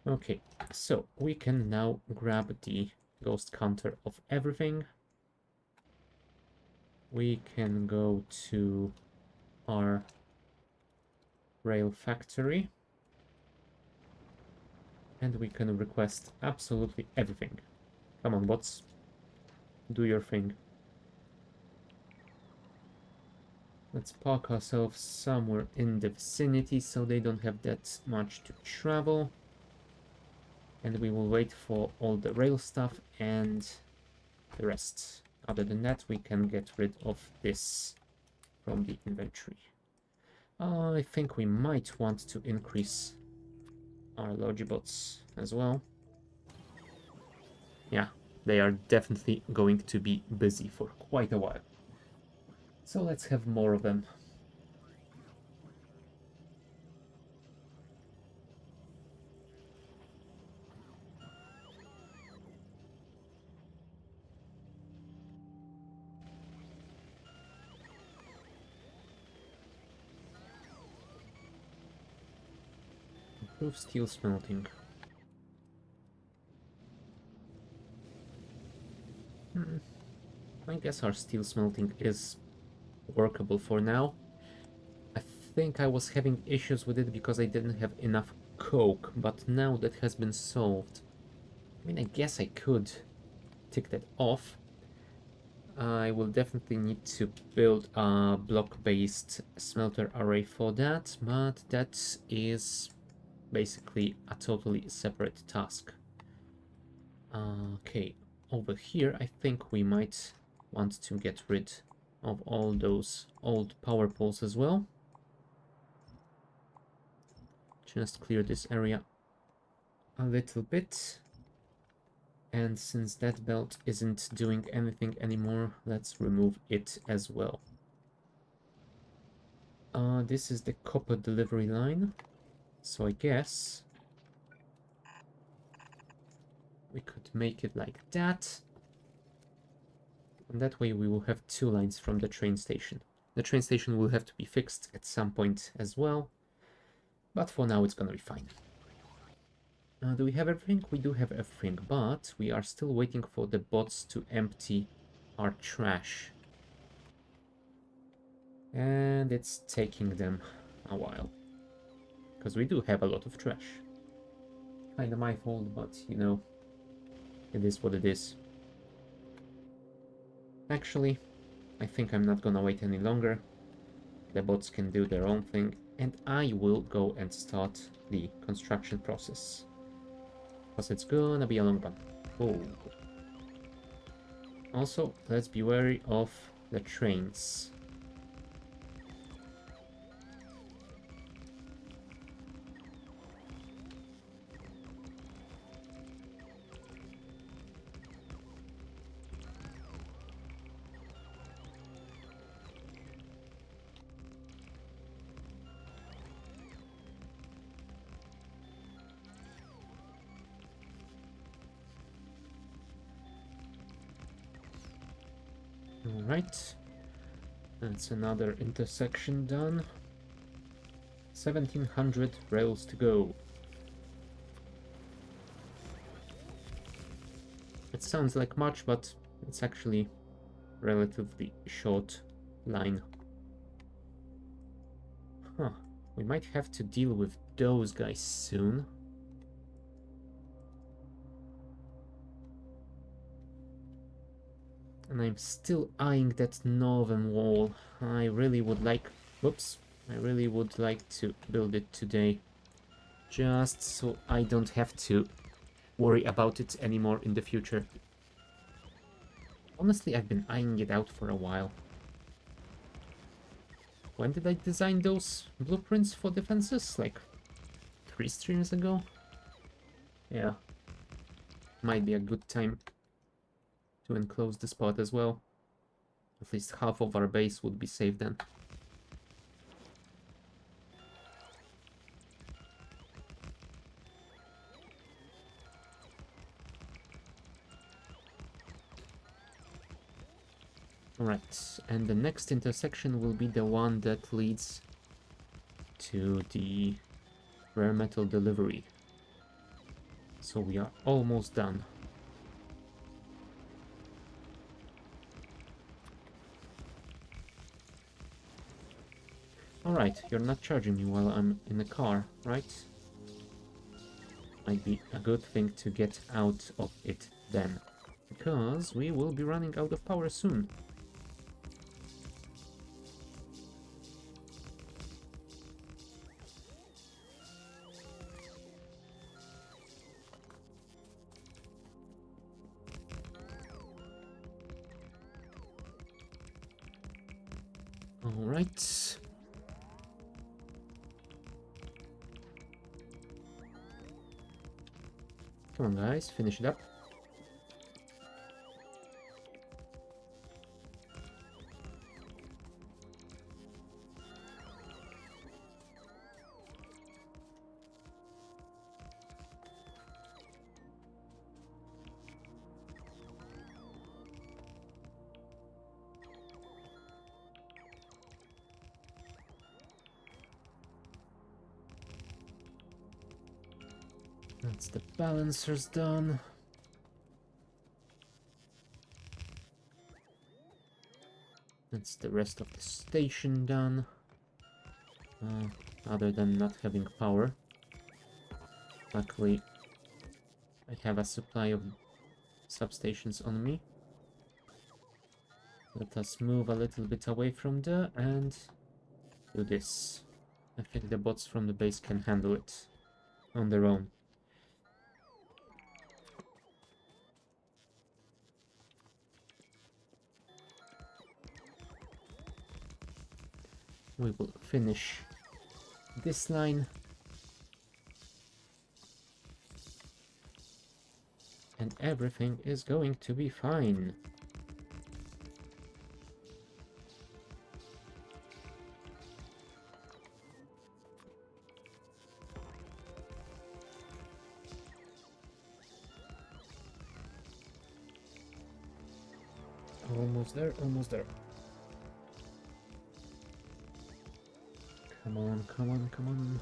Speaker 1: Okay, so we can now grab the ghost counter of everything. We can go to our rail factory and we can request absolutely everything. Come on, bots, do your thing. Let's park ourselves somewhere in the vicinity so they don't have that much to travel. And we will wait for all the rail stuff and the rest. Other than that, we can get rid of this from the inventory. I think we might want to increase our Logibots as well. Yeah, they are definitely going to be busy for quite a while. So let's have more of them. Improve steel smelting. I guess our steel smelting is workable for now. I think I was having issues with it because I didn't have enough coke, but now that has been solved. I mean, I guess I could tick that off. I will definitely need to build a block-based smelter array for that, but that is basically a totally separate task. Okay, over here I think we might want to get rid of all those old power poles as well. Just clear this area a little bit. And since that belt isn't doing anything anymore, let's remove it as well. This is the copper delivery line. So I guess we could make it like that. And that way we will have two lines from the train station. The train station will have to be fixed at some point as well. But for now it's gonna be fine. Do we have everything? We do have everything, but we are still waiting for the bots to empty our trash. And it's taking them a while. Because we do have a lot of trash. Kinda my fault, but you know, it is what it is. Actually, I think I'm not gonna wait any longer. The bots can do their own thing, and I will go and start the construction process. Because it's gonna be a long one. Oh. Also, let's be wary of the trains. Alright. That's another intersection done. 1700 rails to go. It sounds like much, but it's actually relatively short line. Huh. We might have to deal with those guys soon. And I'm still eyeing that northern wall. I really would like... Whoops. I really would like to build it today. Just so I don't have to worry about it anymore in the future. Honestly, I've been eyeing it out for a while. When did I design those blueprints for defenses? Like 3 streams ago? Yeah. Might be a good time to enclose the spot as well. At least half of our base would be safe then. Alright, and the next intersection will be the one that leads to the rare metal delivery. So we are almost done. Alright, you're not charging me while I'm in the car, right? Might be a good thing to get out of it then, because we will be running out of power soon. Alright. Come on guys, finish it up. That's the balancers done. That's the rest of the station done. Other than not having power. Luckily, I have a supply of substations on me. Let us move a little bit away from there and do this. I think the bots from the base can handle it on their own. We will finish this line. And everything is going to be fine. Almost there, almost there. Come on, come on, come on.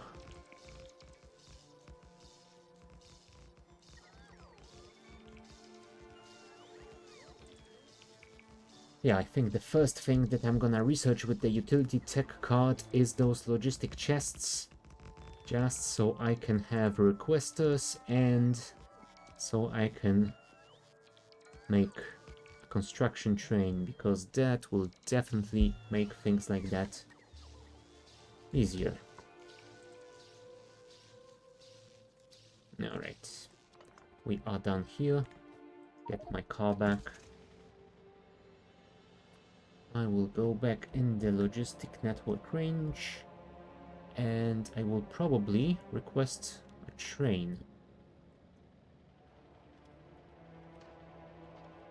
Speaker 1: Yeah, I think the first thing that I'm gonna research with the utility tech card is those logistic chests. Just so I can have requesters and so I can make a construction train, because that will definitely make things like that easier. Alright, we are done here. Get my car back. I will go back in the logistic network range and I will probably request a train,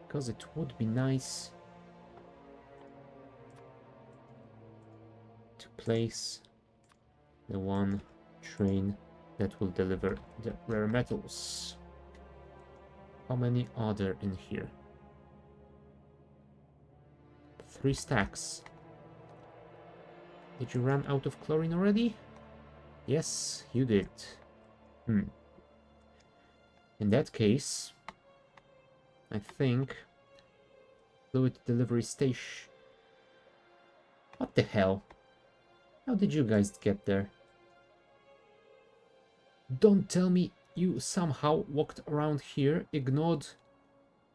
Speaker 1: because it would be nice to place the one train that will deliver the rare metals. How many are there in here? 3 stacks. Did you run out of chlorine already? Yes, you did. In that case, I think fluid delivery station. What the hell? How did you guys get there? Don't tell me you somehow walked around here, ignored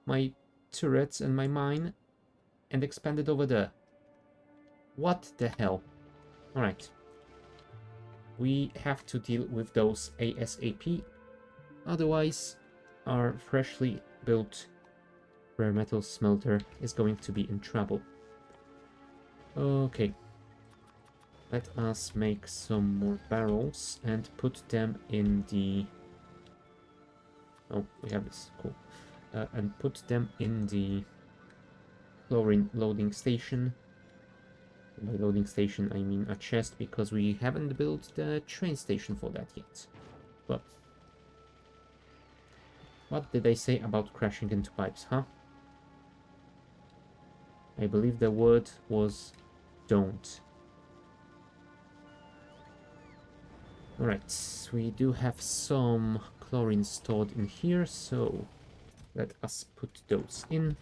Speaker 1: my turrets and my mine, and expanded over there. What the hell? Alright. We have to deal with those ASAP. Otherwise, our freshly built rare metal smelter is going to be in trouble. Okay. Let us make some more barrels and put them in the... Oh, we have this. Cool. And put them in the chlorine loading station. By loading station, I mean a chest, because we haven't built the train station for that yet. But what did they say about crashing into pipes, huh? I believe the word was don't. Alright, we do have some chlorine stored in here, so let us put those in.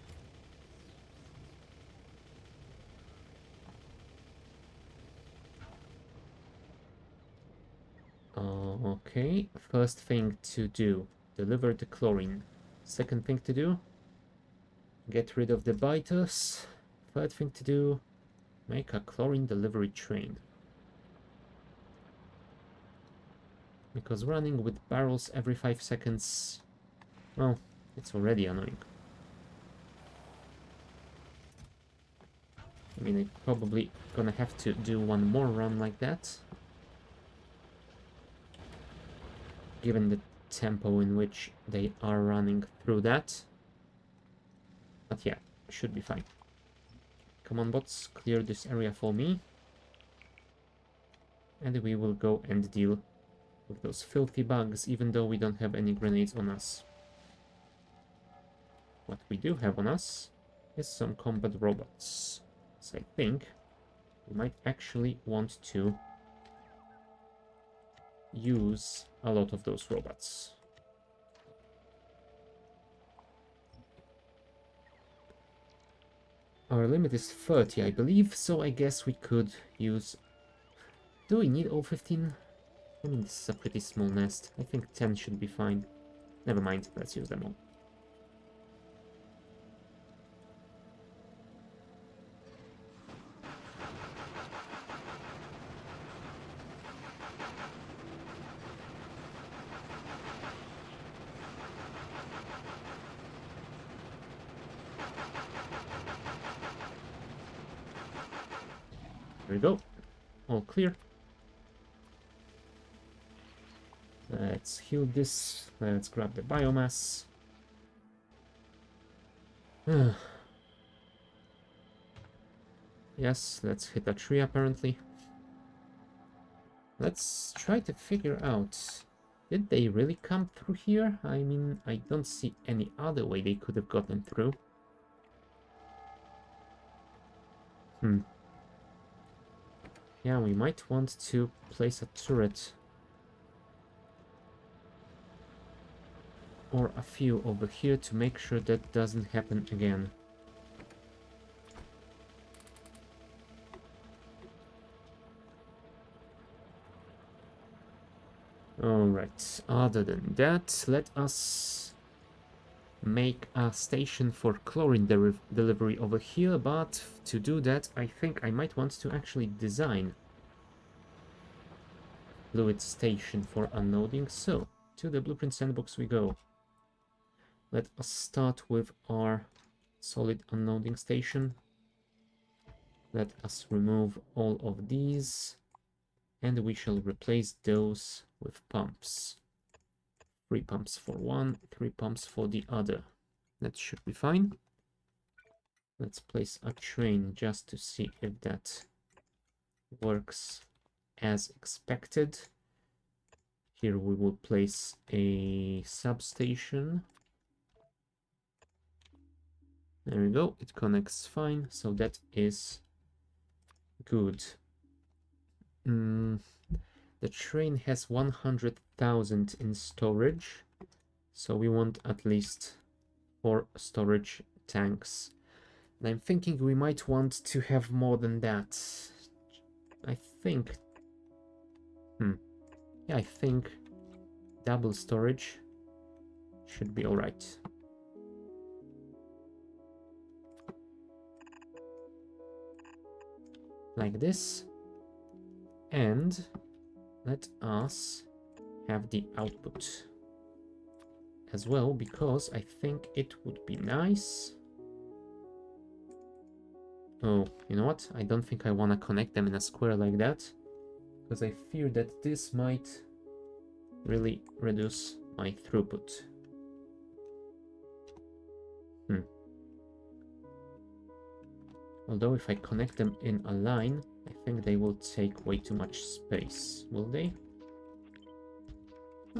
Speaker 1: Okay, first thing to do, deliver the chlorine. Second thing to do, get rid of the biters. Third thing to do, make a chlorine delivery train. Because running with barrels every 5 seconds, well, it's already annoying. I mean, I'm probably gonna have to do one more run like that, given the tempo in which they are running through that. But yeah, should be fine. Come on, bots, clear this area for me. And we will go and deal with those filthy bugs, even though we don't have any grenades on us. What we do have on us is some combat robots. So I think we might actually want to use a lot of those robots. Our limit is 30, I believe, so I guess we could use... Do we need all 15? I mean, this is a pretty small nest. I think 10 should be fine. Never mind, let's use them all. There we go. All clear. Let's heal this. Let's grab the biomass. Yes, let's hit a tree apparently. Let's try to figure out, did they really come through here? I mean, I don't see any other way they could have gotten through. Yeah, we might want to place a turret. Or a few over here to make sure that doesn't happen again. Alright, other than that, let us make a station for chlorine delivery over here, but to do that, I think I might want to actually design fluid station for unloading. So, to the blueprint sandbox we go. Let us start with our solid unloading station. Let us remove all of these, and we shall replace those with pumps. 3 pumps for one, 3 pumps for the other. That should be fine. Let's place a train just to see if that works as expected. Here we will place a substation. There we go, it connects fine, so that is good. The train has 100,000 in storage, so we want at least 4 storage tanks. And I'm thinking we might want to have more than that. I think... Yeah, I think double storage should be alright. Like this. And let us have the output as well, because I think it would be nice. Oh, you know what? I don't think I want to connect them in a square like that, because I fear that this might really reduce my throughput. Although if I connect them in a line, I think they will take way too much space. Will they?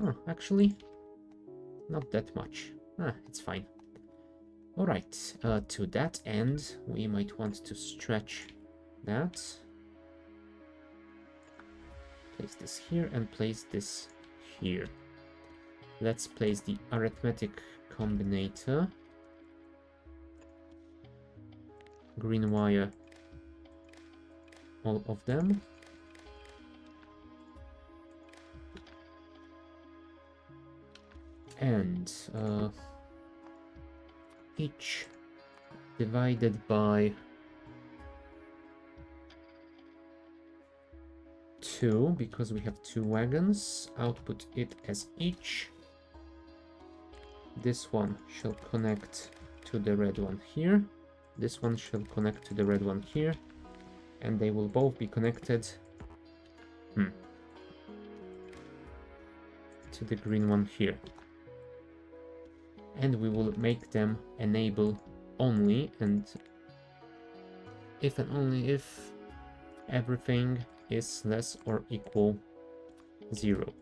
Speaker 1: Oh, actually, not that much. It's fine. Alright, to that end, we might want to stretch that. Place this here and place this here. Let's place the arithmetic combinator. Green wire, all of them. And each divided by 2, because we have 2 wagons. Output it as each. This one shall connect to the red one here. This one shall connect to the red one here. And they will both be connected to the green one here. And we will make them enable only, and if and only if everything is less or equal 0.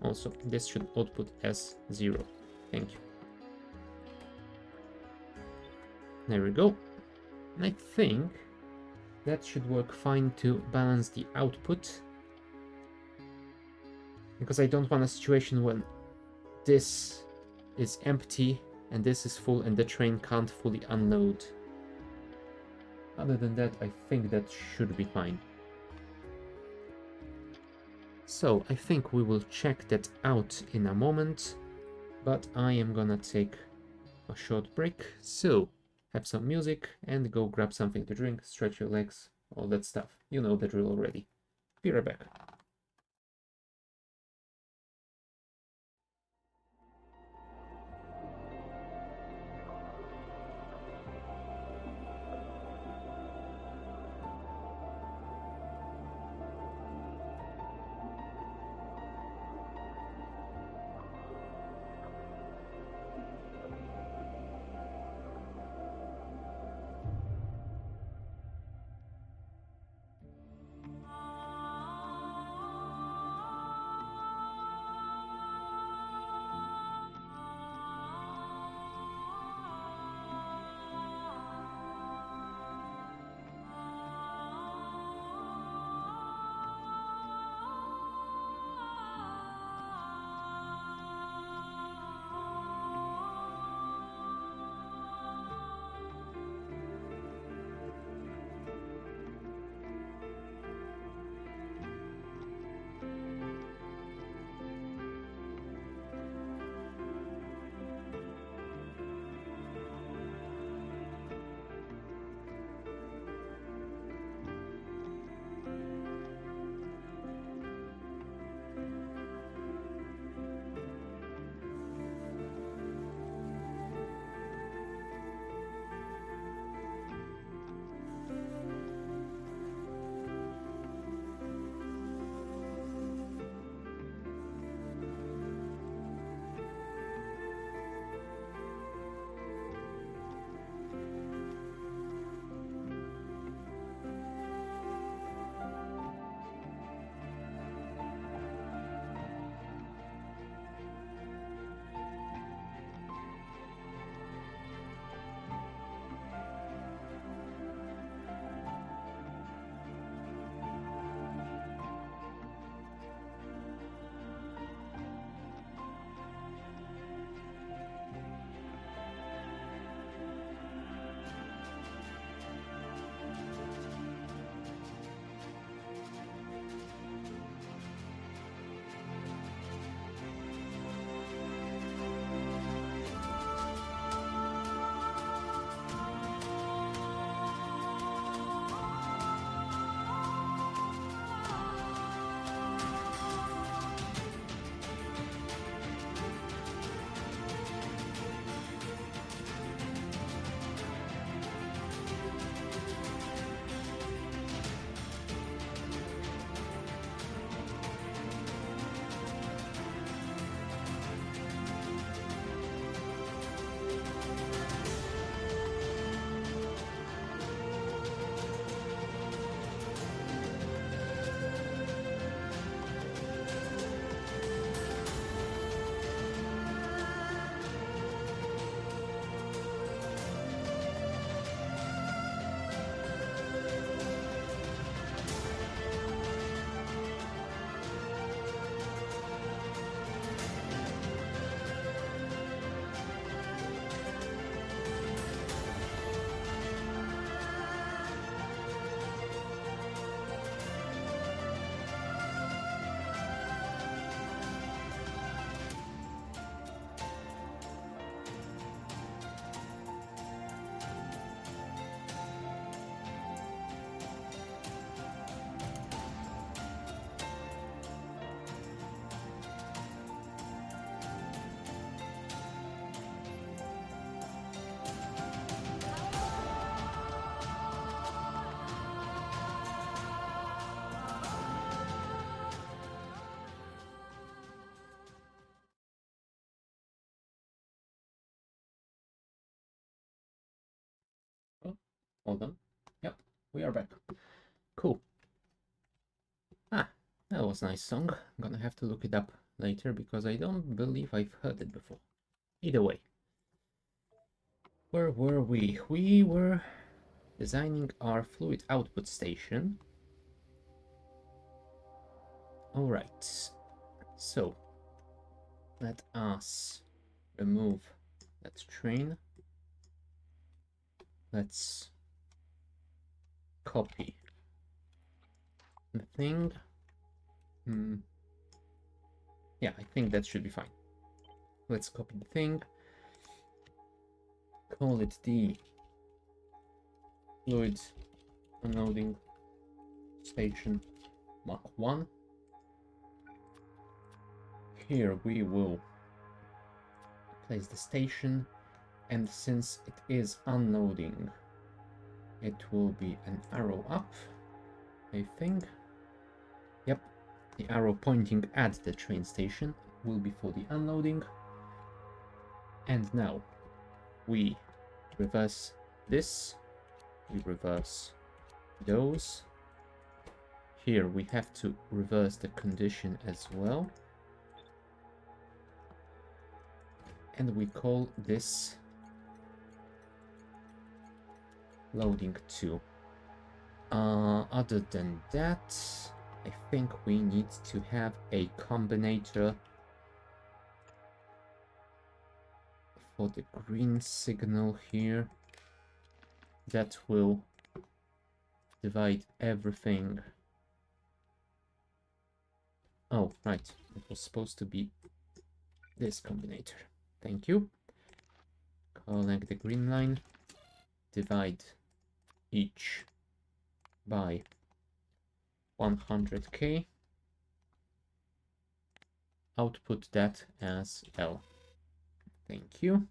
Speaker 1: Also, this should output as 0. Thank you. There we go. I think that should work fine to balance the output, because I don't want a situation when this is empty and this is full and the train can't fully unload. Other than that, I think that should be fine. So I think we will check that out in a moment, but I am gonna take a short break. So have some music and go grab something to drink, stretch your legs, all that stuff. You know the drill already. Be right back. Hold on. Yep, we are back. Cool. Ah, that was a nice song. I'm gonna have to look it up later because I don't believe I've heard it before. Either way. Where were we? We were designing our fluid output station. Alright. So, let us remove that train. Let's copy the thing. Yeah, I think that should be fine. Let's copy the thing. Call it the fluid unloading station Mach 1. Here we will place the station, and since it is unloading, it will be an arrow up, I think. Yep, the arrow pointing at the train station will be for the unloading. And now we reverse this, we reverse those. Here we have to reverse the condition as well. And we call this loading 2. Other than that, I think we need to have a combinator for the green signal here that will divide everything. Oh, right, it was supposed to be this combinator. Thank you. Collect the green line, divide each by 100k, output that as L. Thank you.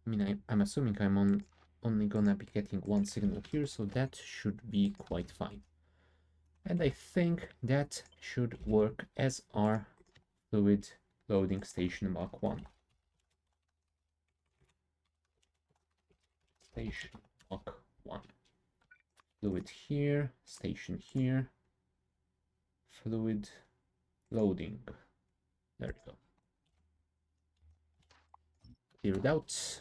Speaker 1: I mean, I'm assuming I'm only gonna be getting one signal here, so that should be quite fine. And I think that should work as our fluid loading station Mach 1. Station Mach 1. Fluid here, station here, fluid loading. There we go. Clear it out.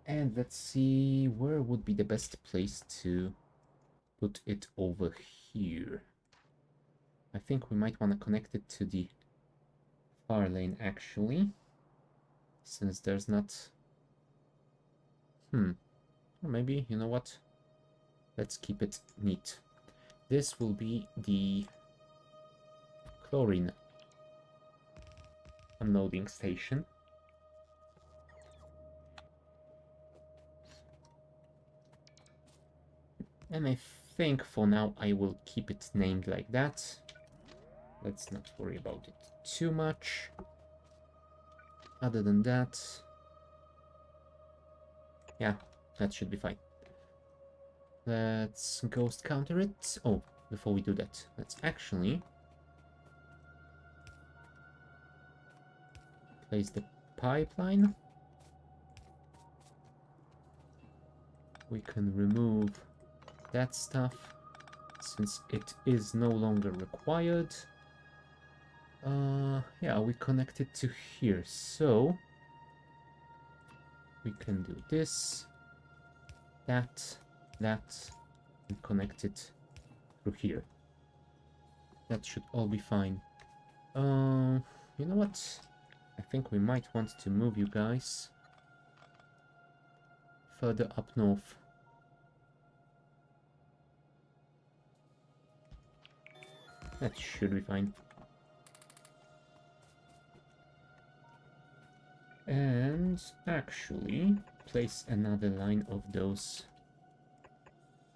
Speaker 1: And let's see where would be the best place to put it over here. I think we might want to connect it to the far lane actually, since there's not... Or maybe, you know what? Let's keep it neat. This will be the chlorine unloading station. And I think for now I will keep it named like that. Let's not worry about it too much. Other than that, yeah, that should be fine. Let's ghost counter it. Oh, before we do that, let's actually place the pipeline. We can remove that stuff since it is no longer required. Yeah, we connect it to here, so we can do this, that, and connect it through here. That should all be fine. You know what? I think we might want to move you guys further up north. That should be fine. And actually place another line of those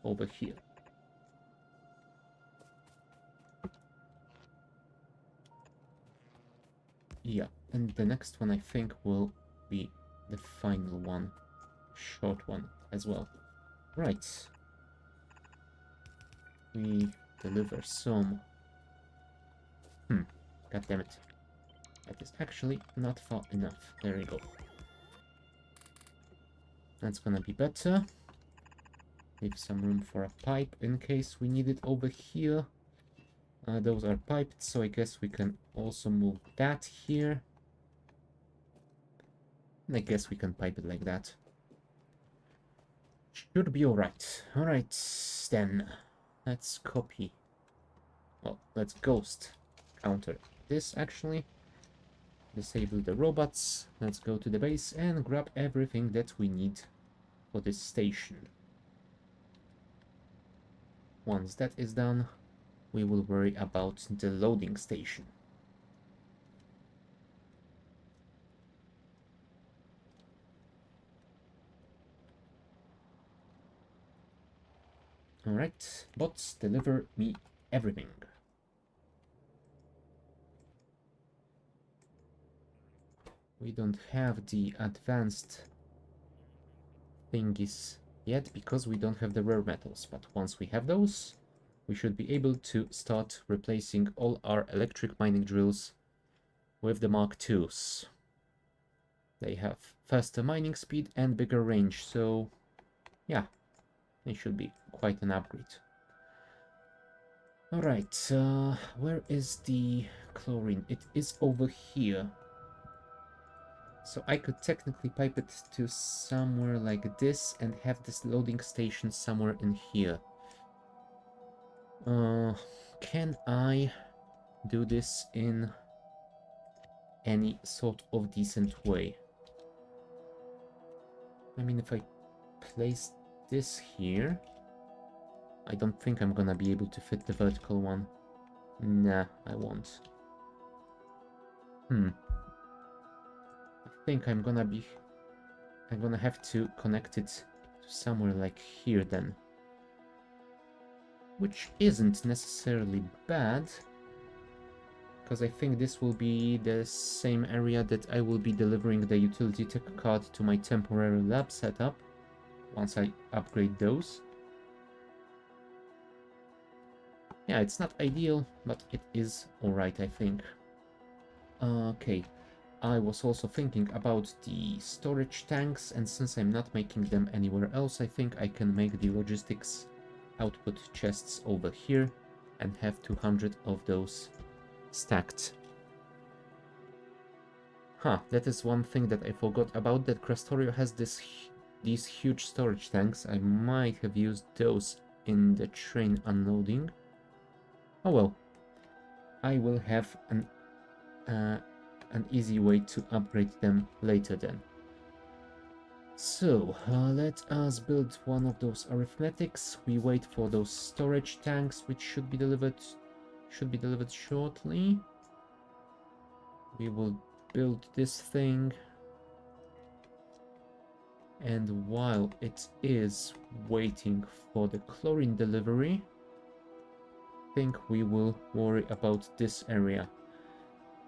Speaker 1: over here. Yeah, and the next one I think will be the final one, short one as well. Right. We deliver some... God damn it. That is actually not far enough. There we go. That's gonna be better. Leave some room for a pipe in case we need it over here. Those are piped, so I guess we can also move that here. And I guess we can pipe it like that. Should be alright. Alright, then. Let's copy. Well, let's ghost counter this, actually. Disable the robots. Let's go to the base and grab everything that we need for this station. Once that is done, we will worry about the loading station. Alright, bots, deliver me everything. We don't have the advanced thingies yet because we don't have the rare metals, but once we have those, we should be able to start replacing all our electric mining drills with the Mark IIs. They have faster mining speed and bigger range, so yeah, they should be quite an upgrade. Alright, where is the chlorine? It is over here. So I could technically pipe it to somewhere like this and have this loading station somewhere in here. Can I do this in any sort of decent way? I mean, if I place this here, I don't think I'm gonna be able to fit the vertical one. Nah, I won't. I think I'm gonna have to connect it to somewhere like here then. Which isn't necessarily bad, because I think this will be the same area that I will be delivering the utility tech card to my temporary lab setup once I upgrade those. Yeah, it's not ideal, but it is alright, I think. Okay, I was also thinking about the storage tanks, and since I'm not making them anywhere else, I think I can make the logistics output chests over here and have 200 of those stacked. Huh, that is one thing that I forgot about, that Krastorio has these huge storage tanks. I might have used those in the train unloading. Oh well, I will have an easy way to upgrade them later then. So, let us build one of those arithmetics. We wait for those storage tanks, which should be delivered shortly. We will build this thing. And while it is waiting for the chlorine delivery, I think we will worry about this area.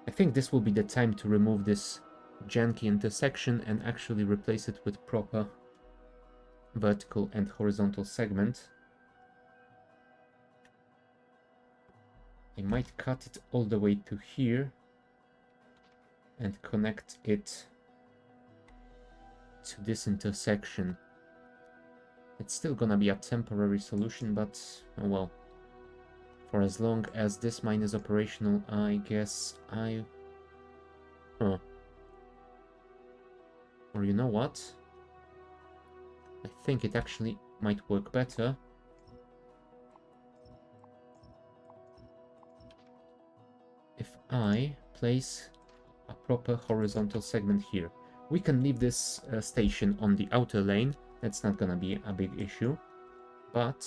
Speaker 1: I think this will be the time to remove this janky intersection and actually replace it with proper vertical and horizontal segment. I might cut it all the way to here and connect it to this intersection. It's still gonna be a temporary solution, but oh well. For as long as this mine is operational, I guess I... Or you know what? I think it actually might work better if I place a proper horizontal segment here. We can leave this station on the outer lane. That's not gonna be a big issue. But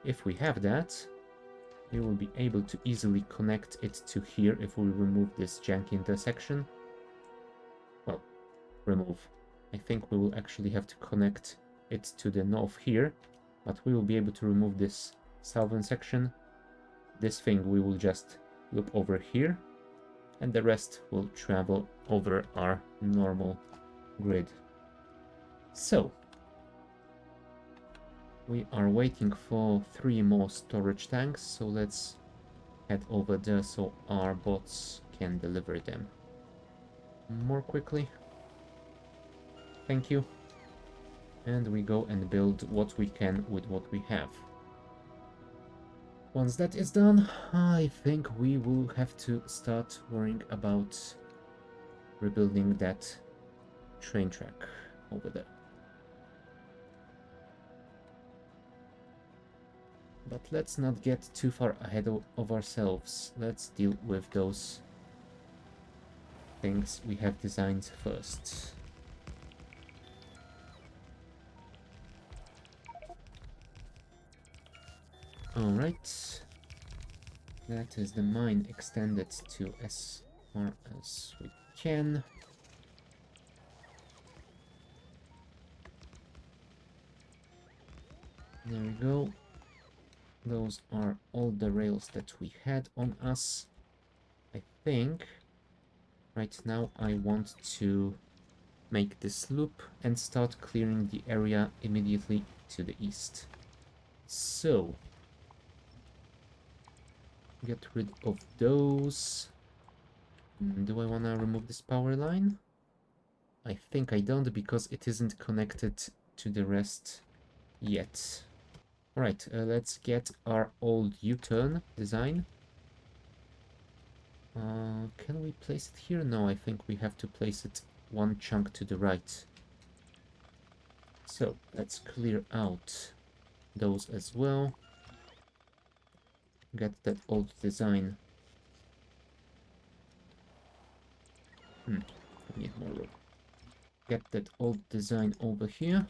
Speaker 1: if we have that, we will be able to easily connect it to here if we remove this janky intersection. Well, remove. I think we will actually have to connect it to the north here, but we will be able to remove this southern section. This thing we will just loop over here, and the rest will travel over our normal grid. So, we are waiting for 3 more storage tanks, so let's head over there so our bots can deliver them more quickly. Thank you. And we go and build what we can with what we have. Once that is done, I think we will have to start worrying about rebuilding that train track over there. But let's not get too far ahead of ourselves. Let's deal with those things we have designed first. Alright. That is the mine extended to as far as we can. There we go. Those are all the rails that we had on us. I think right now I want to make this loop and start clearing the area immediately to the east. So, get rid of those. Do I want to remove this power line? I think I don't, because it isn't connected to the rest yet. Alright, let's get our old U-turn design. Can we place it here? No, I think we have to place it one chunk to the right. So, let's clear out those as well. Get that old design. I need more room. Get that old design over here.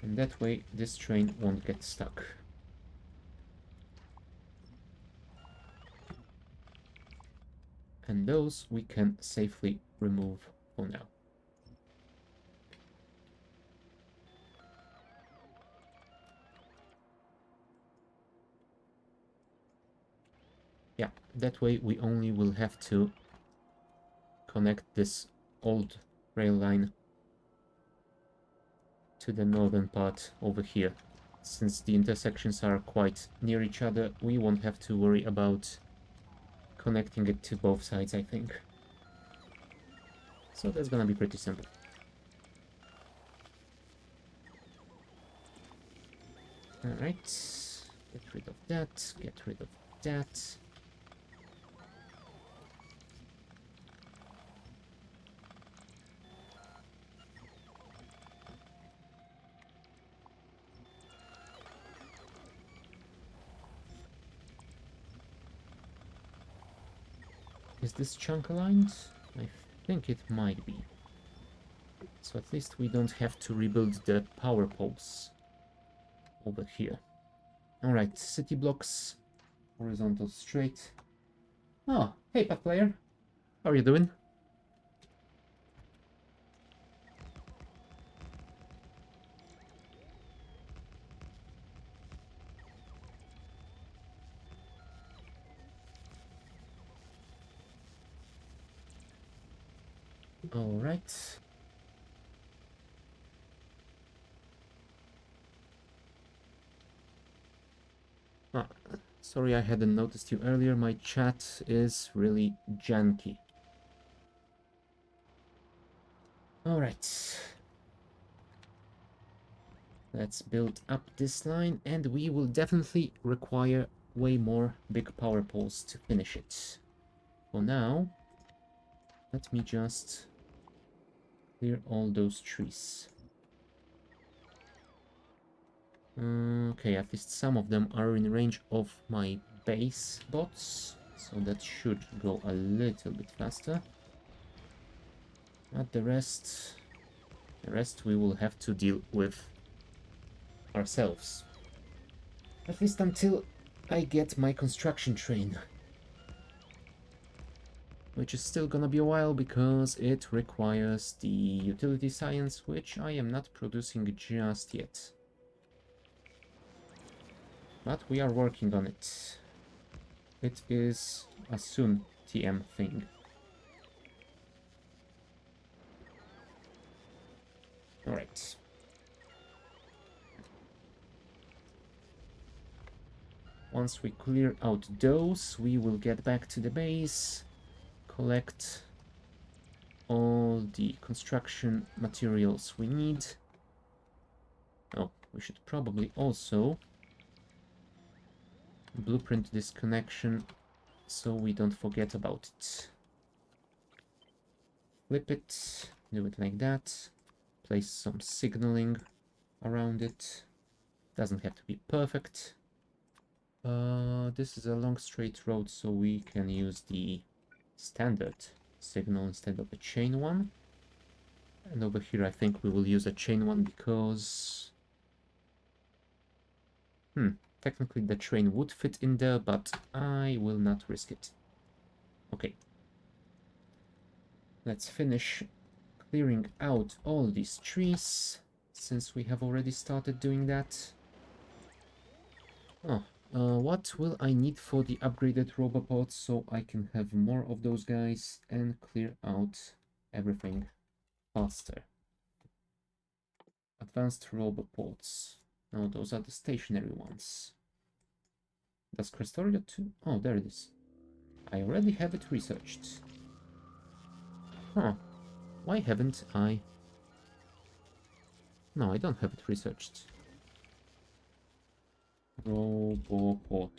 Speaker 1: And that way, this train won't get stuck. And those we can safely remove for now. Yeah, that way we only will have to connect this old rail line to the northern part over here. Since the intersections are quite near each other, we won't have to worry about connecting it to both sides, I think. So that's gonna be pretty simple. Alright, get rid of that, get rid of that. Is this chunk aligned? I think it might be. So at least we don't have to rebuild the power poles over here. Alright, city blocks, horizontal straight. Oh, hey Pat player, how are you doing? Alright. Ah, sorry I hadn't noticed you earlier, my chat is really janky. Alright. Let's build up this line, and we will definitely require way more big power poles to finish it. For now, let me just clear all those trees. Okay, at least some of them are in range of my base bots, so that should go a little bit faster. But the rest we will have to deal with ourselves. At least until I get my construction train. Which is still gonna be a while because it requires the utility science, which I am not producing just yet. But we are working on it. It is a soon TM thing. Alright. Once we clear out those, we will get back to the base collect all the construction materials we need. Oh, we should probably also blueprint this connection so we don't forget about it. Flip it, do it like that, place some signaling around it. Doesn't have to be perfect. This is a long straight road, so we can use the standard signal instead of the chain one. And over here I think we will use a chain one because technically the train would fit in there, but I will not risk it. Okay. Let's finish clearing out all these trees, since we have already started doing that. Oh, what will I need for the upgraded robopods so I can have more of those guys and clear out everything faster? Advanced robopods. No, those are the stationary ones. Does Krastorio too? Oh, there it is. I already have it researched. Huh. Why haven't I? No, I don't have it researched. Robopod.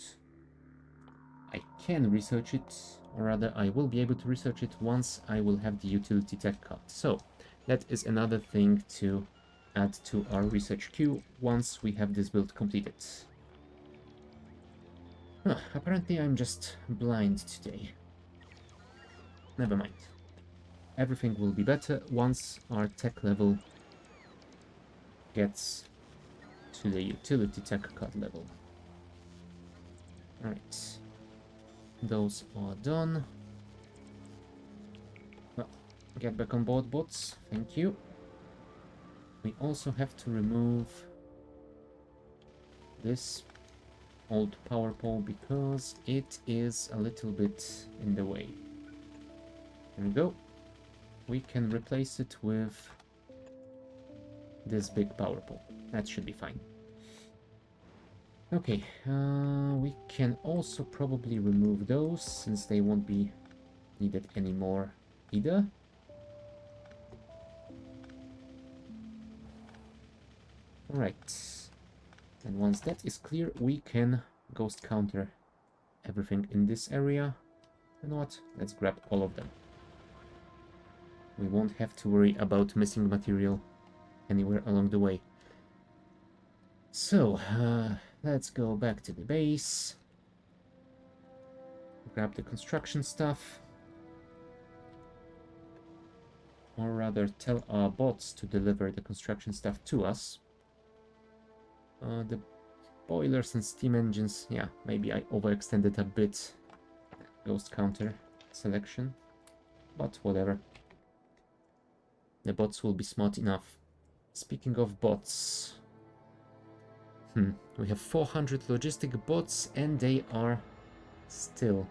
Speaker 1: I can research it, or rather I will be able to research it once I will have the utility tech card. So that is another thing to add to our research queue once we have this build completed. Apparently I'm just blind today. Never mind. Everything will be better once our tech level gets to the utility tech card level. Alright. Those are done. Well, get back on board, bots. Thank you. We also have to remove this old power pole because it is a little bit in the way. There we go. We can replace it with this big power pole. That should be fine. Okay, we can also probably remove those since they won't be needed anymore either. Alright, and once that is clear, we can ghost counter everything in this area. You know what? Let's grab all of them. We won't have to worry about missing material anywhere along the way. So, let's go back to the base. Grab the construction stuff. Or rather, tell our bots to deliver the construction stuff to us. The boilers and steam engines, yeah, maybe I overextended a bit. Ghost counter selection, but whatever. The bots will be smart enough. Speaking of bots, we have 400 logistic bots and they are still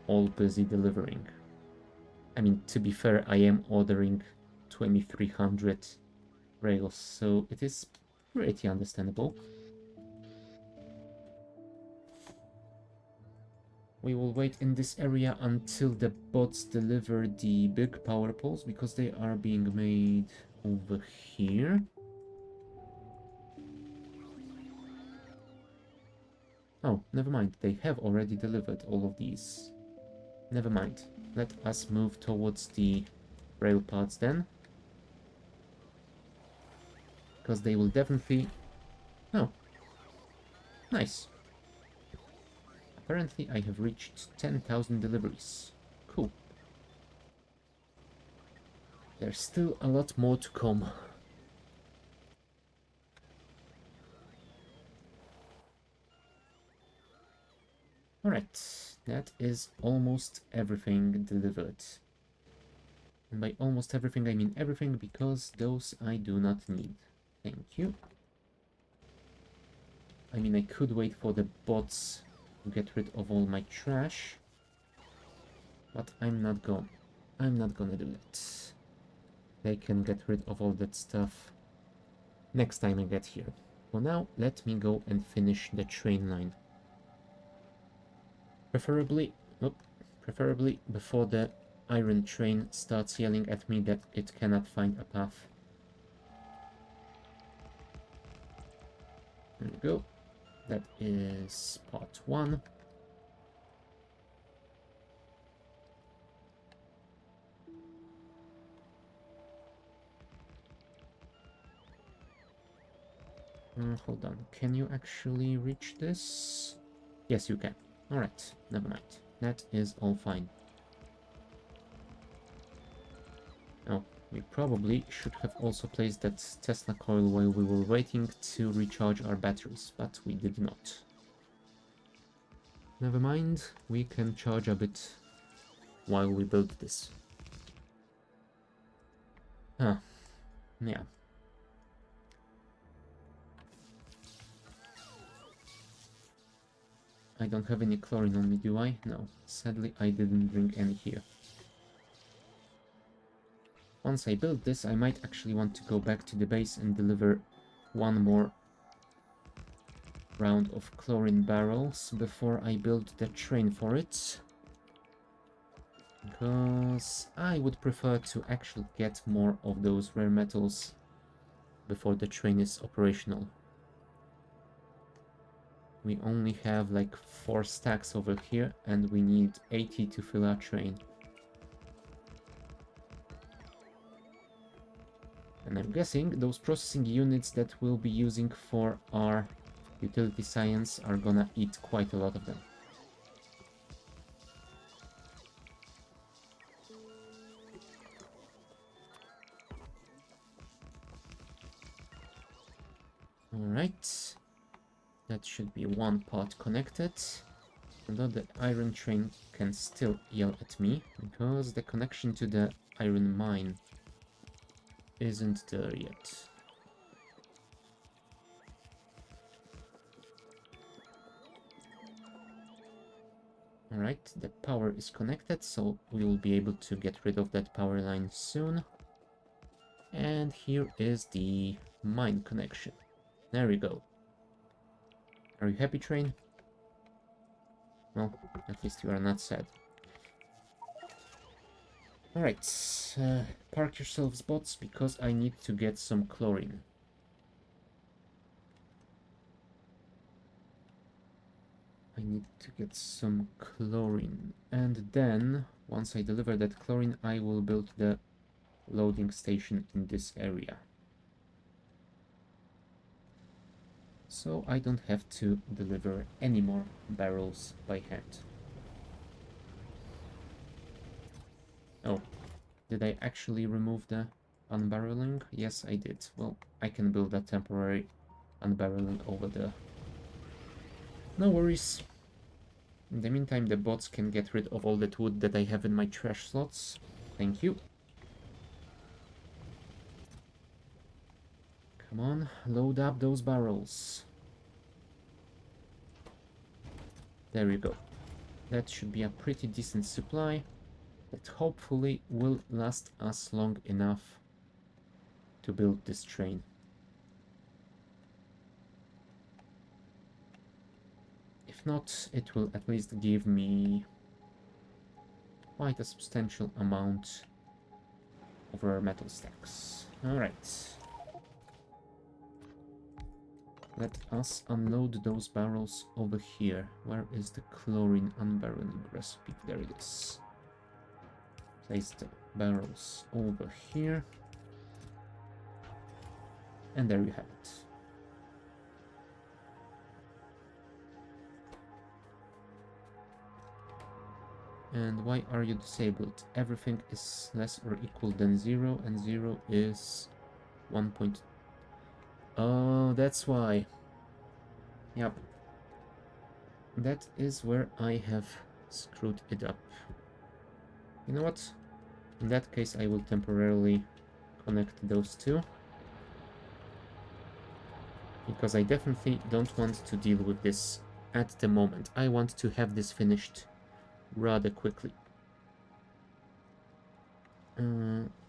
Speaker 1: all busy delivering. I mean, to be fair, I am ordering 2300 rails, so it is pretty understandable. We will wait in this area until the bots deliver the big power poles, because they are being made over here. Oh, never mind. They have already delivered all of these. Never mind. Let us move towards the rail parts then. Because they will definitely... Oh. Nice. Apparently I have reached 10,000 deliveries. Cool. There's still a lot more to come. Alright, that is almost everything delivered. And by almost everything I mean everything, because those I do not need. Thank you. I mean, I could wait for the bots to get rid of all my trash, but I'm not gonna do that. They can get rid of all that stuff next time I get here. For now, let me go and finish the train line. Preferably before the iron train starts yelling at me that it cannot find a path. There we go. That is part 1. Hold on, can you actually reach this? Yes, you can. Alright, never mind. That is all fine. Now, we probably should have also placed that Tesla coil while we were waiting to recharge our batteries, but we did not. Never mind, we can charge a bit while we build this. Ah, yeah. I don't have any chlorine on me, do I? No, sadly I didn't bring any here. Once I build this, I might actually want to go back to the base and deliver one more round of chlorine barrels before I build the train for it. Because I would prefer to actually get more of those rare metals before the train is operational. We only have like 4 stacks over here and we need 80 to fill our train. And I'm guessing those processing units that we'll be using for our utility science are gonna eat quite a lot of them. Alright, that should be one part connected. Although the iron train can still yell at me, because the connection to the iron mine isn't there yet. Alright, the power is connected, so we will be able to get rid of that power line soon. And here is the mine connection. There we go. Are you happy, train? Well, at least you are not sad. Alright, park yourselves, bots, because I need to get some chlorine. I need to get some chlorine. And then, once I deliver that chlorine, I will build the loading station in this area. So I don't have to deliver any more barrels by hand. Oh, did I actually remove the unbarreling? Yes, I did. Well, I can build a temporary unbarreling over there. No worries. In the meantime, the bots can get rid of all that wood that I have in my trash slots. Thank you. Come on, load up those barrels. There we go. That should be a pretty decent supply that hopefully will last us long enough to build this train. If not, it will at least give me quite a substantial amount of rare metal stacks. Alright. Let us unload those barrels over here. Where is the chlorine unbarreling recipe? There it is. Place the barrels over here. And there you have it. And why are you disabled? Everything is less or equal than 0, and 0 is 1 point. Oh, that's why. Yep. That is where I have screwed it up. You know what? In that case, I will temporarily connect those two. Because I definitely don't want to deal with this at the moment. I want to have this finished rather quickly.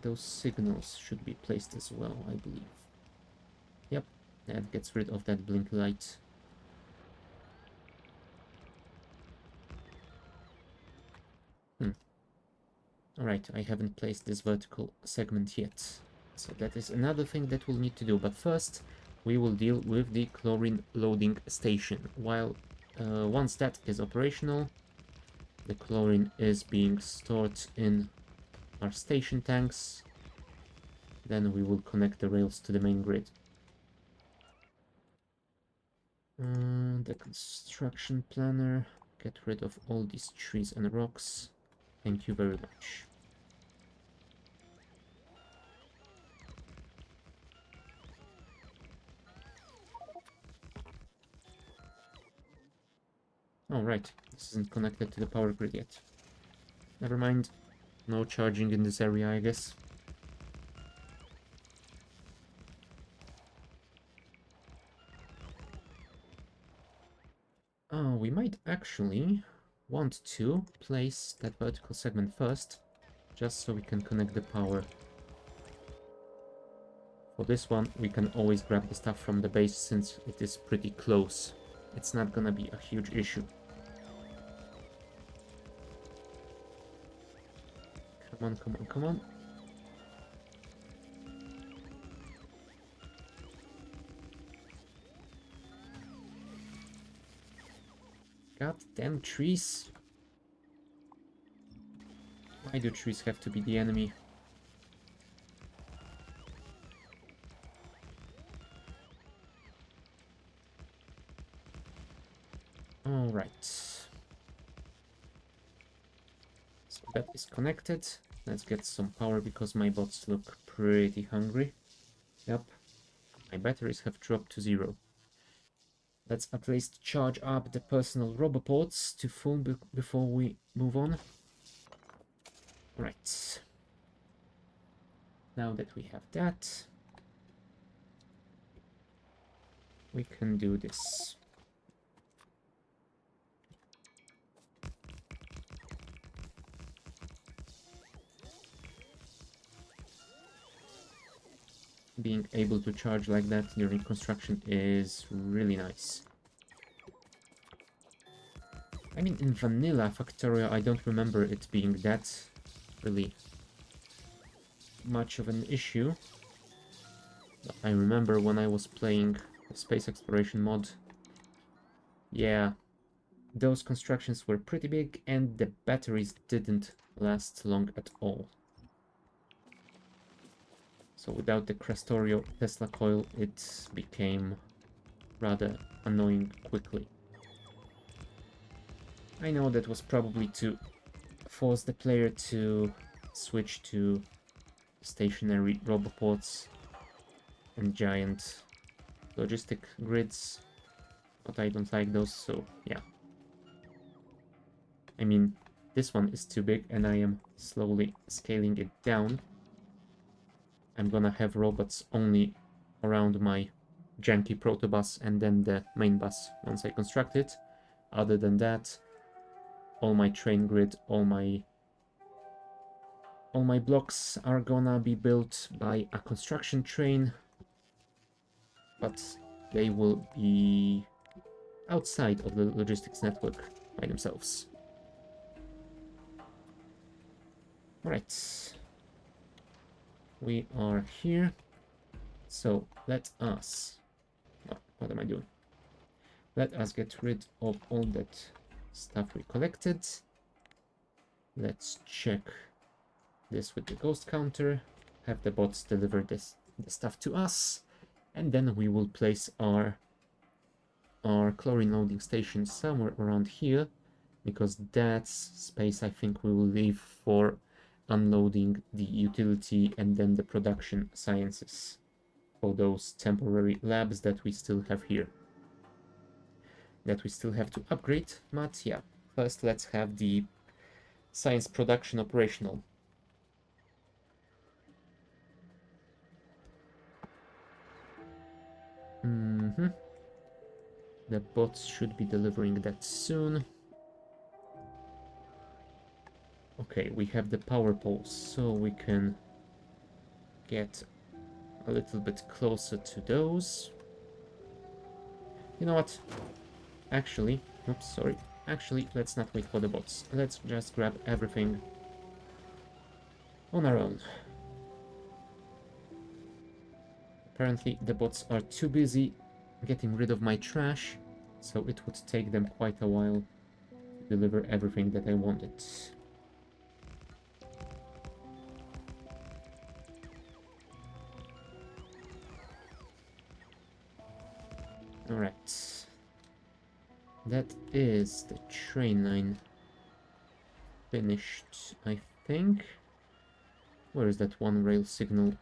Speaker 1: Those signals should be placed as well, I believe. Yep, that gets rid of that blink light. Alright, I haven't placed this vertical segment yet. So that is another thing that we'll need to do. But first, we will deal with the chlorine loading station. Once that is operational, the chlorine is being stored in our station tanks. Then we will connect the rails to the main grid. The construction planner. Get rid of all these trees and rocks. Thank you very much. Oh, right. This isn't connected to the power grid yet. Never mind. No charging in this area, I guess. Oh, we might actually want to place that vertical segment first, just so we can connect the power. For this one, we can always grab the stuff from the base since it is pretty close. It's not gonna be a huge issue. Come on, come on, come on. God damn trees. Why do trees have to be the enemy? Alright. So that is connected. Let's get some power because my bots look pretty hungry. Yep. My batteries have dropped to 0. Let's at least charge up the personal roboports to full before we move on. Right. Now that we have that, we can do this. Being able to charge like that during construction is really nice. I mean, in vanilla Factorio, I don't remember it being that really much of an issue. But I remember when I was playing the space exploration mod, yeah, those constructions were pretty big and the batteries didn't last long at all. So without the Krastorio Tesla coil, it became rather annoying quickly. I know that was probably to force the player to switch to stationary roboports and giant logistic grids, but I don't like those, so yeah. I mean, this one is too big and I am slowly scaling it down. I'm gonna have robots only around my janky protobus and then the main bus once I construct it. Other than that, all my train grid, all my blocks are gonna be built by a construction train, but they will be outside of the logistics network by themselves. Alright. We are here. So let us... what am I doing? Let us get rid of all that stuff we collected. Let's check this with the ghost counter. Have the bots deliver the stuff to us. And then we will place our chlorine loading station somewhere around here, because that's space I think we will leave for unloading the utility and then the production sciences for those temporary labs that we still have here, that we still have to upgrade. But yeah, first let's have the science production operational. The bots should be delivering that soon. Okay, we have the power poles, so we can get a little bit closer to those. You know what? Actually, oops, sorry. Actually, let's not wait for the bots. Let's just grab everything on our own. Apparently the bots are too busy getting rid of my trash, so it would take them quite a while to deliver everything that I wanted. Alright. That is the train line finished, I think. Where is that one rail signal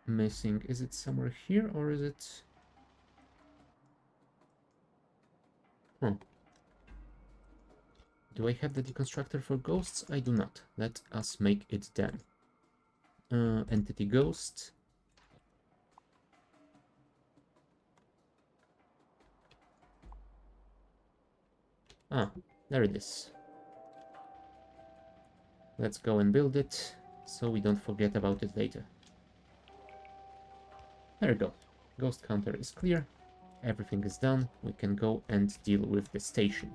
Speaker 1: missing? Is it somewhere here or is it... Huh. Do I have the deconstructor for ghosts? I do not. Let us make it then. Entity ghost. Ah, there it is. Let's go and build it, so we don't forget about it later. There we go. Ghost counter is clear. Everything is done. We can go and deal with the station.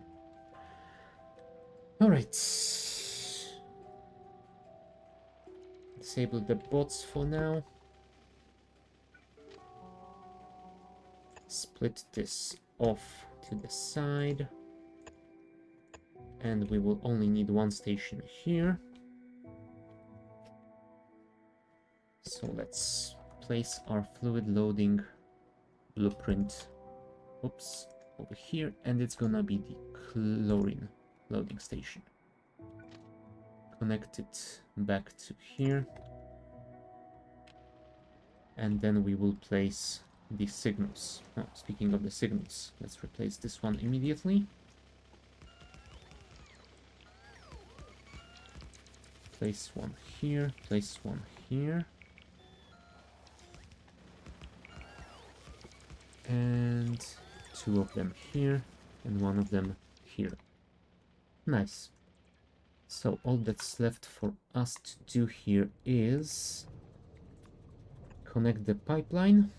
Speaker 1: Alright. Disable the bots for now. Split this off to the side. And we will only need one station here. So let's place our fluid loading blueprint, oops, over here, and it's gonna be the chlorine loading station. Connect it back to here. And then we will place the signals. Oh, speaking of the signals, let's replace this one immediately. Place one here, place one here. And two of them here, and one of them here. Nice. So all that's left for us to do here is connect the pipeline.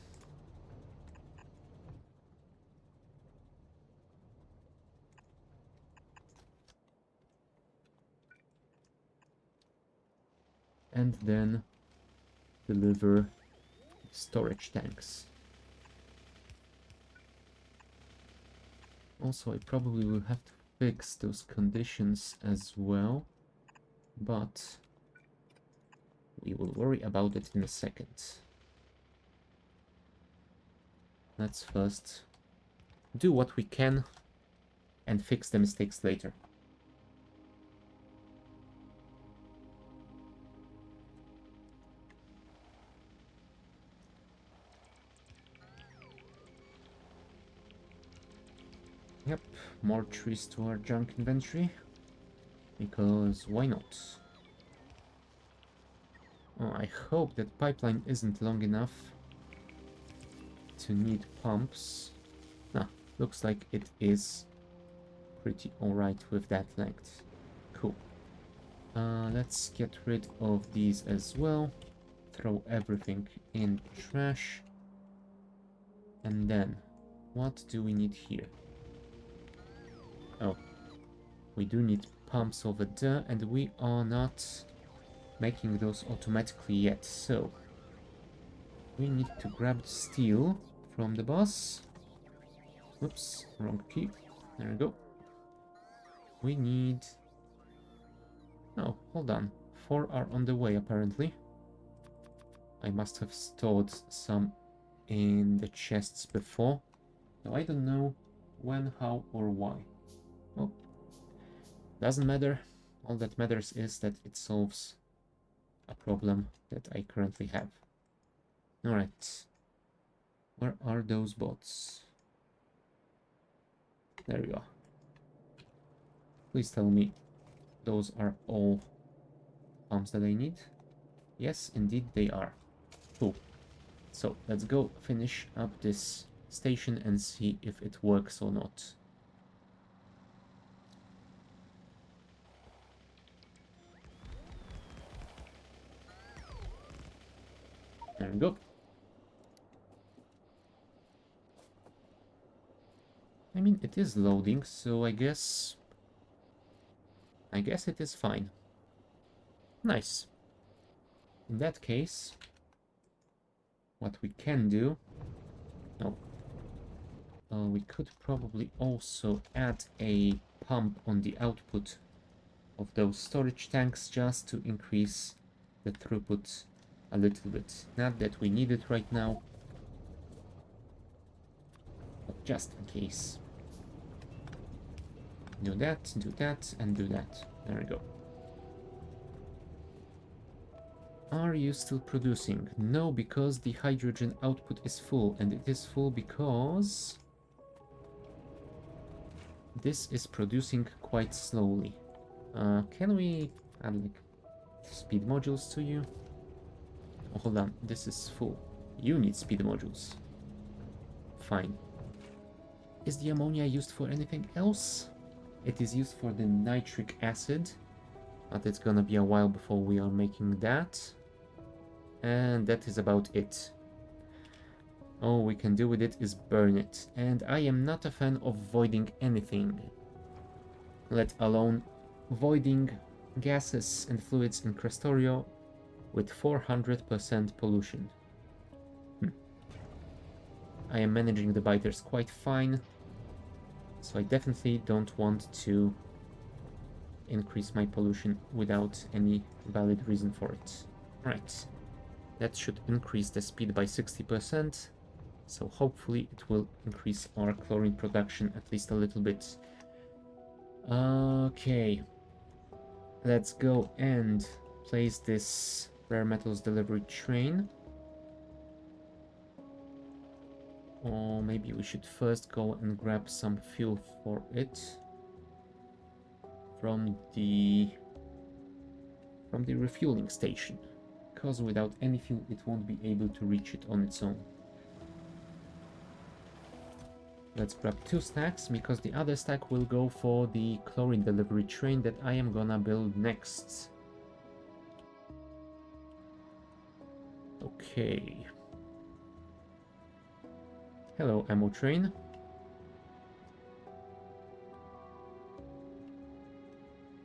Speaker 1: And then deliver storage tanks. Also, I probably will have to fix those conditions as well, but we will worry about it in a second. Let's first do what we can and fix the mistakes later. Yep, more trees to our junk inventory, because why not? Oh, I hope that pipeline isn't long enough to need pumps. Ah, looks like it is pretty alright with that length. Cool. Let's get rid of these as well. Throw everything in trash. And then, what do we need here? Oh, we do need pumps over there, and we are not making those automatically yet, so we need to grab steel from the boss. Oops, wrong key. There we go. We need... Oh, hold on. 4 are on the way, apparently. I must have stored some in the chests before. So I don't know when, how, or why. Well, doesn't matter. All that matters is that it solves a problem that I currently have. Alright. Where are those bots? There you are. Please tell me those are all pumps that I need. Yes, indeed they are. Cool. So let's go finish up this station and see if it works or not. There we go. I mean, it is loading, so I guess it is fine. Nice. In that case, what we can do... No. We could probably also add a pump on the output of those storage tanks just to increase the throughput a little bit. Not that we need it right now, but just in case. Do that, and do that. There we go. Are you still producing? No, because the hydrogen output is full, and it is full because this is producing quite slowly. Can we add like speed modules to you? Oh, hold on, this is full. You need speed modules. Fine. Is the ammonia used for anything else? It is used for the nitric acid, but it's gonna be a while before we are making that. And that is about it. All we can do with it is burn it. And I am not a fan of voiding anything, let alone voiding gases and fluids in Krastorio with 400% pollution. I am managing the biters quite fine, so I definitely don't want to increase my pollution without any valid reason for it. Right, that should increase the speed by 60%, so hopefully it will increase our chlorine production at least a little bit. Okay, let's go and place this rare metals delivery train. Or maybe we should first go and grab some fuel for it from the refueling station, because without any fuel it won't be able to reach it on its own. Let's grab 2 stacks, because the other stack will go for the chlorine delivery train that I am gonna build next. Okay. Hello, ammo train.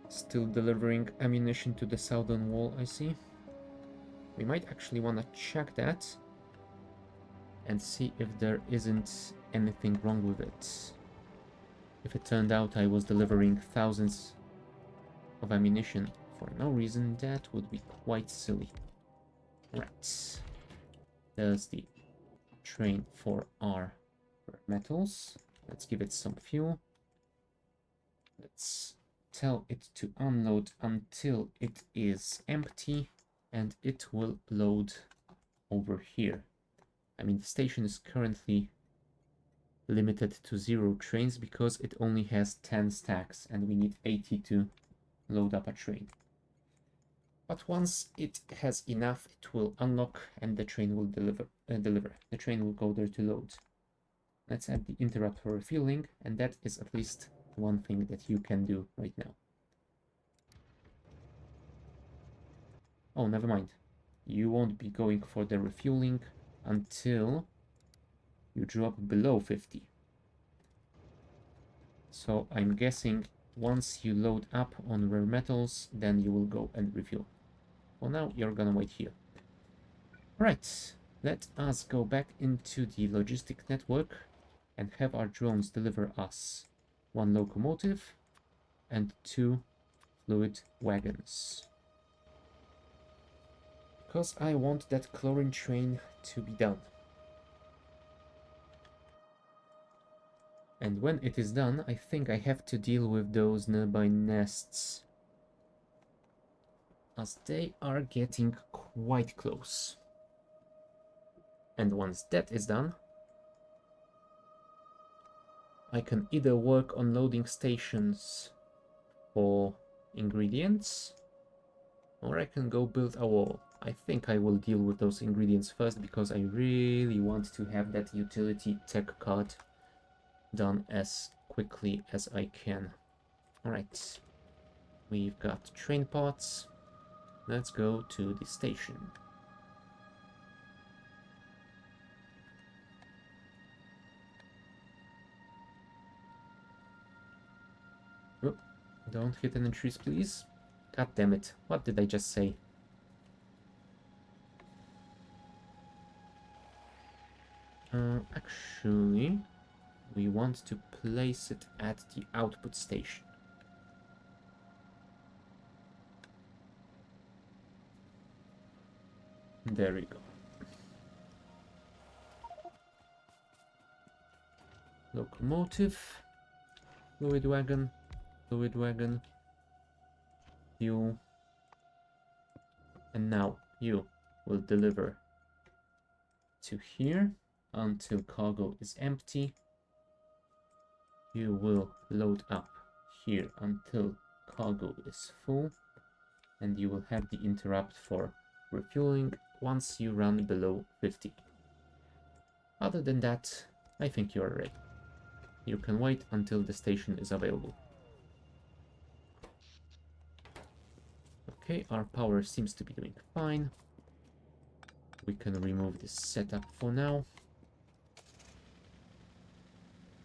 Speaker 1: Still delivering ammunition to the southern wall, I see. We might actually want to check that and see if there isn't anything wrong with it. If it turned out I was delivering thousands of ammunition for no reason, that would be quite silly. Right. There's the train for our metals. Let's give it some fuel. Let's tell it to unload until it is empty, and it will load over here. I mean, the station is currently limited to 0 trains because it only has 10 stacks, and we need 80 to load up a train. But once it has enough, it will unlock and the train will deliver. The train will go there to load. Let's add the interrupt for refueling, and that is at least one thing that you can do right now. Oh, never mind. You won't be going for the refueling until you drop below 50. So I'm guessing once you load up on rare metals, then you will go and refuel. For now, you're gonna wait here. Right, let us go back into the logistic network and have our drones deliver us 1 locomotive and 2 fluid wagons. Because I want that chlorine train to be done. And when it is done, I think I have to deal with those nearby nests, as they are getting quite close. And once that is done, I can either work on loading stations for ingredients, or I can go build a wall. I think I will deal with those ingredients first, because I really want to have that utility tech card done as quickly as I can. Alright, we've got train parts. Let's go to the station. Oh, don't hit any trees, please. God damn it. What did I just say? Actually, we want to place it at the output station. There we go. Locomotive, fluid wagon, fuel, and now you will deliver to here until cargo is empty. You will load up here until cargo is full, and you will have the interrupt for refueling once you run below 50. Other than that, I think you are ready. You can wait until the station is available. Okay, our power seems to be doing fine. We can remove this setup for now.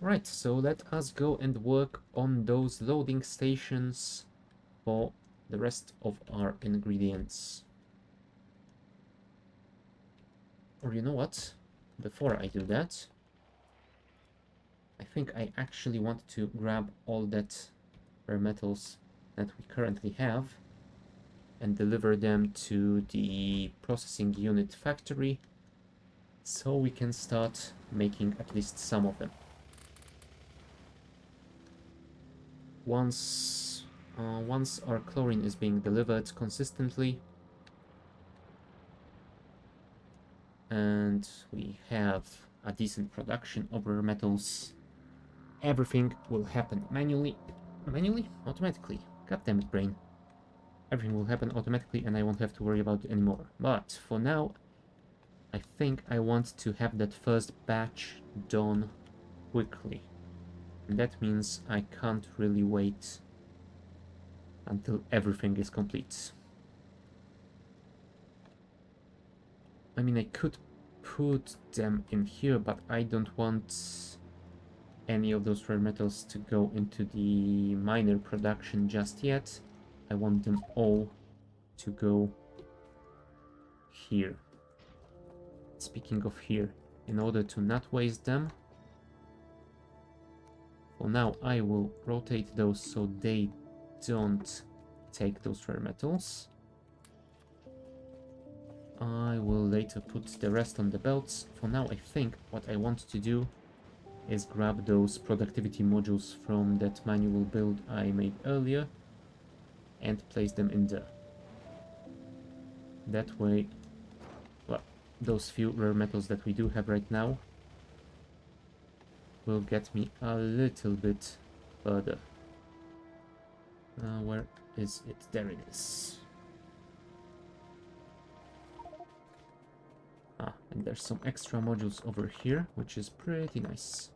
Speaker 1: Right, so let us go and work on those loading stations for the rest of our ingredients. Or you know what? Before I do that, I think I actually want to grab all that rare metals that we currently have and deliver them to the processing unit factory so we can start making at least some of them. Once our chlorine is being delivered consistently and we have a decent production of rare metals, everything will happen manually. Automatically. God damn it, brain. Everything will happen automatically and I won't have to worry about it anymore. But for now, I think I want to have that first batch done quickly. And that means I can't really wait until everything is complete. I mean, I could put them in here, but I don't want any of those rare metals to go into the miner production just yet. I want them all to go here. Speaking of here, in order to not waste them, for now I will rotate those so they don't take those rare metals. I will later put the rest on the belts. For now I think what I want to do is grab those productivity modules from that manual build I made earlier and place them in there. That way, well, those few rare metals that we do have right now will get me a little bit further. Where is it? There it is. And there's some extra modules over here, which is pretty nice.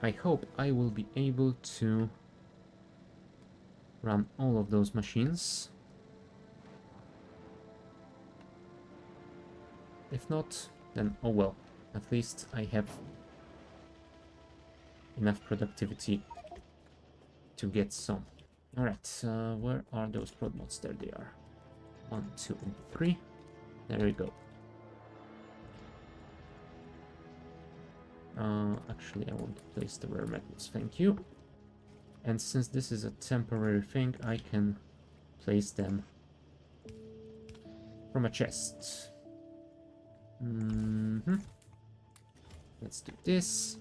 Speaker 1: I hope I will be able to run all of those machines. If not, then oh well. At least I have enough productivity to get some. Alright, where are those prod mods? There they are. 1, 2, and 3. There we go. Actually, I want to place the rare metals. Thank you. And since this is a temporary thing, I can place them from a chest. Let's do this.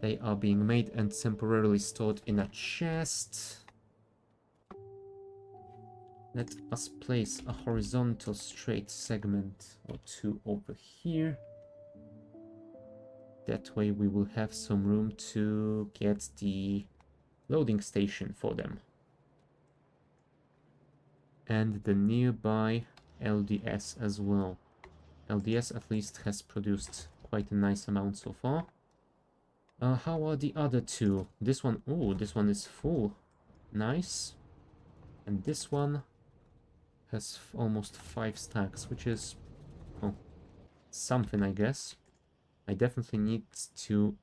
Speaker 1: They are being made and temporarily stored in a chest. Let us place a horizontal straight segment or two over here. That way we will have some room to get the loading station for them. And the nearby LDS as well. LDS at least has produced quite a nice amount so far. How are the other two? This one, oh, this one is full. Nice. And this one has almost 5 stacks, which is, oh, something, I guess. I definitely need to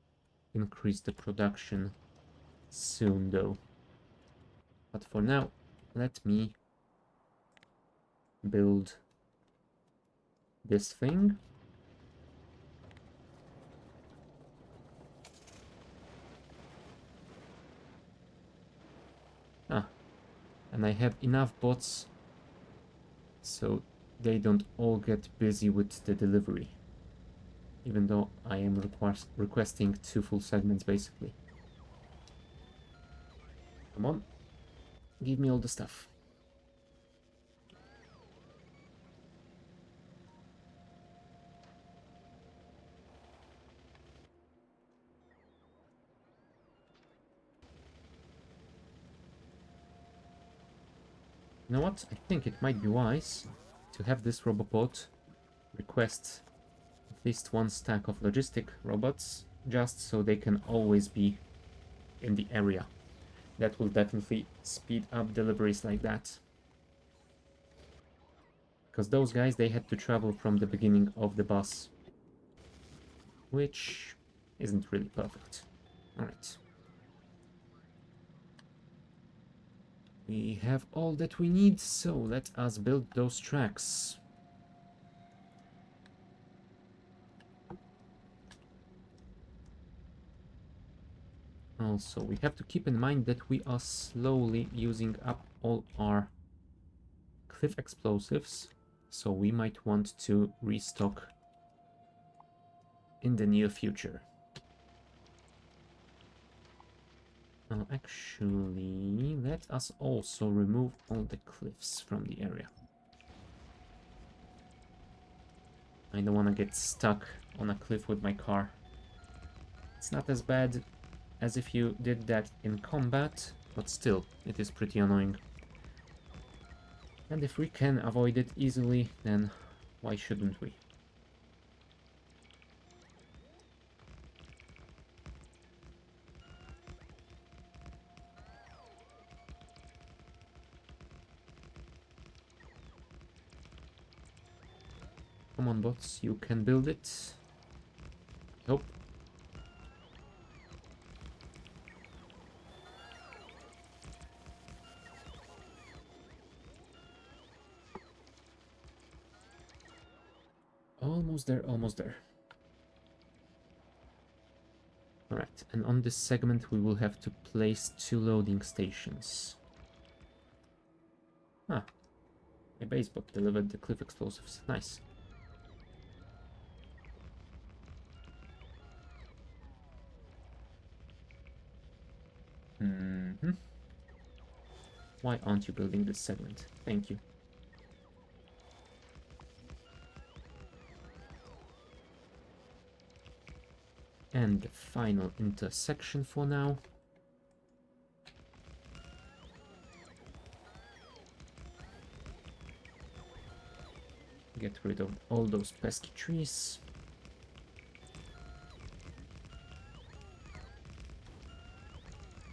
Speaker 1: increase the production soon though. But for now, let me build this thing. Ah, and I have enough bots so they don't all get busy with the delivery. Even though I am requesting 2 full segments basically. Come on, give me all the stuff. You know what? I think it might be wise to have this Robopod request at least 1 stack of logistic robots, just so they can always be in the area. That will definitely speed up deliveries like that. Because those guys, they had to travel from the beginning of the bus, which isn't really perfect. Alright. We have all that we need, so let us build those tracks. Also, we have to keep in mind that we are slowly using up all our cliff explosives, so we might want to restock in the near future. Actually, let us also remove all the cliffs from the area. I don't want to get stuck on a cliff with my car. It's not as bad as if you did that in combat, but still, it is pretty annoying. And if we can avoid it easily, then why shouldn't we? Come on, bots, you can build it. I hope. Almost there, almost there. Alright, and on this segment we will have to place 2 loading stations. Ah, my base bot delivered the cliff explosives. Nice. Why aren't you building this segment? Thank you. And the final intersection for now. Get rid of all those pesky trees.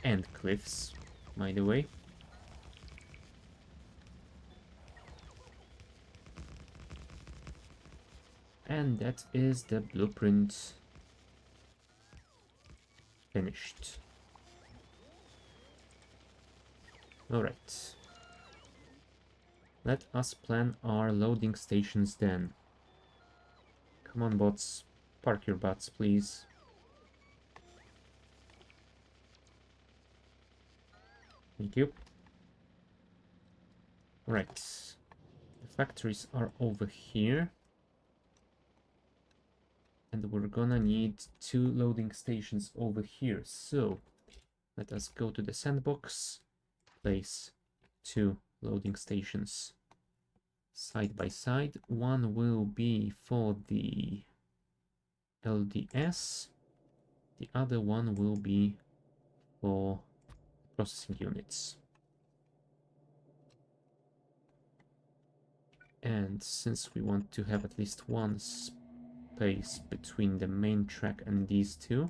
Speaker 1: And cliffs, by the way. And that is the blueprint finished. Alright. Let us plan our loading stations then. Come on, bots. Park your butts, please. Thank you. Alright. The factories are over here. And we're gonna need 2 loading stations over here. So, let us go to the sandbox. Place 2 loading stations side by side. One will be for the LDS. The other one will be for processing units. And since we want to have at least 1 space between the main track and these 2,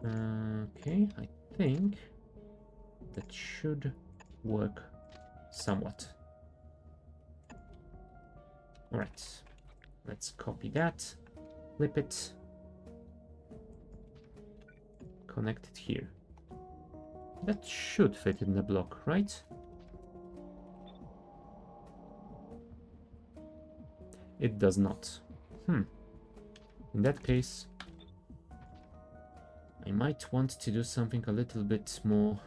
Speaker 1: okay, I think that should work somewhat. Alright, let's copy that, flip it, connect it here. That should fit in the block, right? It does not. In that case, I might want to do something a little bit more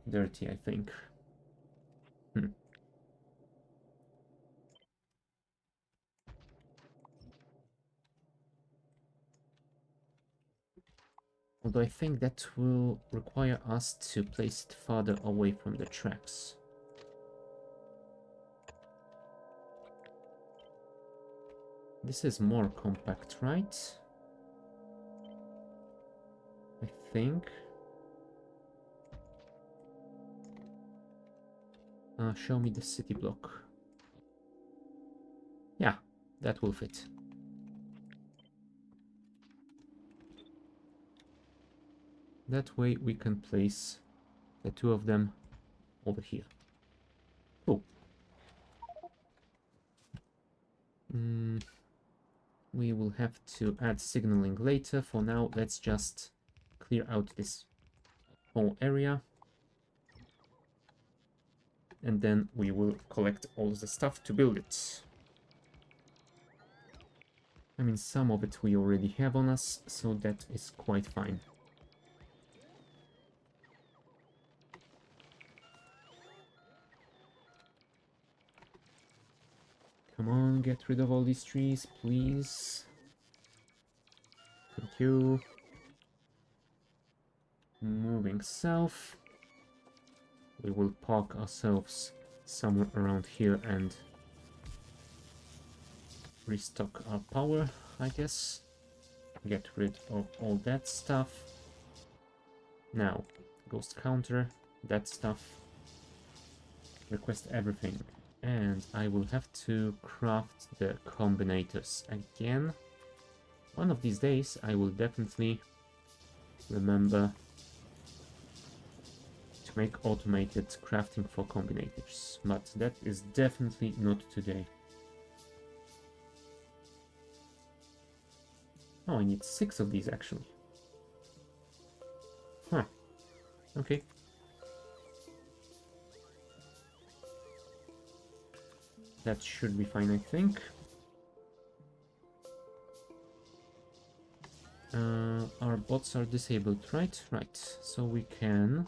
Speaker 1: dirty, I think. Although I think that will require us to place it farther away from the tracks. This is more compact, right? I think. Show me the city block. Yeah, that will fit. That way we can place the two of them over here. Cool. We will have to add signaling later. For now, let's just clear out this whole area. And then we will collect all the stuff to build it. I mean, some of it we already have on us, so that is quite fine. Come on, get rid of all these trees, please. Thank you. Moving south. We will park ourselves somewhere around here and restock our power, I guess. Get rid of all that stuff. Now, ghost counter, that stuff. Request everything. And I will have to craft the combinators again. One of these days I will definitely remember to make automated crafting for combinators, but that is definitely not today. Oh, I need 6 of these actually. Huh. Okay. That should be fine, I think. Our bots are disabled, right? Right. So we can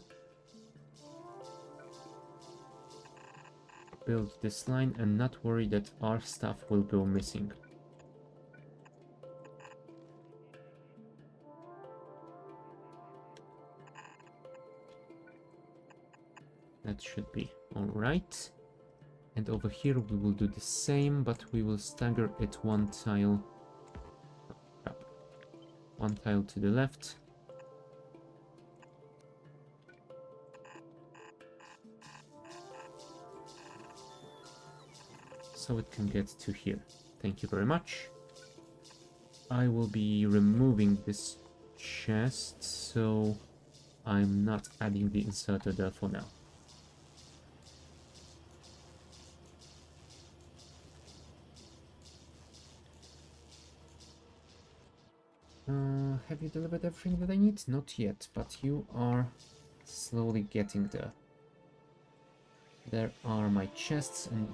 Speaker 1: build this line and not worry that our stuff will go missing. That should be alright. And over here we will do the same, but we will stagger it one tile. One tile to the left. So it can get to here. Thank you very much. I will be removing this chest, so I'm not adding the inserter there for now. Have you delivered everything that I need? Not yet, but you are slowly getting there. There are my chests, and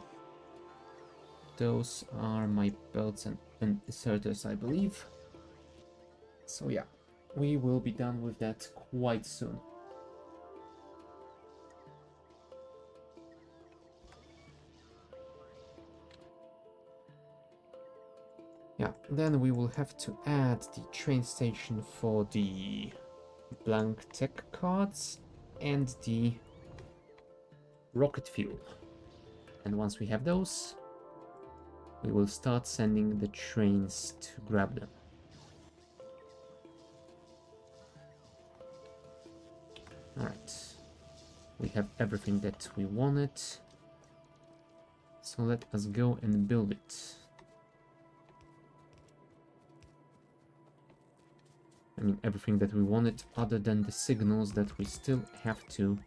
Speaker 1: those are my belts and inserters, I believe. So yeah, we will be done with that quite soon. Yeah, then we will have to add the train station for the blank tech cards and the rocket fuel. And once we have those, we will start sending the trains to grab them. Alright, we have everything that we wanted, so let us go and build it. I mean, everything that we wanted other than the signals that we still have to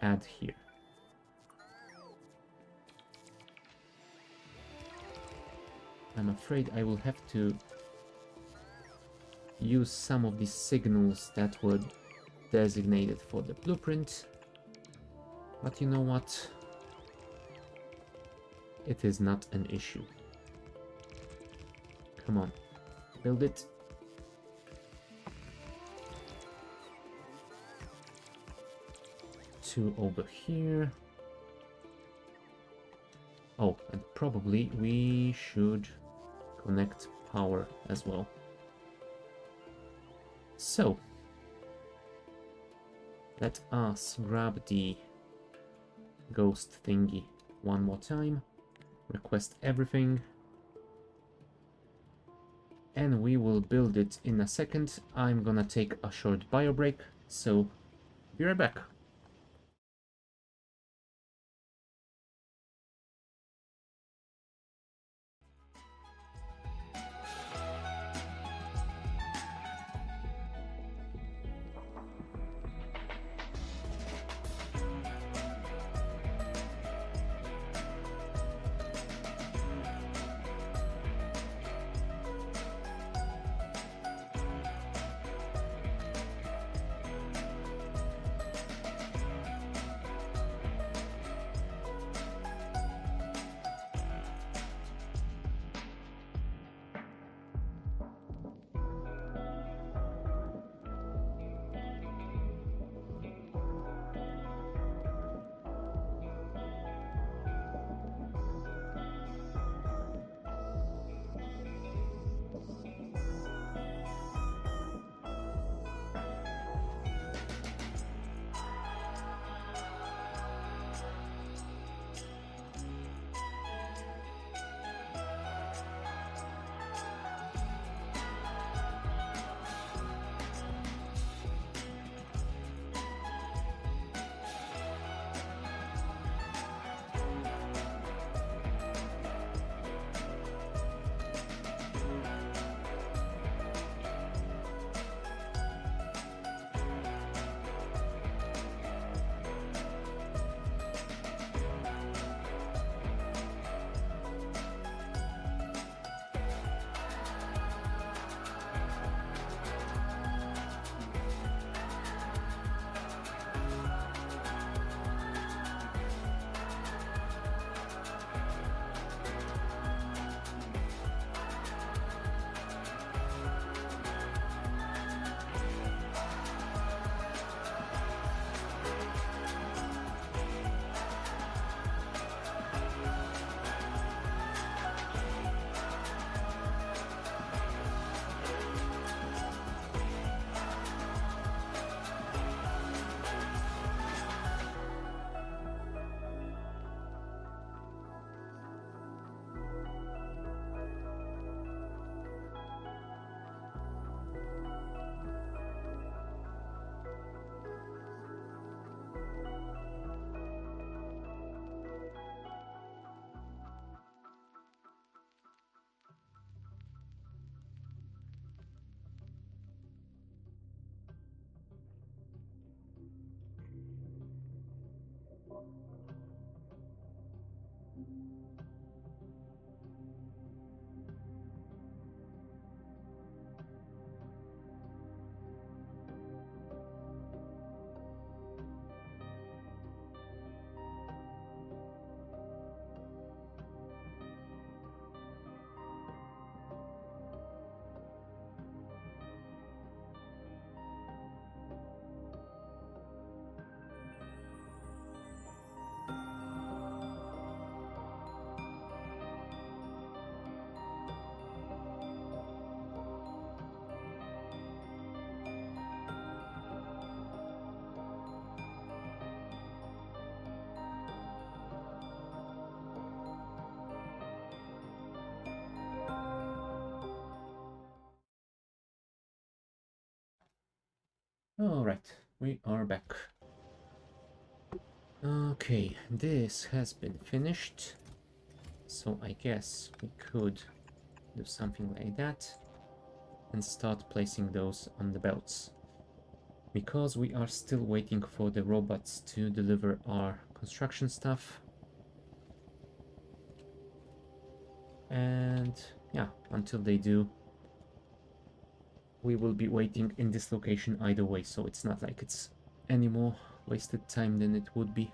Speaker 1: add here. I'm afraid I will have to use some of these signals that were designated for the blueprint. But you know what? It is not an issue. Come on, build it. Two over here. Oh, and probably we should connect power as well. So, let us grab the ghost thingy one more time, request everything, and we will build it in a second. I'm gonna take a short bio break, so be right back. Alright, we are back. Okay, this has been finished. So I guess we could do something like that and start placing those on the belts. Because we are still waiting for the robots to deliver our construction stuff. And yeah, until they do, we will be waiting in this location either way, so it's not like it's any more wasted time than it would be.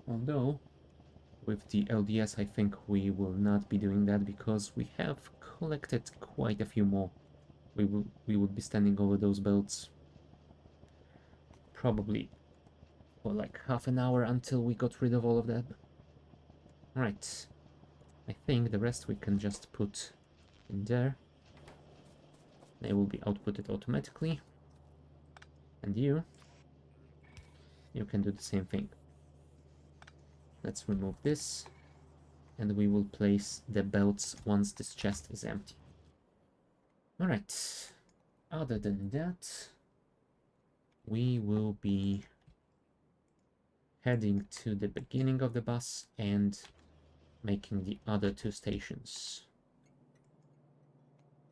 Speaker 1: Although, with the LDS, I think we will not be doing that because we have collected quite a few more. We would be standing over those belts probably for like half an hour until we got rid of all of that. Right. I think the rest we can just put in there. They will be outputted automatically. And you can do the same thing. Let's remove this. And we will place the belts once this chest is empty. Alright. Other than that, we will be heading to the beginning of the bus and making the other two stations.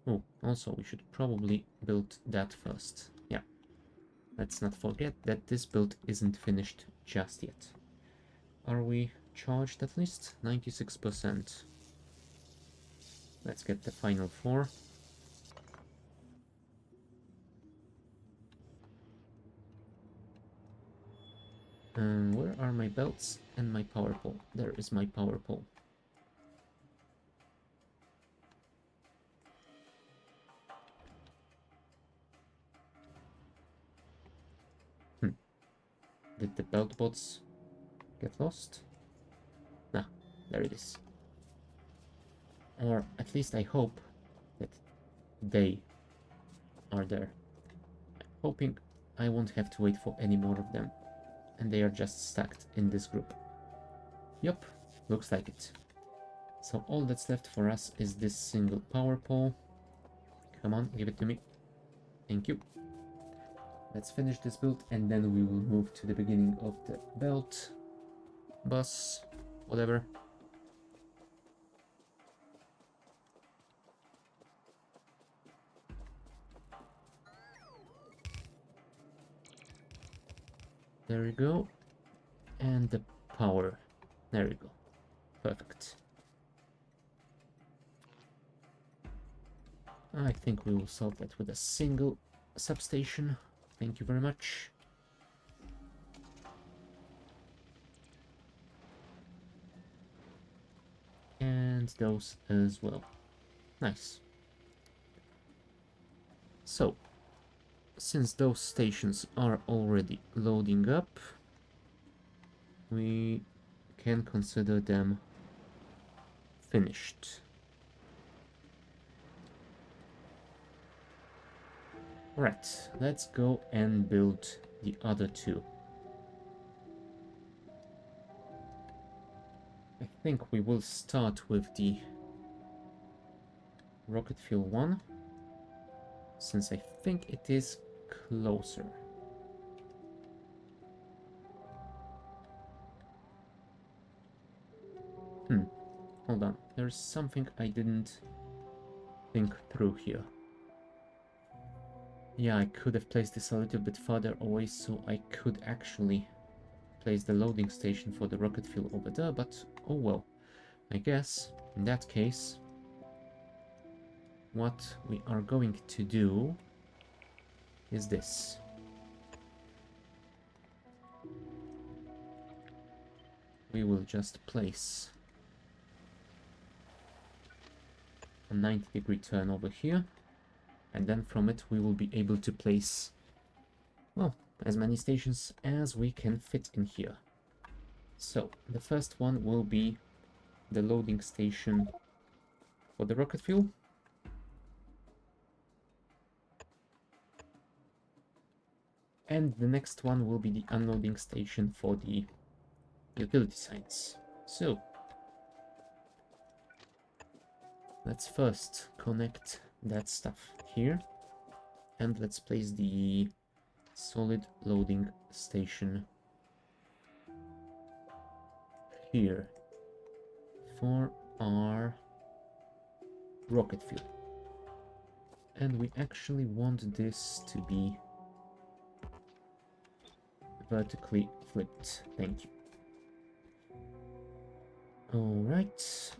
Speaker 1: Oh, also we should probably build that first. Yeah. Let's not forget that this build isn't finished just yet. Are we charged at least? 96%. Let's get the final 4. Where are my belts and my power pole? There is my power pole. Did the belt bots get lost? Nah, there it is. Or at least I hope that they are there. I'm hoping I won't have to wait for any more of them. And they are just stacked in this group. Yup, looks like it. So all that's left for us is this single power pole. Come on, give it to me. Thank you. Let's finish this build and then we will move to the beginning of the belt, bus, whatever. There we go. And the power. There we go. Perfect. I think we will solve that with a single substation. Thank you very much. And those as well. Nice. So, since those stations are already loading up, we can consider them finished. Right, let's go and build the other two. I think we will start with the rocket fuel one, since I think it is closer. Hold on, there's something I didn't think through here. Yeah, I could have placed this a little bit further away so I could actually place the loading station for the rocket fuel over there, but oh well. I guess, in that case, what we are going to do is this. We will just place a 90-degree turn over here, and then from it we will be able to place, well, as many stations as we can fit in here. So, the first one will be the loading station for the rocket fuel. And the next one will be the unloading station for the utility signs. So, let's first connect that stuff here. And let's place the solid loading station here for our rocket fuel. And we actually want this to be vertically flipped. Thank you. Alright.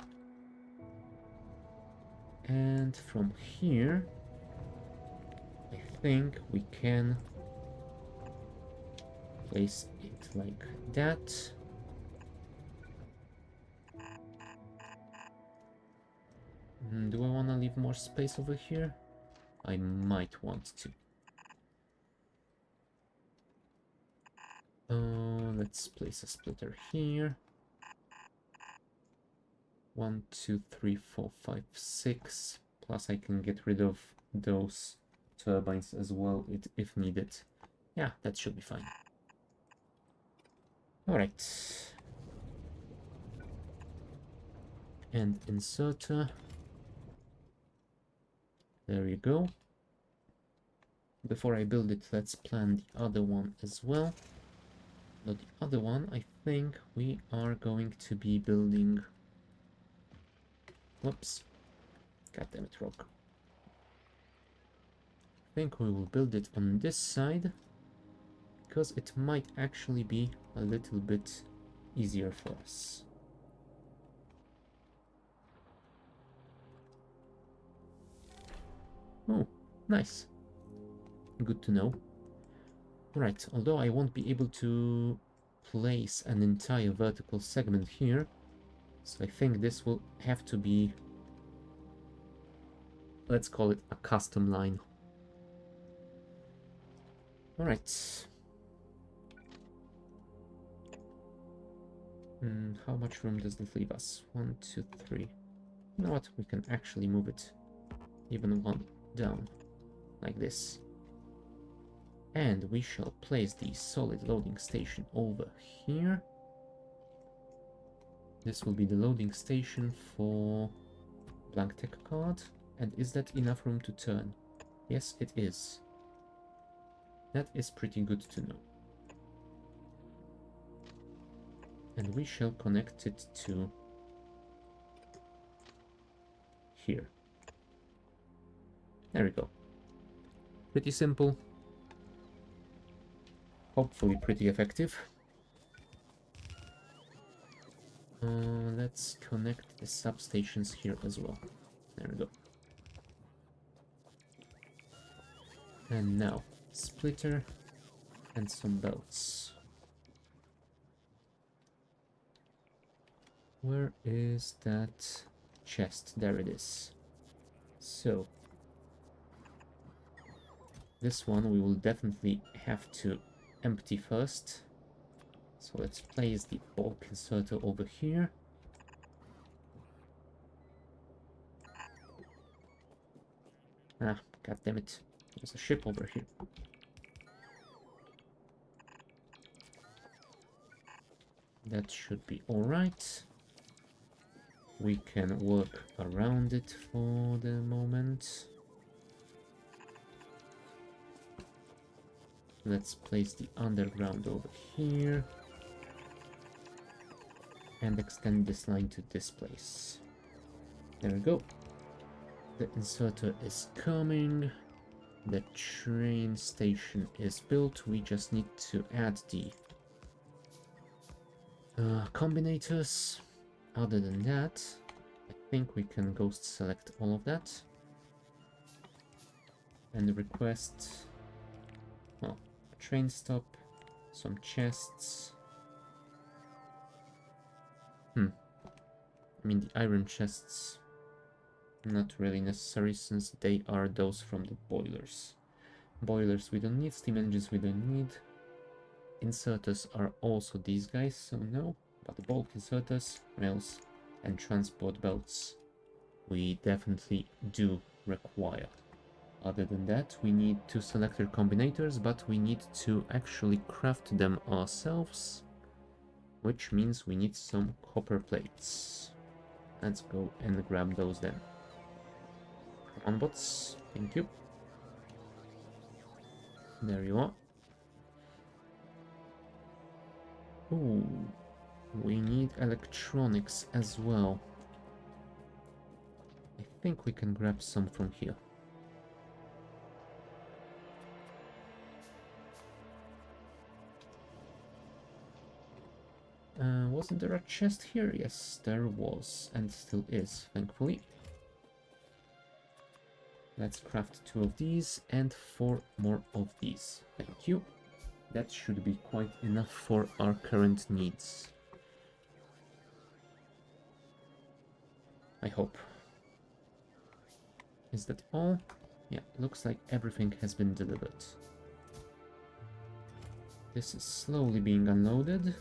Speaker 1: And from here, I think we can place it like that. Do I want to leave more space over here? I might want to. Let's place a splitter here. 1, 2, 3, 4, 5, 6. Plus I can get rid of those turbines as well if needed. Yeah, that should be fine. Alright. And inserter. There you go. Before I build it, let's plan the other one as well. Now the other one, I think we are going to be building... Whoops. God damn it, rock. I think we will build it on this side, because it might actually be a little bit easier for us. Oh, nice. Good to know. Right, although I won't be able to place an entire vertical segment here, so I think this will have to be, let's call it a custom line. Alright. How much room does this leave us? 1, 2, 3. You know what? We can actually move it even one down, like this. And we shall place the solid loading station over here. This will be the loading station for blank tech card. And is that enough room to turn? Yes, it is. That is pretty good to know. And we shall connect it to here. There we go. Pretty simple. Hopefully pretty effective. Let's connect the substations here as well. There we go. And now, splitter and some belts. Where is that chest? There it is. So, this one we will definitely have to empty first. So let's place the bulk inserter over here. Ah, god damn it. There's a ship over here. That should be alright. We can work around it for the moment. Let's place the underground over here. And extend this line to this place. There we go. The inserter is coming. The train station is built. We just need to add the combinators. Other than that, I think we can ghost select all of that. And request, well, a train stop, some chests. I mean, the iron chests, not really necessary since they are those from the boilers. Boilers we don't need, steam engines we don't need. Inserters are also these guys, so no. But the bulk inserters, rails, and transport belts we definitely do require. Other than that, we need 2 selector combinators, but we need to actually craft them ourselves, which means we need some copper plates. Let's go and grab those then. Come on, bots. Thank you. There you are. Ooh. We need electronics as well. I think we can grab some from here. Wasn't there a chest here? Yes, there was, and still is, thankfully. Let's craft 2 of these and 4 more of these. Thank you. That should be quite enough for our current needs. I hope. Is that all? Yeah, looks like everything has been delivered. This is slowly being unloaded.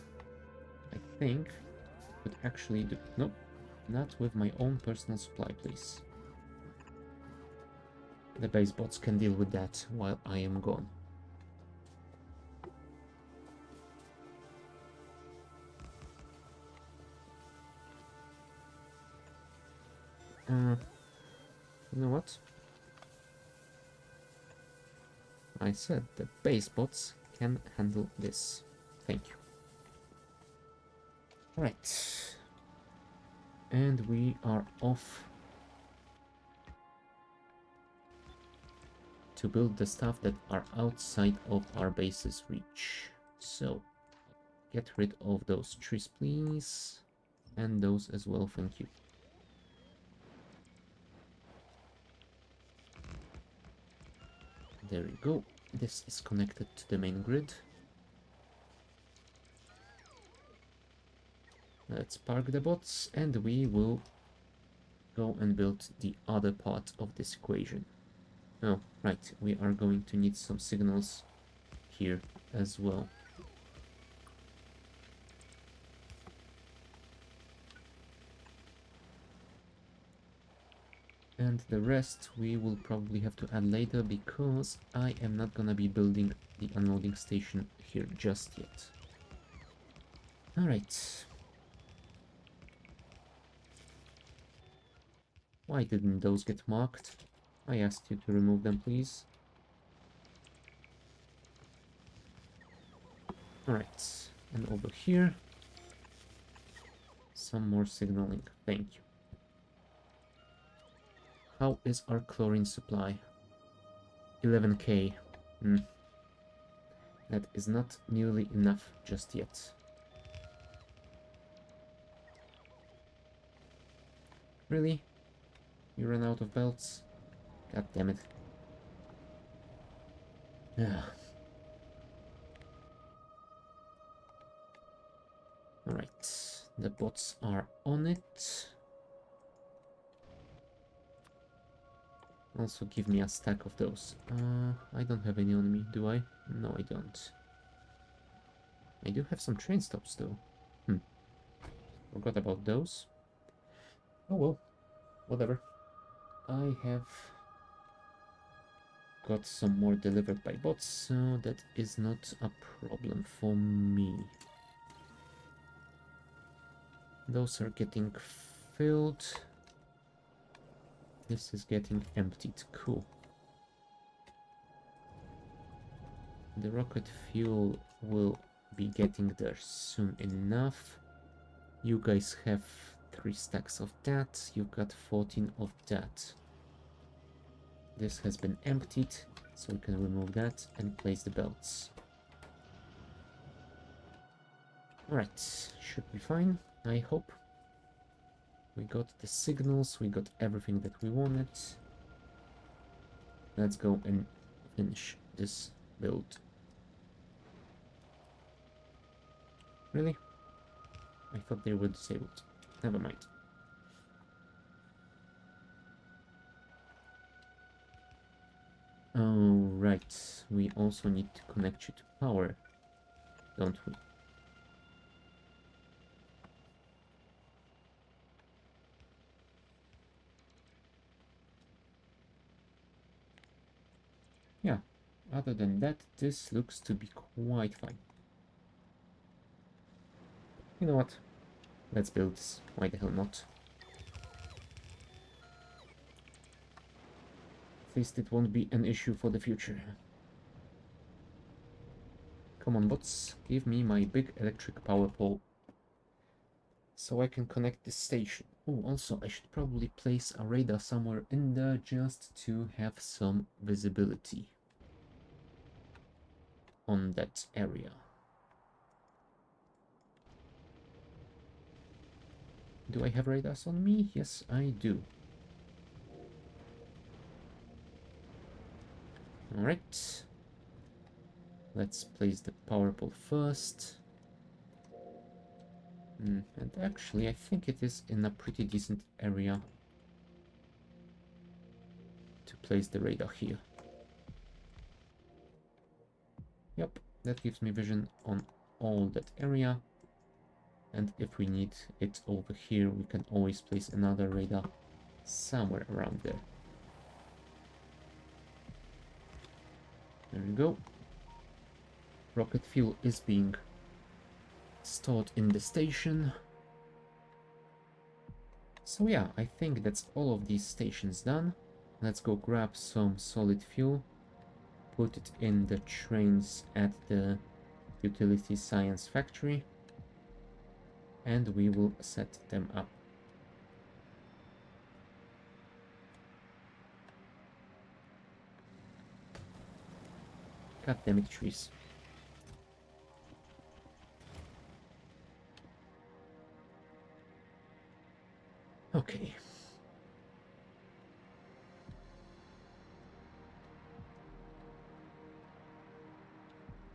Speaker 1: I think I could actually do... Nope, not with my own personal supply, please. The base bots can deal with that while I am gone. You know what? I said the base bots can handle this. Thank you. Alright. And we are off to build the stuff that are outside of our base's reach. So, get rid of those trees, please. And those as well, thank you. There we go. This is connected to the main grid. Let's park the bots and we will go and build the other part of this equation. Oh, right, we are going to need some signals here as well. And the rest we will probably have to add later because I am not gonna be building the unloading station here just yet. Alright. Why didn't those get marked? I asked you to remove them, please. Alright, and over here, some more signaling. Thank you. How is our chlorine supply? 11k. That is not nearly enough just yet. Really? You ran out of belts? God damn it. Alright, the bots are on it. Also give me a stack of those. I don't have any on me, do I? No, I don't. I do have some train stops though. Forgot about those. Oh well, whatever. I have got some more delivered by bots, so that is not a problem for me. Those are getting filled. This is getting emptied. Cool. The rocket fuel will be getting there soon enough. You guys have 3 stacks of that. You've got 14 of that. This has been emptied, so we can remove that and place the belts. Alright, should be fine, I hope. We got the signals, we got everything that we wanted. Let's go and finish this build. Really? I thought they were disabled. Never mind. Oh, right. We also need to connect you to power, don't we? Yeah, other than that, this looks to be quite fine. You know what? Let's build this. Why the hell not? At least it won't be an issue for the future. Come on, bots. Give me my big electric power pole so I can connect this station. Oh, also, I should probably place a radar somewhere in there just to have some visibility on that area. Do I have radars on me? Yes, I do. Alright. Let's place the power pole first. And actually, I think it is in a pretty decent area to place the radar here. Yep, that gives me vision on all that area. And if we need it over here, we can always place another radar somewhere around there. There we go. Rocket fuel is being stored in the station. So yeah, I think that's all of these stations done. Let's go grab some solid fuel, put it in the trains at the Utility Science Factory, and we will set them up. Goddammit trees. Okay.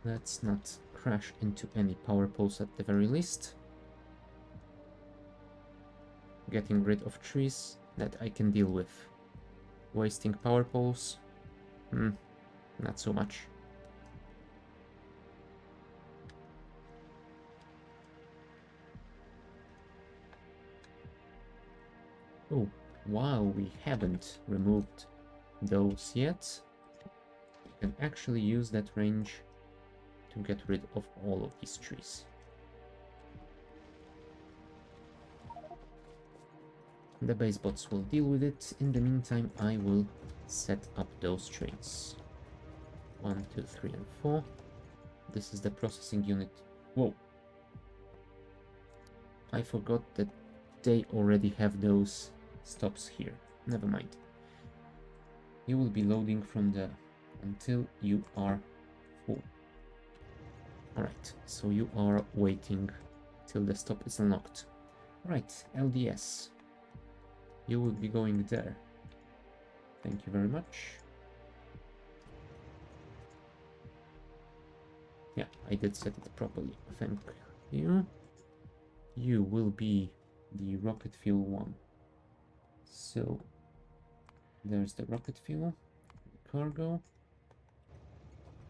Speaker 1: Let's not crash into any power poles at the very least. Getting rid of trees that I can deal with. Wasting power poles? Not so much. Oh, while we haven't removed those yet, we can actually use that range to get rid of all of these trees. The base bots will deal with it. In the meantime, I will set up those trains. 1, 2, 3, and 4. This is the processing unit. Whoa. I forgot that they already have those stops here. Never mind. You will be loading from there until you are full. Alright, so you are waiting till the stop is unlocked. Right, LDS. You will be going there. Thank you very much. Yeah, I did set it properly. Thank you. You will be the rocket fuel one. So, there's the rocket fuel, cargo,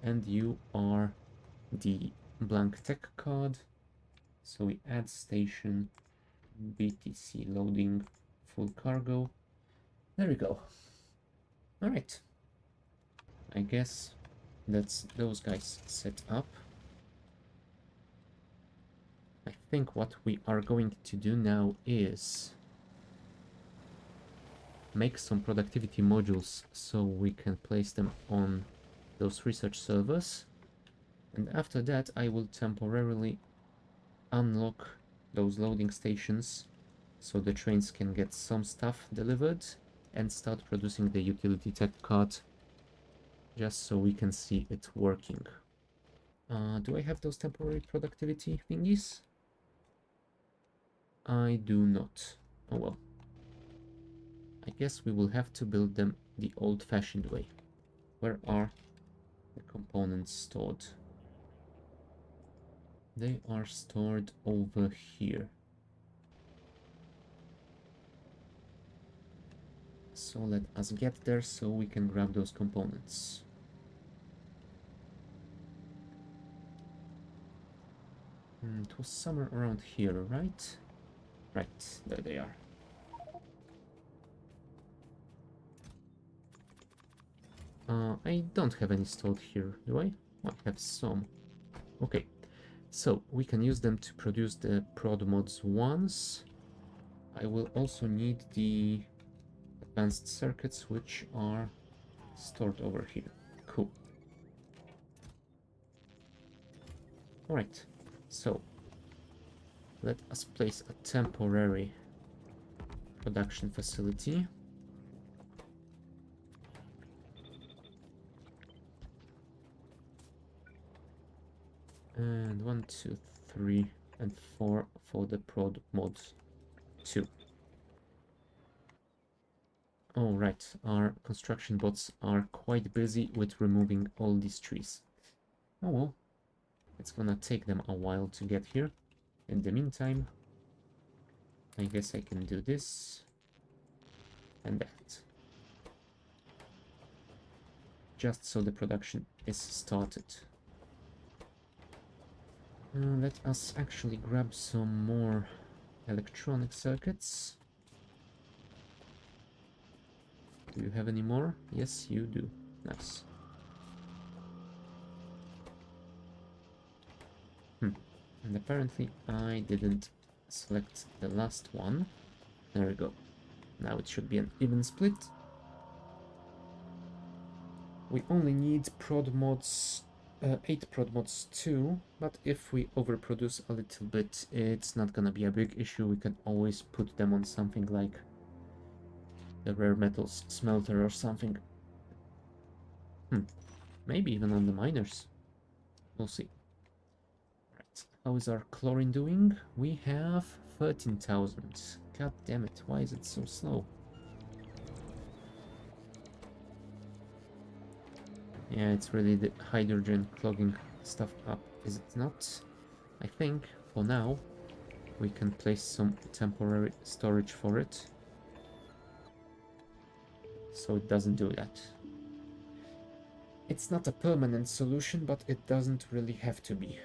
Speaker 1: and you are the blank tech card. So we add station, BTC loading, full cargo. There we go. Alright. I guess that's those guys set up. I think what we are going to do now is make some productivity modules so we can place them on those research servers. And after that, I will temporarily unlock those loading stations so the trains can get some stuff delivered and start producing the utility tech card just so we can see it working. Do I have those temporary productivity thingies? I do not. Oh well. I guess we will have to build them the old-fashioned way. Where are the components stored? They are stored over here. So let us get there so we can grab those components. It was somewhere around here, right? Right, there they are. I don't have any stored here, do I? I have some. Okay, so we can use them to produce the prod mods once. I will also need the advanced circuits, which are stored over here. Cool. Alright, so let us place a temporary production facility. And 1, 2, 3, and 4 for the prod mods. 2. Alright, our construction bots are quite busy with removing all these trees. Oh well, it's gonna take them a while to get here. In the meantime, I guess I can do this and that. Just so the production is started. Let us actually grab some more electronic circuits. Do you have any more? Yes, you do. Nice. And apparently I didn't select the last one. There we go. Now it should be an even split. We only need prod mods, 8 prod mods too, but if we overproduce a little bit, it's not gonna be a big issue. We can always put them on something like the rare metals smelter or something. Maybe even on the miners. We'll see. Right. How is our chlorine doing? We have 13,000. God damn it, why is it so slow? Yeah, it's really the hydrogen clogging stuff up, is it not? I think, for now, we can place some temporary storage for it. So it doesn't do that. It's not a permanent solution, but it doesn't really have to be.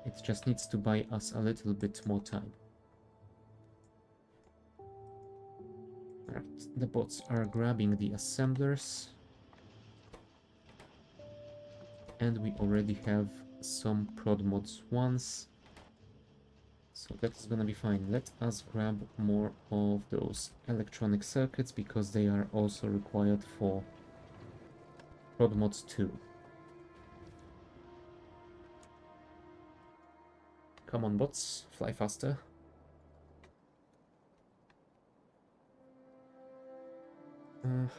Speaker 1: It just needs to buy us a little bit more time. Alright, the bots are grabbing the assemblers. And we already have some prod mods once. So that is gonna be fine. Let us grab more of those electronic circuits because they are also required for prod mods 2. Come on, bots, fly faster.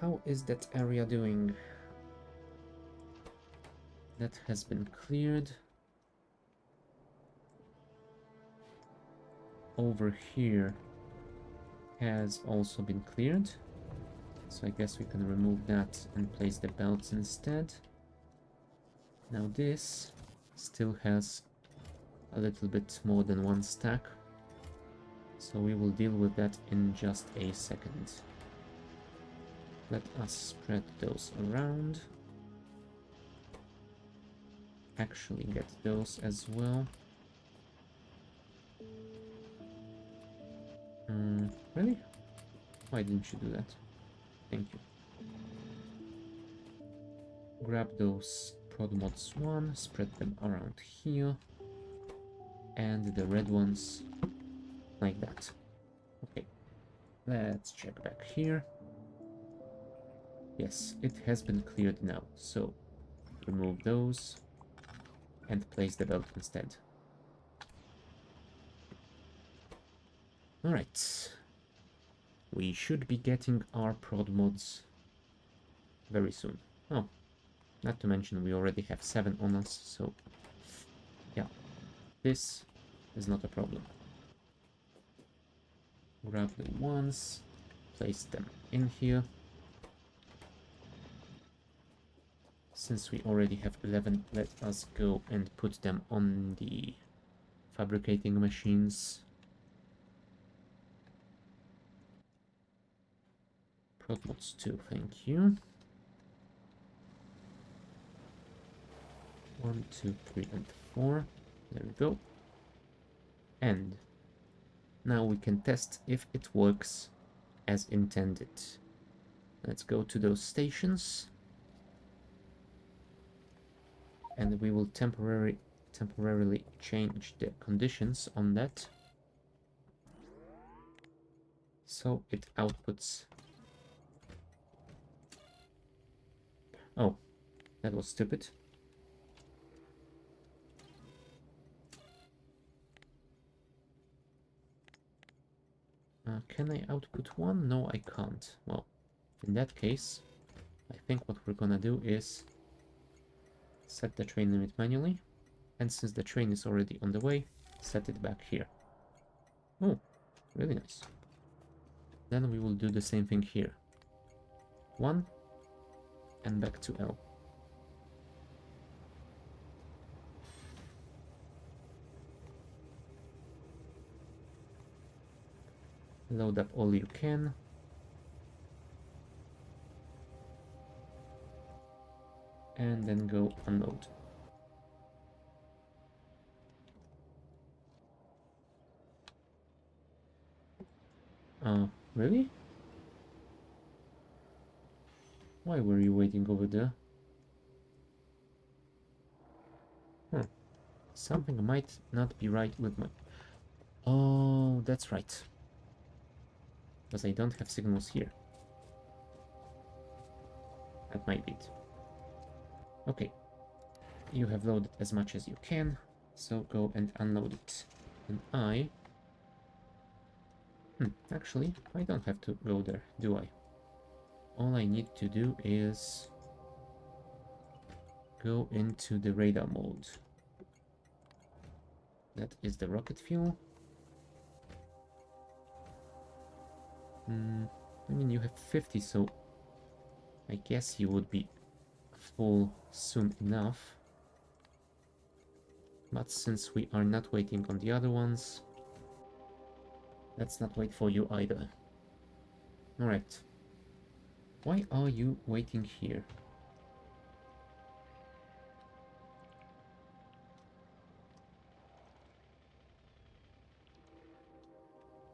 Speaker 1: How is that area doing? That has been cleared. Over here has also been cleared. So I guess we can remove that and place the belts instead. Now this still has a little bit more than one stack. So we will deal with that in just a second. Let us spread those around. Actually get those as well. Really? Why didn't you do that? Thank you. Grab those prod mods 1, spread them around here. And the red ones like that. Okay, let's check back here. Yes, it has been cleared now, so remove those and place the belt instead. Alright, we should be getting our prod mods very soon. Oh, not to mention we already have 7 on us, so yeah, this is not a problem. Grab the ones, place them in here. Since we already have 11, let us go and put them on the fabricating machines. Prod mods 2, thank you. 1, 2, 3, and 4. There we go. And now we can test if it works as intended. Let's go to those stations. And we will temporarily change the conditions on that. So it outputs. Oh, that was stupid. Can I output 1? No, I can't. Well, in that case, I think what we're gonna do is set the train limit manually, and since the train is already on the way, set it back here. Oh, really nice. Then we will do the same thing here. 1 and back to L. Load up all you can. And then go unload. Really? Why were you waiting over there? Something might not be right with my... Oh, that's right. Because I don't have signals here. That might be it. Okay. You have loaded as much as you can, so go and unload it. And I... actually, I don't have to go there, do I? All I need to do is go into the radar mode. That is the rocket fuel. I mean, you have 50, so I guess you would be full soon enough. But since we are not waiting on the other ones, let's not wait for you either. Alright. Why are you waiting here?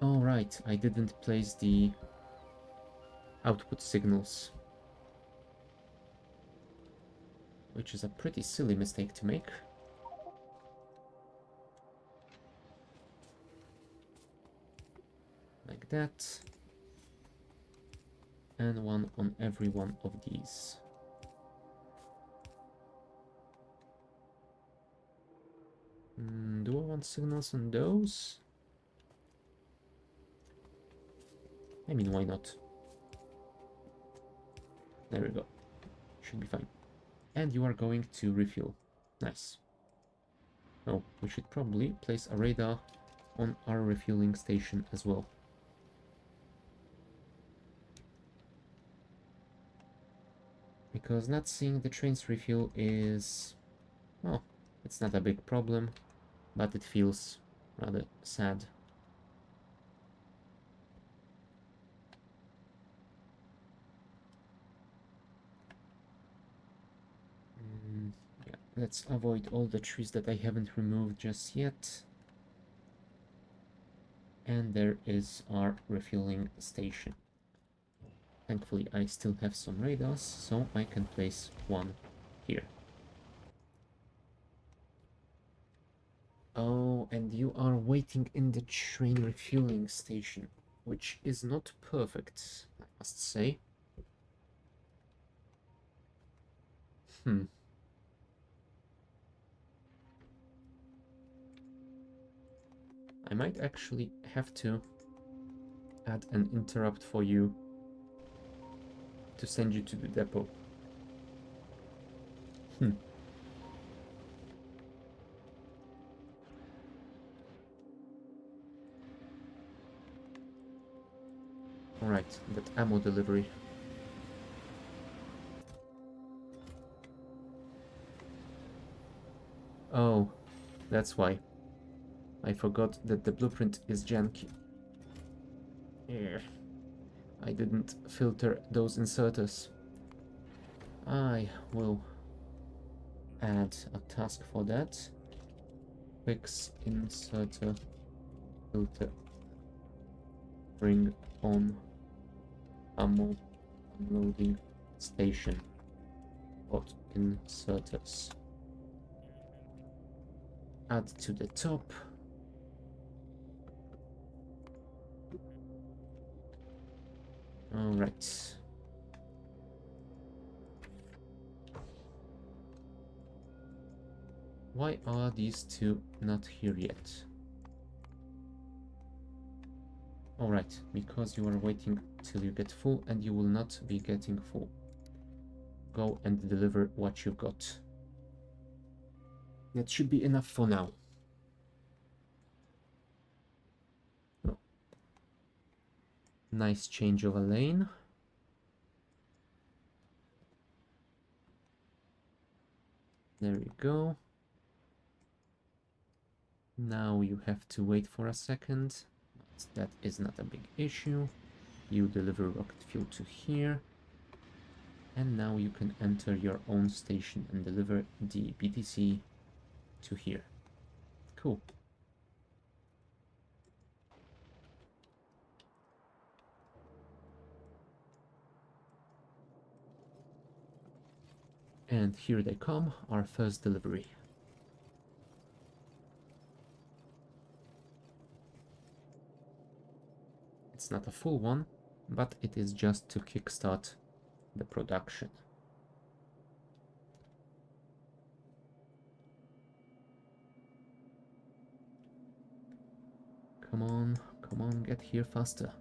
Speaker 1: Alright, I didn't place the output signals. Which is a pretty silly mistake to make. Like that. And one on every one of these. Do I want signals on those? I mean, why not? There we go. Should be fine. And you are going to refuel. Nice. Oh, we should probably place a radar on our refueling station as well. Because not seeing the trains refuel is... well, it's not a big problem, but it feels rather sad. Yeah, let's avoid all the trees that I haven't removed just yet. And there is our refueling station. Thankfully, I still have some radars, so I can place one here. Oh, and you are waiting in the train refueling station, which is not perfect, I must say. I might actually have to add an interrupt for you to send you to the depot. Alright, that ammo delivery. Oh, that's why. I forgot that the blueprint is janky. Yeah. I didn't filter those inserters. I will add a task for that. Fix inserter filter. Bring on ammo unloading station. Put inserters. Add to the top. All right. Why are these two not here yet? Alright, because you are waiting till you get full and you will not be getting full. Go and deliver what you've got. That should be enough for now. No. Nice change of a lane. There you go. Now you have to wait for a second. But that is not a big issue. You deliver rocket fuel to here. And now you can enter your own station and deliver the BTC to here. Cool. And here they come, our first delivery. It's not a full one, but it is just to kickstart the production. Come on, get here faster.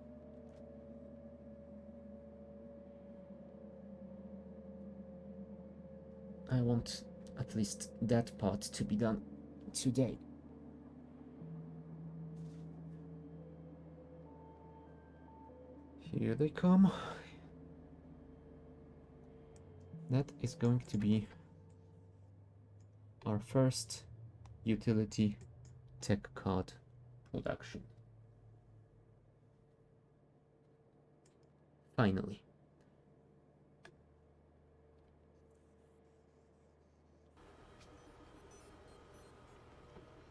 Speaker 1: I want at least that part to be done today. Here they come. That is going to be our first utility tech card production. Finally.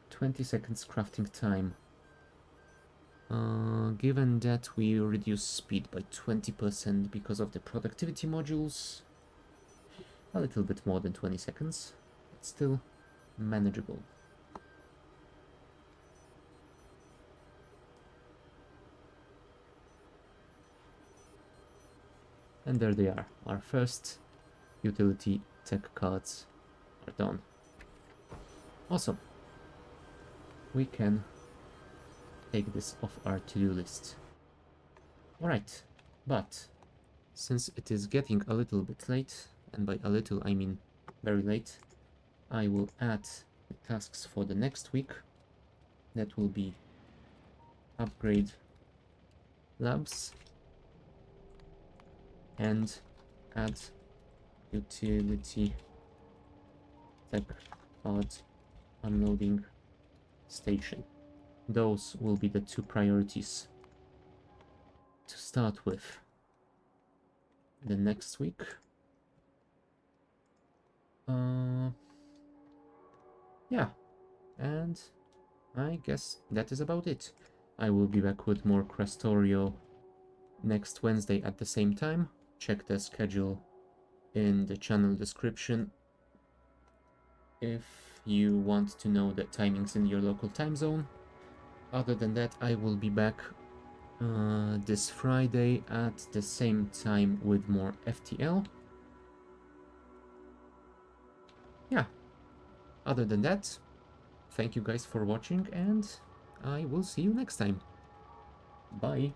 Speaker 1: "20 seconds crafting time. Given that we reduce speed by 20% because of the productivity modules, a little bit more than 20 seconds, but still manageable. And there they are, our first utility tech cards are done. Awesome. We can take this off our to-do list. Alright, but since it is getting a little bit late, and by a little I mean very late, I will add the tasks for the next week. That will be upgrade labs and add utility tech card unloading station. Those will be the two priorities to start with. The next week, yeah, and I guess that is about it. I will be back with more Krastorio next Wednesday at the same time. Check the schedule in the channel description if you want to know the timings in your local time zone. Other than that, I will be back this Friday at the same time with more FTL. Yeah, other than that, thank you guys for watching, and I will see you next time. Bye.